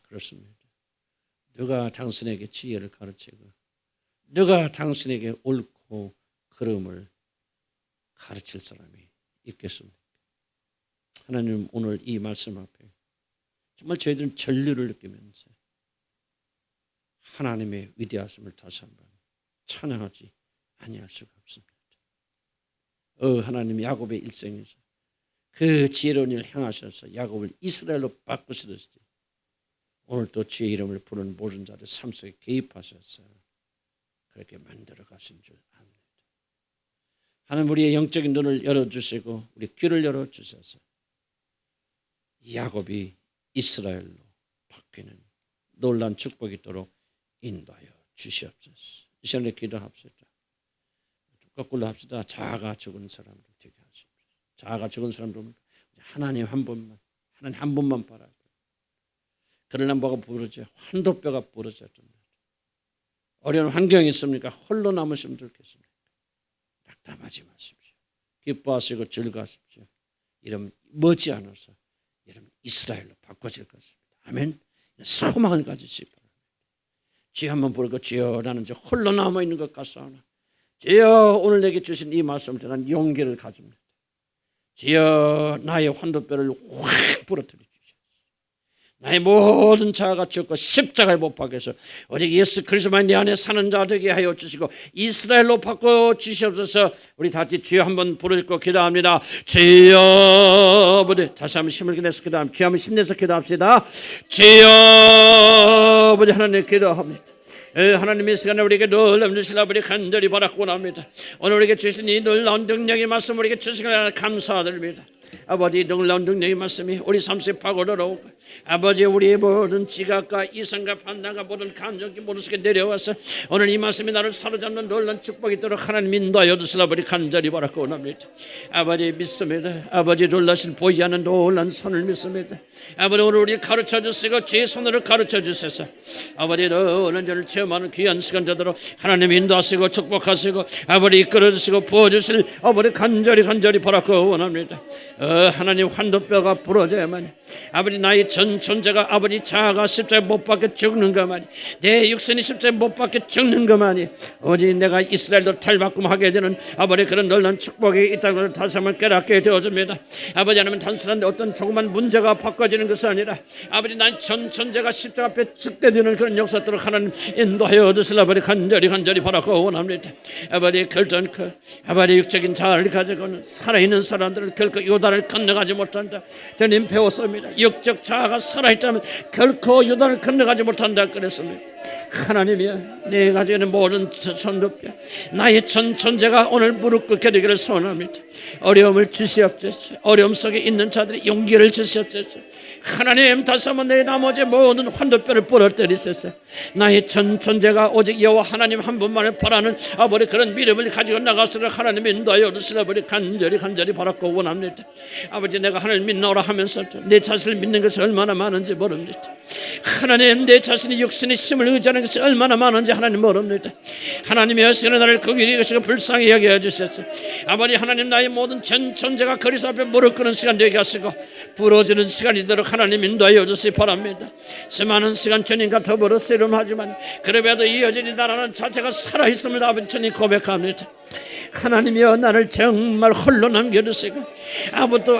Speaker 1: 그렇습니다. 누가 당신에게 지혜를 가르치고 누가 당신에게 옳고 그름을 가르칠 사람이 있겠습니까? 하나님, 오늘 이 말씀 앞에 정말 저희들은 전류를 느끼면서 하나님의 위대하심을 다시 한번 찬양하지 아니할 수가 없습니다. 하나님, 야곱의 일생에서 그 지혜로운 일을 행하셔서 야곱을 이스라엘로 바꾸시듯이 오늘 또 주의 이름을 부르는 모든 자들 삶 속에 개입하셔서 그렇게 만들어 가신 줄 압니다. 하나님, 우리의 영적인 눈을 열어주시고 우리 귀를 열어주셔서 야곱이 이스라엘로 바뀌는 놀라운 축복이 있도록 인도하여 주시옵소서. 이 시간에 기도합시다. 거꾸로 합시다. 자아가 죽은 사람들 되게 하십시오. 자아가 죽은 사람들 하나님 한 분만 바라고. 그러나 뭐가 부러져? 환도뼈가 부러졌던 어려운 환경이 있습니까? 홀로 남으시면 좋겠습니까? 낙담하지 마십시오. 기뻐하시고 즐거하십시오. 이름 머지않아서 여러분 이스라엘로 바꿔질 것입니다. 아멘. 소망을 가지시기 바랍니다. 주여 한번 부르고, 주여 나는 이제 홀로 남아있는 것 같사오나 주여 오늘 내게 주신 이 말씀을 난 용기를 가집니다. 주여 나의 환도뼈를 확 부러뜨려 주시옵소서. 나의 모든 자아가 죽고 십자가에 못 박혀서 오직 예수 그리스도만 내 안에 사는 자 되게 하여 주시고 이스라엘로 바꿔 주시옵소서. 우리 다 같이 주여 한번 부르고 기도합니다. 주여, 아버지, 다시 한번 힘을 내서 기도합니다. 주여 한번 힘내서 기도합시다. 주여, 아버지, 하나님 기도합니다. 하나님의 시간에 우리에게 놀라운 주신 아버지 간절히 바라고 합니다. 오늘 우리에게 주신 이 놀라운 능력의 말씀 우리에게 주시기 감사드립니다. 아버지, 놀라운 능력의 말씀이 우리 삶 속에 파고들어오고 아버지 우리의 모든 지각과 이성과 판단과 모든 감정이 모든 속에 내려와서 오늘 이 말씀이 나를 사로잡는 놀라운 축복이 있도록 하나님 인도하여 주시라 아버지 간절히 바라고 원합니다. 아버지 믿습니다. 아버지 놀라신 보이지 않는 놀라운 선을 믿습니다. 아버지 오늘 우리를 가르쳐 주시고 주의 손으로 가르쳐 주셔서 아버지 놀라운 저를 체험하는 귀한 시간 되도록 하나님 인도하시고 축복하시고 아버지 이끌어 주시고 부어주실 아버지 간절히 바라고 원합니다. 하나님 환도뼈가 부러져야만 아버지 나의 전 존재가 아버지 자아가 십자가에 못 박혀 죽는 것만이 내 육신이 십자가에 못 박혀 죽는 것만이 오직 내가 이스라엘로 탈바꿈하게 되는 아버지 그런 놀라운 축복이 있다는 것을 다시 한번 깨닫게 되어집니다. 아버지 하나님 단순한 어떤 조그만 문제가 바꿔지는 것이 아니라 아버지 난 전 존재가 십자가 앞에 죽게 되는 그런 역사들을 하나님 인도하여 주시라 아버지 간절히 바라고 원합니다. 아버지 결정코 아버지 육적인 자아를 가지고는 살아있는 사람들은 결코 요단을 건너가지 못한다. 저는 배웠습니다. 육적 자아가 살아있다면 결코 요단을 건너가지 못한다 그랬습니다. 하나님이여, 내가 가지고 있는 모든 전도뼈 나의 전 존재가 오늘 무릎 꿇게 되기를 소원합니다. 어려움을 주시옵소서. 어려움 속에 있는 자들이 용기를 주시옵소서. 하나님 다시 한번 내 나머지 모든 환도뼈를 부러뜨리소서. 나의 전 존재가 오직 여호와 하나님 한 분만을 바라는 아버지 그런 믿음을 가지고 나가서를 하나님 인도하여 주시라 아버지 간절히 바라고 원합니다. 아버지 내가 하나님 믿노라 하면서 내 자신을 믿는 것이 얼마나 많은지 모릅니다. 하나님 내 자신이 육신의 힘을 의지하는 것이 얼마나 많은지 하나님 모릅니다. 하나님의 시간에 나를 그 길이 것이고 불쌍히 여겨 주셨소. 아버지 하나님 나의 모든 전 존재가 그리스도 앞에 무릎 꿇는 시간 되게 하시고 부러지는 시간이 되도록 하나님 인도하여 주시기 바랍니다. 수많은 시간 주님과 더불어 씨름하지만 그래도 이 여전히 나라는 자체가 살아있음을 아버지 주님 고백합니다. 하나님이여 나를 정말 홀로 남겨주시고 아무도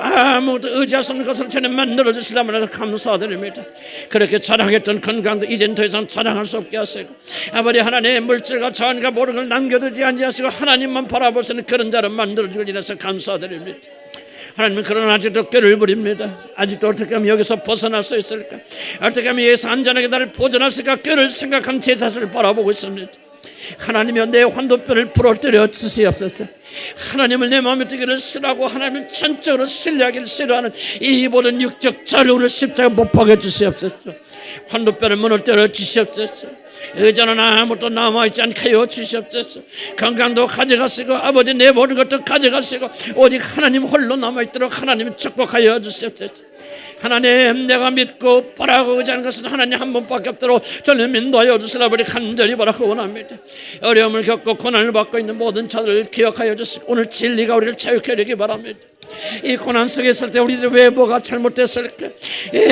Speaker 1: 의지할 수 없는 것으로 저는 만들어주시려면 감사드립니다. 그렇게 자랑했던 건강도 이젠 더 이상 자랑할 수 없게 하시고 아버지 하나님 물질과 자원과 모든 걸 남겨두지 아니하시고 하나님만 바라볼 수 있는 그런 자를 만들어주고 인해서 감사드립니다. 하나님은 그러나 아직도 꾀를 부립니다. 아직도 어떻게 하면 여기서 벗어날 수 있을까? 어떻게 하면 여기서 안전하게 나를 보존할 수 있을까? 꾀를 생각한 제 자신을 바라보고 있습니다. 하나님이여 내 환도뼈를 부러뜨려 주시옵소서. 하나님을 내 마음에 두기를 싫어하고 하나님을 전적으로 신뢰하기를 싫어하는 이 모든 육적 자료를 십자가에 못 박아 주시옵소서. 환도뼈를 무너뜨려 주시옵소서. 의자는 아무것도 남아있지 않게 하여 주시옵소서. 건강도 가져가시고 아버지 내 모든 것도 가져가시고 오직 하나님 홀로 남아있도록 하나님 축복하여 주시옵소서. 하나님 내가 믿고 바라고 의지하는 것은 하나님 한 분밖에 없도록 저를 인도하여 주시라 우리 간절히 바라고 원합니다. 어려움을 겪고 고난을 받고 있는 모든 자들을 기억하여 주시고 오늘 진리가 우리를 자유케 되기 바랍니다. 이 고난 속에 있을 때 우리들 왜 뭐가 잘못됐을까?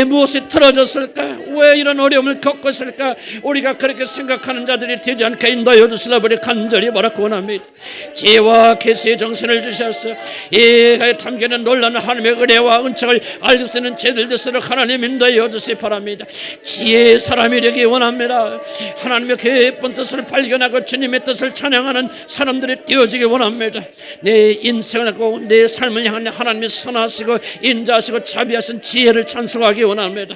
Speaker 1: 무엇이 틀어졌을까? 왜 이런 어려움을 겪고 있을까? 우리가 그렇게 생각하는 자들이 되지 않게 인도하여 주시라 우리 간절히 바라고 원합니다. 지혜와 계시의 정신을 주셔서 이에 담기는 놀라는 하나님의 은혜와 은총을 알릴 수 있는 제들 되도록 하나님 인도하여 주시기 바랍니다. 지혜의 사람이 되기 원합니다. 하나님의 깊은 뜻을 발견하고 주님의 뜻을 찬양하는 사람들이 되어지기 원합니다. 내 인생을 하고 내 삶을 향한 하나님이 선하시고 인자하시고 자비하신 지혜를 찬송하기 원합니다.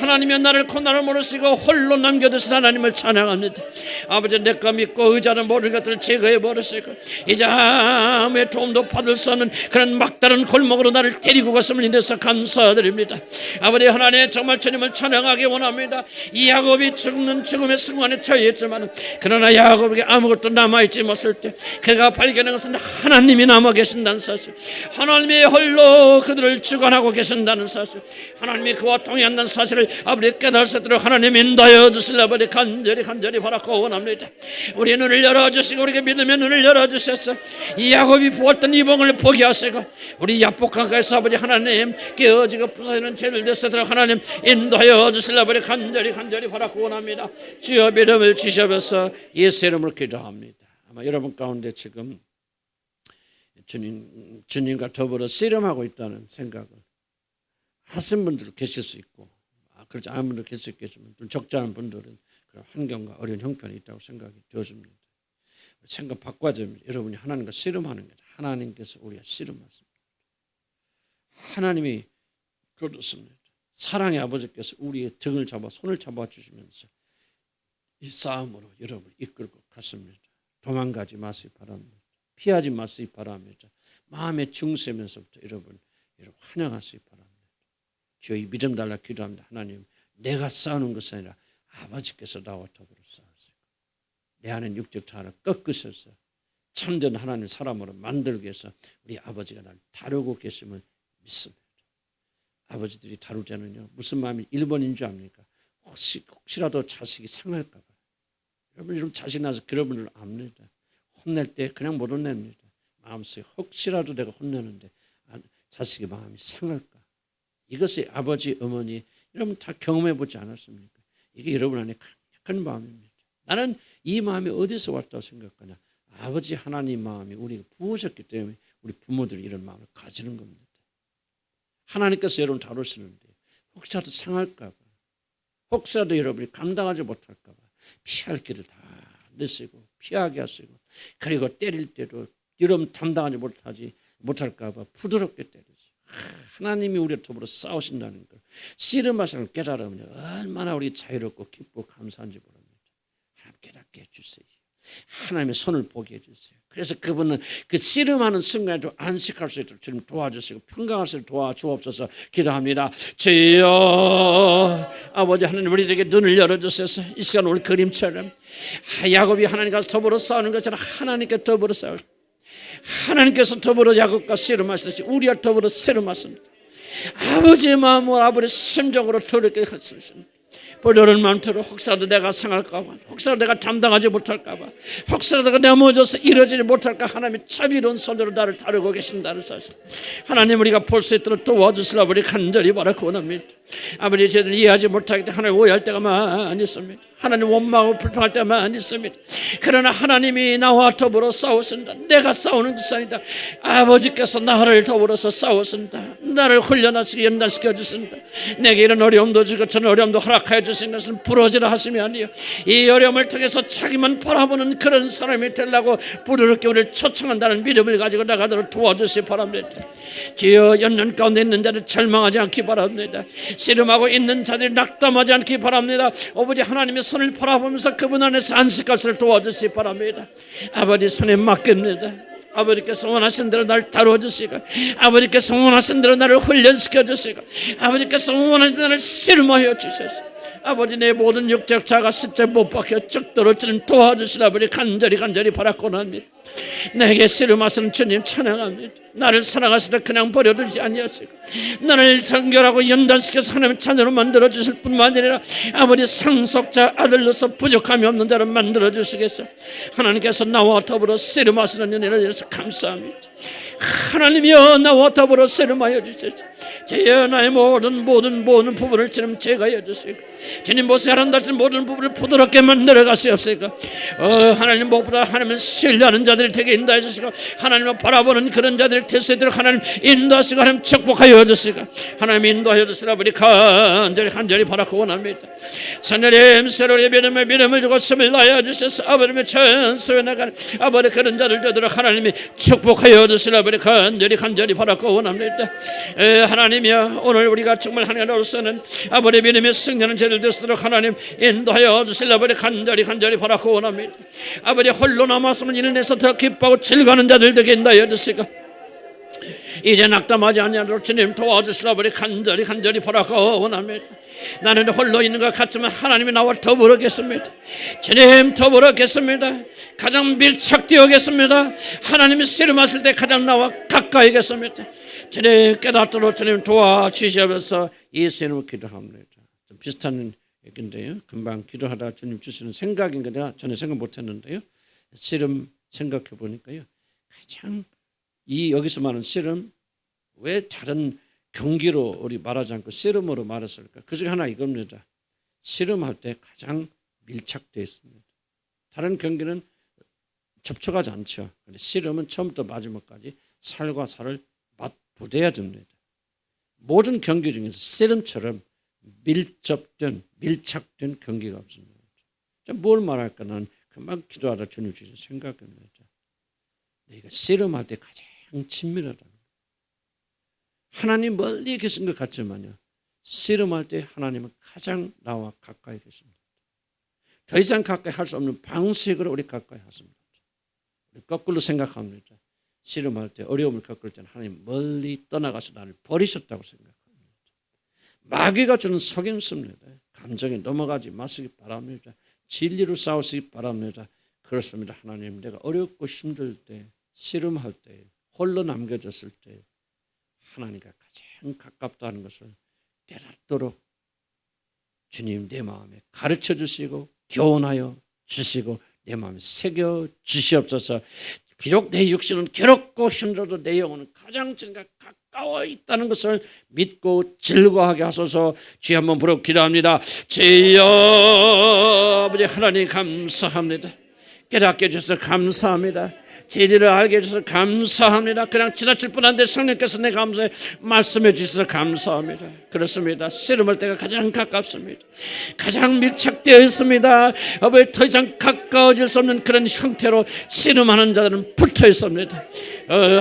Speaker 1: 하나님이 나를 고난을 모르시고 홀로 남겨두신 하나님을 찬양합니다. 아버지 내가 믿고 의지하는 모든 것들을 제거해 버리시고 이제 아무의 도움도 받을 수 없는 그런 막다른 골목으로 나를 데리고 갔음을 인해서 감사드립니다. 아버지 하나님 정말 주님을 찬양하기 원합니다. 야곱이 죽는 죽음의 순간에 처했지만 그러나 야곱에게 아무것도 남아있지 못할 때 그가 발견한 것은 하나님이 남아 계신다는 사실, 하나님이 홀로 그들을 주관하고 계신다는 사실, 하나님이 그와 동행한다는 사실을 아버지 깨달을 수 있도록 하나님 인도하여 주시려 아버지 간절히 바라고 원합니다. 우리 눈을 열어주시고 우리에게 믿음의 눈을 열어주셔서 이 야곱이 보았던 이봉을 보게 하시고 우리 야복강가에서 아버지 하나님 깨어지고 부서지는 죄를 되도록 하나님 인도하여 주시려 아버지 간절히 바라고 원합니다. 주여 믿음을 주셔서 예수 이름으로 기도합니다. 아마 여러분 가운데 지금 주님과 더불어 씨름하고 있다는 생각을 하신 분들 계실 수 있고 그렇지 않은 분들 계실 수 있겠지만 좀 적지 않은 분들은 그런 환경과 어려운 형편이 있다고 생각이 되어집니다. 생각 바꿔야 됩니다. 여러분이 하나님과 씨름하는 거죠. 하나님께서 우리가 씨름하십니다. 하나님이 그렇습니다. 사랑의 아버지께서 우리의 등을 잡아 손을 잡아주시면서 이 싸움으로 여러분을 이끌고 갔습니다. 도망가지 마시기 바랍니다. 피하지 마시기 바랍니다. 마음의 중심에서부터 여러분 환영하시기 바랍니다. 저희 믿음 달라 기도합니다. 하나님 내가 싸우는 것이 아니라 아버지께서 나와 더불어 싸우시고 내 안에 육적 자아를 꺾으셔서 참된 하나님 사람으로 만들기 위해서 우리 아버지가 나를 다루고 계심을 믿습니다. 아버지들이 다룰 때는요 무슨 마음이 1번인 줄 압니까? 혹시라도 자식이 상할까 봐. 여러분 자식 나서 그런 분들 압니다. 혼낼 때 그냥 못 혼냅니다. 마음속에 혹시라도 내가 혼내는데 자식의 마음이 상할까. 이것이 아버지 어머니 여러분 다 경험해 보지 않았습니까? 이게 여러분 안에 강력한 마음입니다. 나는 이 마음이 어디서 왔다고 생각하냐. 아버지 하나님 마음이 우리가 부으셨기 때문에 우리 부모들이 이런 마음을 가지는 겁니다. 하나님께서 여러분 다루시는데 혹시라도 상할까 봐, 혹시라도 여러분이 감당하지 못할까 봐 피할 길을 다 내시고 피하게 하시고 그리고 때릴 때도 여러분 감당하지 못할까 봐 부드럽게 때리죠. 하나님이 우리와 더불어 싸우신다는 걸 씨름하시는 걸 깨달으면 얼마나 우리 자유롭고 기쁘고 감사한지 모릅니다. 하나님 깨닫게 해주세요. 하나님의 손을 보게 해주세요. 그래서 그분은 그 씨름하는 순간에도 안식할 수 있도록 주님 도와주시고 평강할 수 있도록 도와주옵소서 기도합니다. 주여 아버지 하나님 우리에게 눈을 열어주셔서 이 시간 우리 그림처럼 야곱이 하나님과 더불어 싸우는 것처럼 하나님께 더불어 싸울 하나님께서 더불어 야곱과 씨름하시듯이 우리와 더불어 씨름하십니다. 아버지의 마음으로 아버지의 심정으로 더럽게 하십니다. 버려를 많도록 혹시라도 내가 상할까 봐, 혹시라도 내가 감당하지 못할까 봐, 혹시라도 내가 넘어져서 이루어지지 못할까 하나님의 자비로운 손으로 나를 다루고 계신다는 사실 하나님 우리가 볼 수 있도록 도와주시라 우리 간절히 바라고 원합니다. 아버지 저희들은 이해하지 못하기 때문에 하나님 오해할 때가 많이 있습니다. 하나님 원망하고 불평할 때가 많이 있습니다. 그러나 하나님이 나와 더불어 싸우신다. 내가 싸우는 것이 아니다. 아버지께서 나를 더불어서 싸우신다. 나를 훈련하시고 연단시켜 주신다. 내게 이런 어려움도 주고 저런 어려움도 허락하여 주신 것은 부러지라 하심이 아니요 이 어려움을 통해서 자기만 바라보는 그런 사람이 되려고 부드럽게 우리를 초청한다는 믿음을 가지고 나가도록 도와주시기 바랍니다. 주여 연단 가운데 있는 자를 절망하지 않기 바랍니다. 씨름하고 있는 자들이 낙담하지 않기 바랍니다. 아버지 하나님의 손을 바라보면서 그분 안에서 안식할 수 도와주시기 바랍니다. 아버지 손에 맡깁니다. 아버지께서 원하신 대로 나를 다루어주시고 아버지께서 원하신 대로 나를 훈련시켜 주시고 아버지께서 원하신 대로 나를 씨름하여 주셔서 아버지 내 모든 육적 자가 십자에 못 박혀 쭉 떨어지는 도와주시라 아버지 간절히 바라고는 합니다. 내게 씨름하시는 주님 찬양합니다. 나를 사랑하시다 그냥 버려두지 아니하시고 나를 정결하고 연단시켜서 하나님의 자녀로 만들어주실 뿐만 아니라 아버지 상속자 아들로서 부족함이 없는 자를 만들어주시겠어. 하나님께서 나와 더불어 씨름하시는 은혜를 위해서 감사합니다. 하나님이여 나와 더불어 씨름하여 주시옵소서. 제 나의 모든 부분을 주님 제거하여 주시고 주님 보세요 하란다는 모든 부분을 부드럽게 만들어 가시옵소서. 하나님 무엇보다 하나님을 신뢰하는 자들이 되게 인도해 주시고 하나님을 바라보는 그런 자들이 될 수 있도록 하나님 인도하시고 하나님 축복하여 주시고 하나님 인도하여 주시라 아버지 간절히 바라고 원합니다. 하나님 새로운 믿음을 주고 숨을 나여 주셔서 아버지의 천수에 나가는 아버지 그런 자들 되도록 하나님이 축복하여 주시라 아버지 간절히 바라고 원합니다. 하나님이여 오늘 우리가 정말 하나님으로서는 아버지 믿음의 승리하는 죄를 되도록 하나님 인도하여 주시라 아버지 간절히 바라고 원합니다. 아버지 홀로 남았으면 이를 내서 더 기뻐하고 즐거워하는 자들 되게 인도하여 주시고 이제 낙담하지 않도록 주님 도와주시라 아버지 간절히 바라고 원합니다. 나는 홀로 있는 것 같지만 하나님이 나와 더불어겠습니다. 주님 더불어겠습니다. 가장 밀착되어겠습니다. 하나님이 씨름하실 때 가장 나와 가까이겠습니다. 주님 깨닫도록 주님 도와주시면서 예수님을 기도합니다. 좀 비슷한 얘기인데요. 금방 기도하다 주님 주시는 생각인가 내가 전에 생각 못했는데요. 씨름 생각해 보니까요. 가장 이 여기서 말하는 씨름 왜 다른 경기로 우리 말하지 않고 씨름으로 말했을까? 그 중에 하나 이겁니다. 씨름할 때 가장 밀착되어 있습니다. 다른 경기는 접촉하지 않죠. 그런데 씨름은 처음부터 마지막까지 살과 살을 맞부대야 됩니다. 모든 경기 중에서 씨름처럼 밀착된 경기가 없습니다. 뭘 말할까? 난 금방 기도하다 주님 주신 생각입니다. 내가 씨름할 때 가장 친밀하다. 하나님 멀리 계신 것 같지만요. 씨름할 때 하나님은 가장 나와 가까이 계십니다. 더 이상 가까이 할 수 없는 방식으로 우리 가까이 하십니다. 우리 거꾸로 생각합니다. 씨름할 때 어려움을 겪을 때는 하나님 멀리 떠나가서 나를 버리셨다고 생각합니다. 마귀가 주는 속임수입니다. 감정에 넘어가지 마시기 바랍니다. 진리로 싸우시기 바랍니다. 그렇습니다. 하나님 내가 어렵고 힘들 때 씨름할 때 홀로 남겨졌을 때 하나님과 가장 가깝다는 것을 깨닫도록 주님 내 마음에 가르쳐 주시고 교훈하여 주시고 내 마음에 새겨 주시옵소서. 비록 내 육신은 괴롭고 힘들어도 내 영혼은 가장 주님과 가까워 있다는 것을 믿고 즐거워하게 하소서. 주여 한번 부르고 기도합니다. 주여 아버지 하나님 감사합니다. 깨닫게 해주셔서 감사합니다. 진리를 알게 해주셔서 감사합니다. 그냥 지나칠 뿐한데 성령께서 내 감사에 말씀해 주셔서 감사합니다. 그렇습니다. 씨름할 때가 가장 가깝습니다. 가장 밀착되어 있습니다. 아버지 더 이상 가까워질 수 없는 그런 형태로 씨름하는 자들은 붙어 있습니다.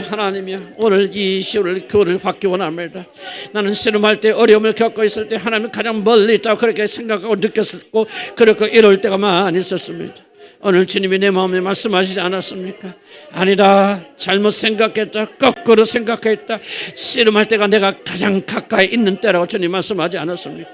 Speaker 1: 하나님이여 오늘 이 시호를 교훈을 받기 원합니다. 나는 씨름할 때 어려움을 겪고 있을 때 하나님은 가장 멀리 있다고 그렇게 생각하고 느꼈었고 그렇게 이럴 때가 많이 있었습니다. 오늘 주님이 내 마음에 말씀하시지 않았습니까? 아니다, 잘못 생각했다, 거꾸로 생각했다, 씨름할 때가 내가 가장 가까이 있는 때라고 주님 말씀하지 않았습니까?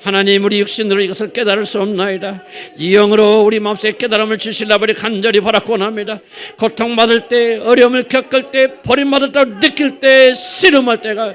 Speaker 1: 하나님 우리 육신으로 이것을 깨달을 수 없나이다. 이 영으로 우리 마음속에 깨달음을 주시려고 간절히 바라고 원합니다. 고통받을 때, 어려움을 겪을 때, 버림받았다고 느낄 때, 씨름할 때가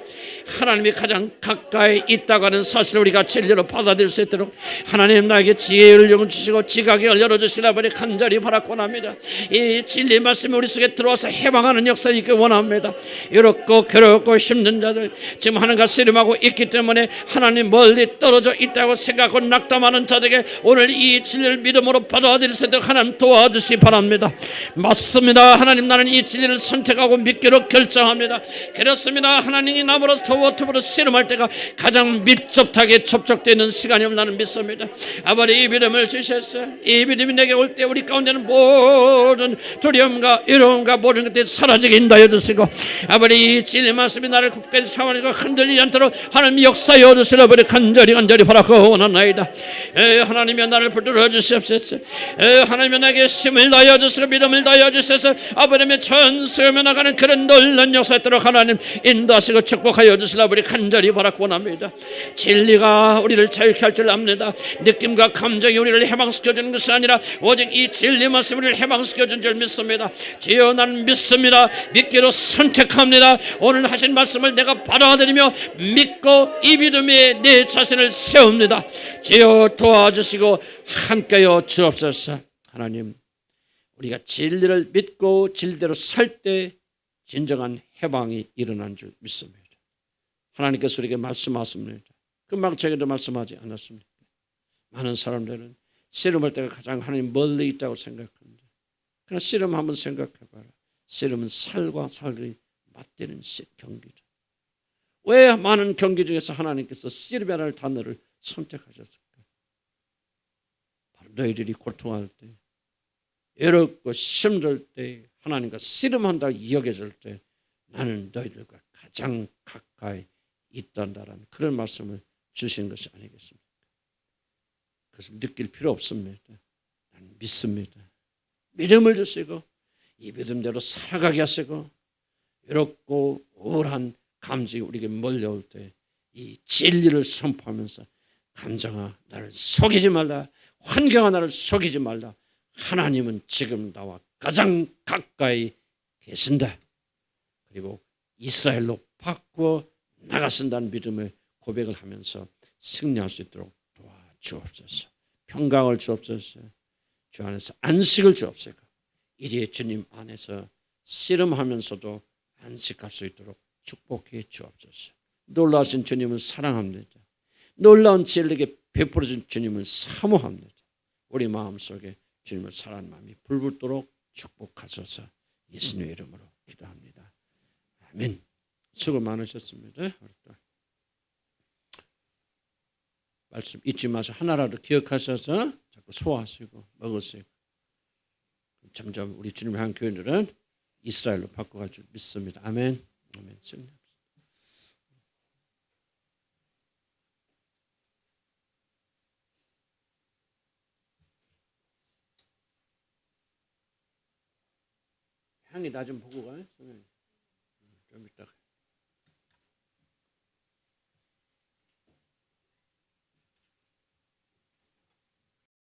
Speaker 1: 하나님이 가장 가까이 있다고 하는 사실을 우리가 진리로 받아들일 수 있도록 하나님 나에게 지혜를 주시고 지각을 열어주시라 버리 간절히 바라고 원합니다. 이 진리 말씀이 우리 속에 들어와서 해방하는 역사를 있기 원합니다. 이렇고 괴롭고 힘든 자들 지금 하나님과 씨름하고 있기 때문에 하나님 멀리 떨어져 있다고 생각하고 낙담하는 자들에게 오늘 이 진리를 믿음으로 받아들일 수 있도록 하나님 도와주시기 바랍니다. 맞습니다. 하나님 나는 이 진리를 선택하고 믿기로 결정합니다. 그렇습니다. 하나님이 나무로서 더불어 씨름할 때가 가장 밀접하게 접촉되는 시간임을 나는 믿습니다. 아버지 이 믿음을 주셨어요. 이 믿음이 내게 올 때 우리 가운데는 모든 두려움과 어려움과 모든 것들이 사라지게 인도하여 주시고 아버지 이 진리 말씀이 나를 굳게 사모하고 흔들리지 않도록 하나님 역사여 주시라 아버지 간절히 바라고 원하나이다. 하나님이 나를 붙들어 주시옵소서. 하나님이 나에게 힘을 다하여 주시고 믿음을 다하여 주셔서 아버지의 전수하며 나가는 그런 놀라운 역사에 있도록 하나님 인도하시고 축복하여 주시려고 우리 간절히 바라고 원합니다. 진리가 우리를 자유케 할 줄 압니다. 느낌과 감정이 우리를 해방시켜주는 것이 아니라 오직 이 진리 말씀이 우리를 해방시켜준 줄 믿습니다. 주여 나는 믿습니다. 믿기로 선택합니다. 오늘 하신 말씀을 내가 받아들이며 믿고 이 믿음에 내 자신을 세웁니다. 주여 도와주시고 함께여 주옵소서. 하나님, 우리가 진리를 믿고 진리대로 살 때 진정한 해방이 일어난 줄 믿습니다. 하나님께서 우리에게 말씀하십니다. 금방 제게도 말씀하지 않았습니까? 많은 사람들은 씨름할 때가 가장 하나님 멀리 있다고 생각합니다. 그러나 씨름 한번 생각해봐라. 씨름은 살과 살이 맞대는 경기다. 왜 많은 경기 중에서 하나님께서 씨름이라는 단어를 선택하셨을까? 바로 너희들이 고통할 때, 외롭고 힘들 때, 하나님과 씨름한다고 여겨질 때 나는 너희들과 가장 가까이 있단다라는 그런 말씀을 주신 것이 아니겠습니까? 그것을 느낄 필요 없습니다. 나는 믿습니다. 믿음을 주시고 이 믿음대로 살아가게 하시고 외롭고 우울한 감정이 우리에게 몰려올 때 이 진리를 선포하면서 감정아 나를 속이지 말라, 환경아 나를 속이지 말라, 하나님은 지금 나와 가장 가까이 계신다. 그리고 이스라엘로 바꾸어 나가신다는 믿음의 고백을 하면서 승리할 수 있도록 도와주옵소서. 평강을 주옵소서. 주 안에서 안식을 주옵소서. 이제 주님 안에서 씨름하면서도 안식할 수 있도록 축복해 주옵소서. 놀라우신 주님을 사랑합니다. 놀라운 진리에게 베풀어 준 주님을 사모합니다. 우리 마음속에 주님을 사랑하는 마음이 불붙도록 축복하소서. 예수님의 이름으로 기도합니다. 아멘. 수고 많으셨습니다. 말씀 잊지 마시고 하나라도 기억하셔서 자꾸 소화하시고 먹으시고 점점 우리 주님을 향한 교회들은 이스라엘로 바꿔갈 줄 믿습니다. 아멘. 아멘. 승리합시다. 향이 나 좀 보고 가. 좀 이따가.